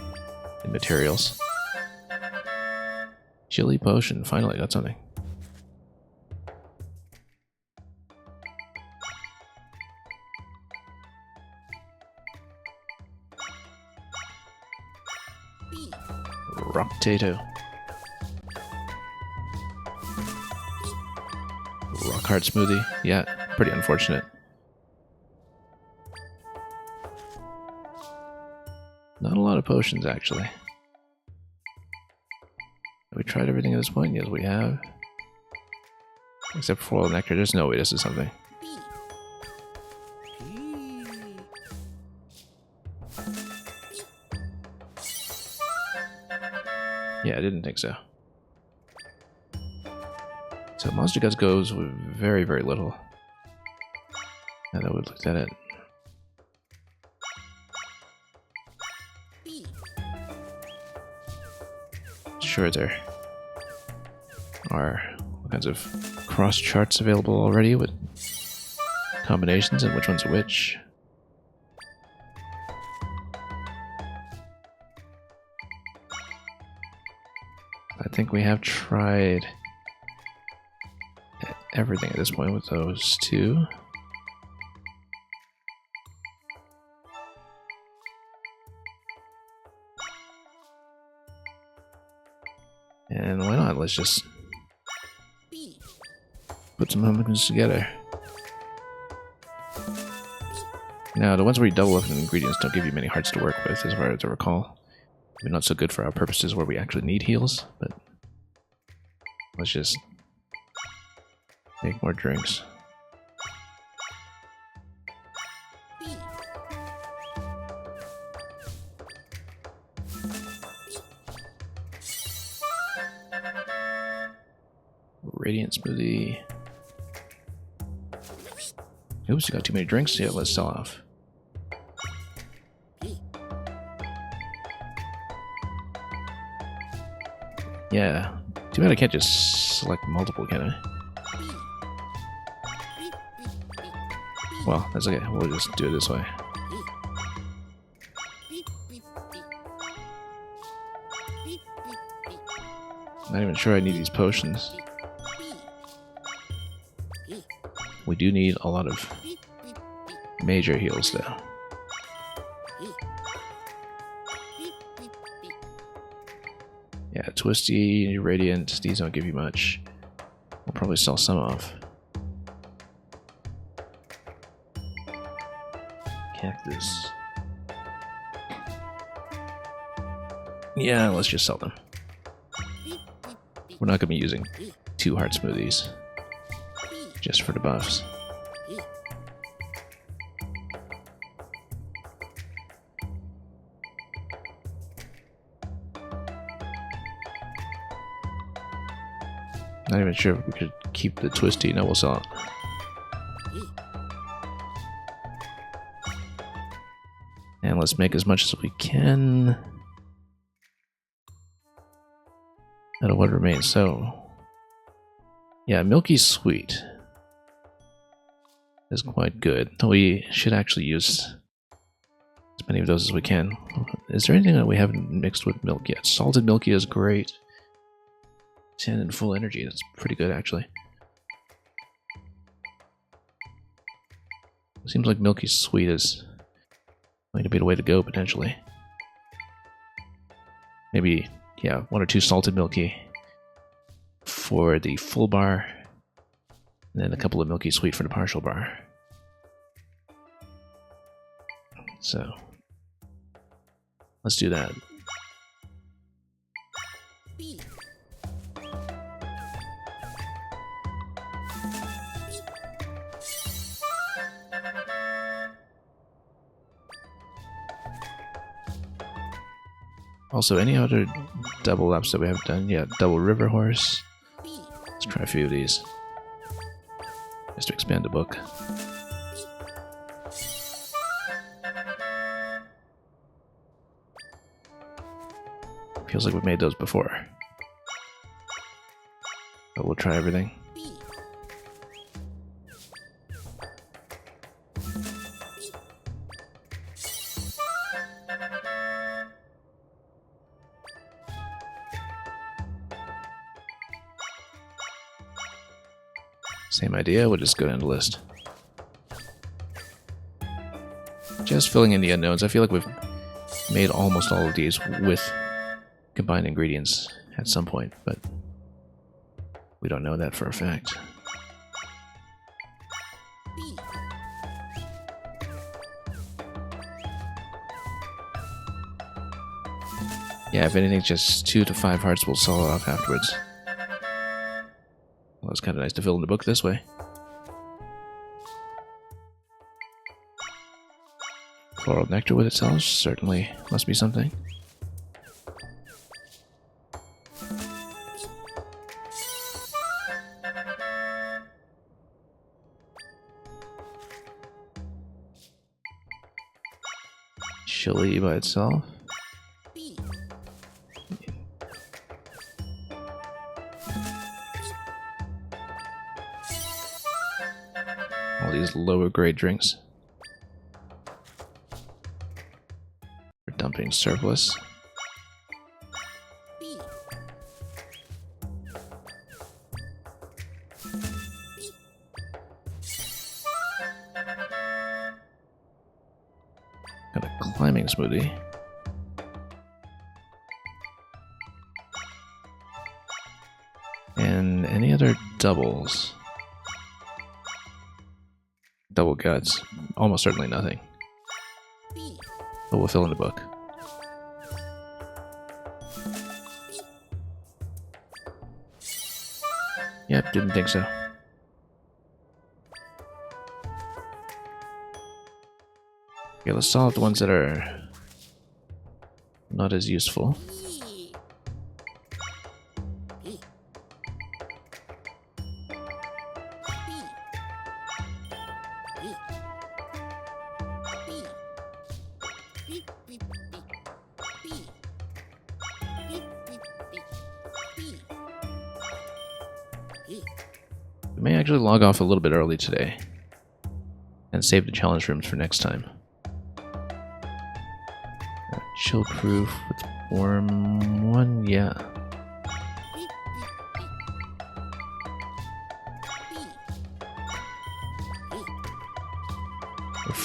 in materials. Chili potion, finally got something. Rock potato. Rock hard smoothie. Yeah, pretty unfortunate. Not a lot of potions, actually. Have we tried everything at this point? Yes, we have. Except for floral nectar. There's no way this is something. Yeah, I didn't think so. So Monster Guts goes with very, very little. Now that we looked at it. Sure, there are all kinds of cross charts available already with combinations and which one's which. I think we have tried everything at this point with those two. And why not? Let's just put some pumpkins together. Now, the ones where you double up in ingredients don't give you many hearts to work with, as far as I recall. Maybe not so good for our purposes where we actually need heals, but let's just make more drinks. Radiant smoothie. Oops, you got too many drinks? Yeah, let's sell off. Yeah. Too bad I can't just select multiple, can I? Well, that's okay. We'll just do it this way. Not even sure I need these potions. We do need a lot of major heals though. Yeah, Twisty, Radiant, these don't give you much. We'll probably sell some off. Cactus. Yeah, let's just sell them. We're not going to be using 2 heart smoothies just for the buffs. Not even sure if we could keep the Twisty. No, we'll sell it. And let's make as much as we can out of what remains. So, yeah, Milky Sweet is quite good. We should actually use as many of those as we can. Is there anything that we haven't mixed with milk yet? Salted Milky is great. 10 and full energy, that's pretty good actually. Seems like Milky Sweet is going to be the way to go potentially. Maybe, yeah, 1 or 2 salted Milky for the full bar, and then a couple of Milky Sweet for the partial bar. So, let's do that. Also, any other double ups that we haven't done? Yeah, double River Horse. Let's try a few of these. Just to expand the book. Feels like we've made those before. But we'll try everything. Same idea, we'll just go down the list. Just filling in the unknowns. I feel like we've made almost all of these with combined ingredients at some point, but we don't know that for a fact. Yeah, if anything, just 2 to 5 hearts will sell it off afterwards. Well, it's kind of nice to fill in the book this way. Floral nectar with itself certainly must be something. Chili by itself. All these lower grade drinks. We're dumping surplus. Got a climbing smoothie. And any other doubles? Double guts. Almost certainly nothing. But we'll fill in the book. Yep, didn't think so. Okay, let's solve the ones that are not as useful. We may actually log off a little bit early today and save the challenge rooms for next time. Chill proof with worm 1, yeah.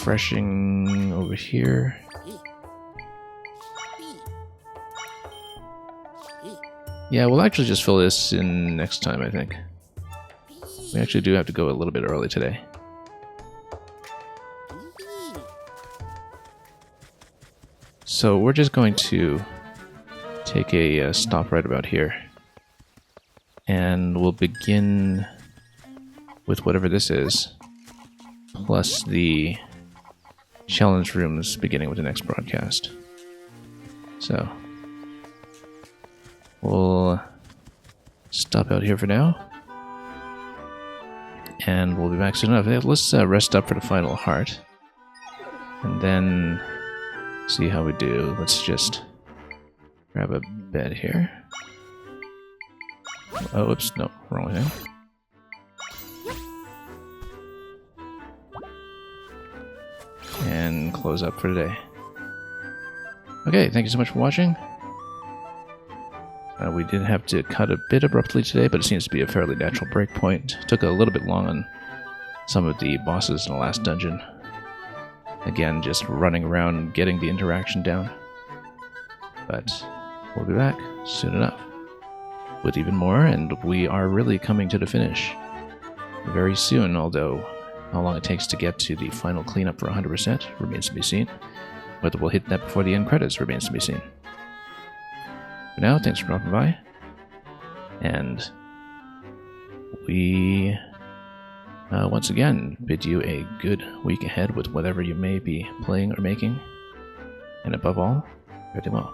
refreshing over here. Yeah, we'll actually just fill this in next time, I think. We actually do have to go a little bit early today. So we're just going to take a stop right about here. And we'll begin with whatever this is, plus the challenge rooms beginning with the next broadcast. So we'll stop out here for now, and we'll be back soon enough. Let's rest up for the final heart, and then see how we do. Let's just grab a bed here. Oh, oops, no, wrong thing. And close up for today. Okay, thank you so much for watching. We did have to cut a bit abruptly today, but it seems to be a fairly natural breakpoint. Took a little bit long on some of the bosses in the last dungeon. Again, just running around getting the interaction down. But we'll be back soon enough with even more, and we are really coming to the finish very soon, although how long it takes to get to the final cleanup for 100% remains to be seen. Whether we'll hit that before the end credits remains to be seen. For now, thanks for dropping by, and we once again bid you a good week ahead with whatever you may be playing or making, and above all, fare thee well.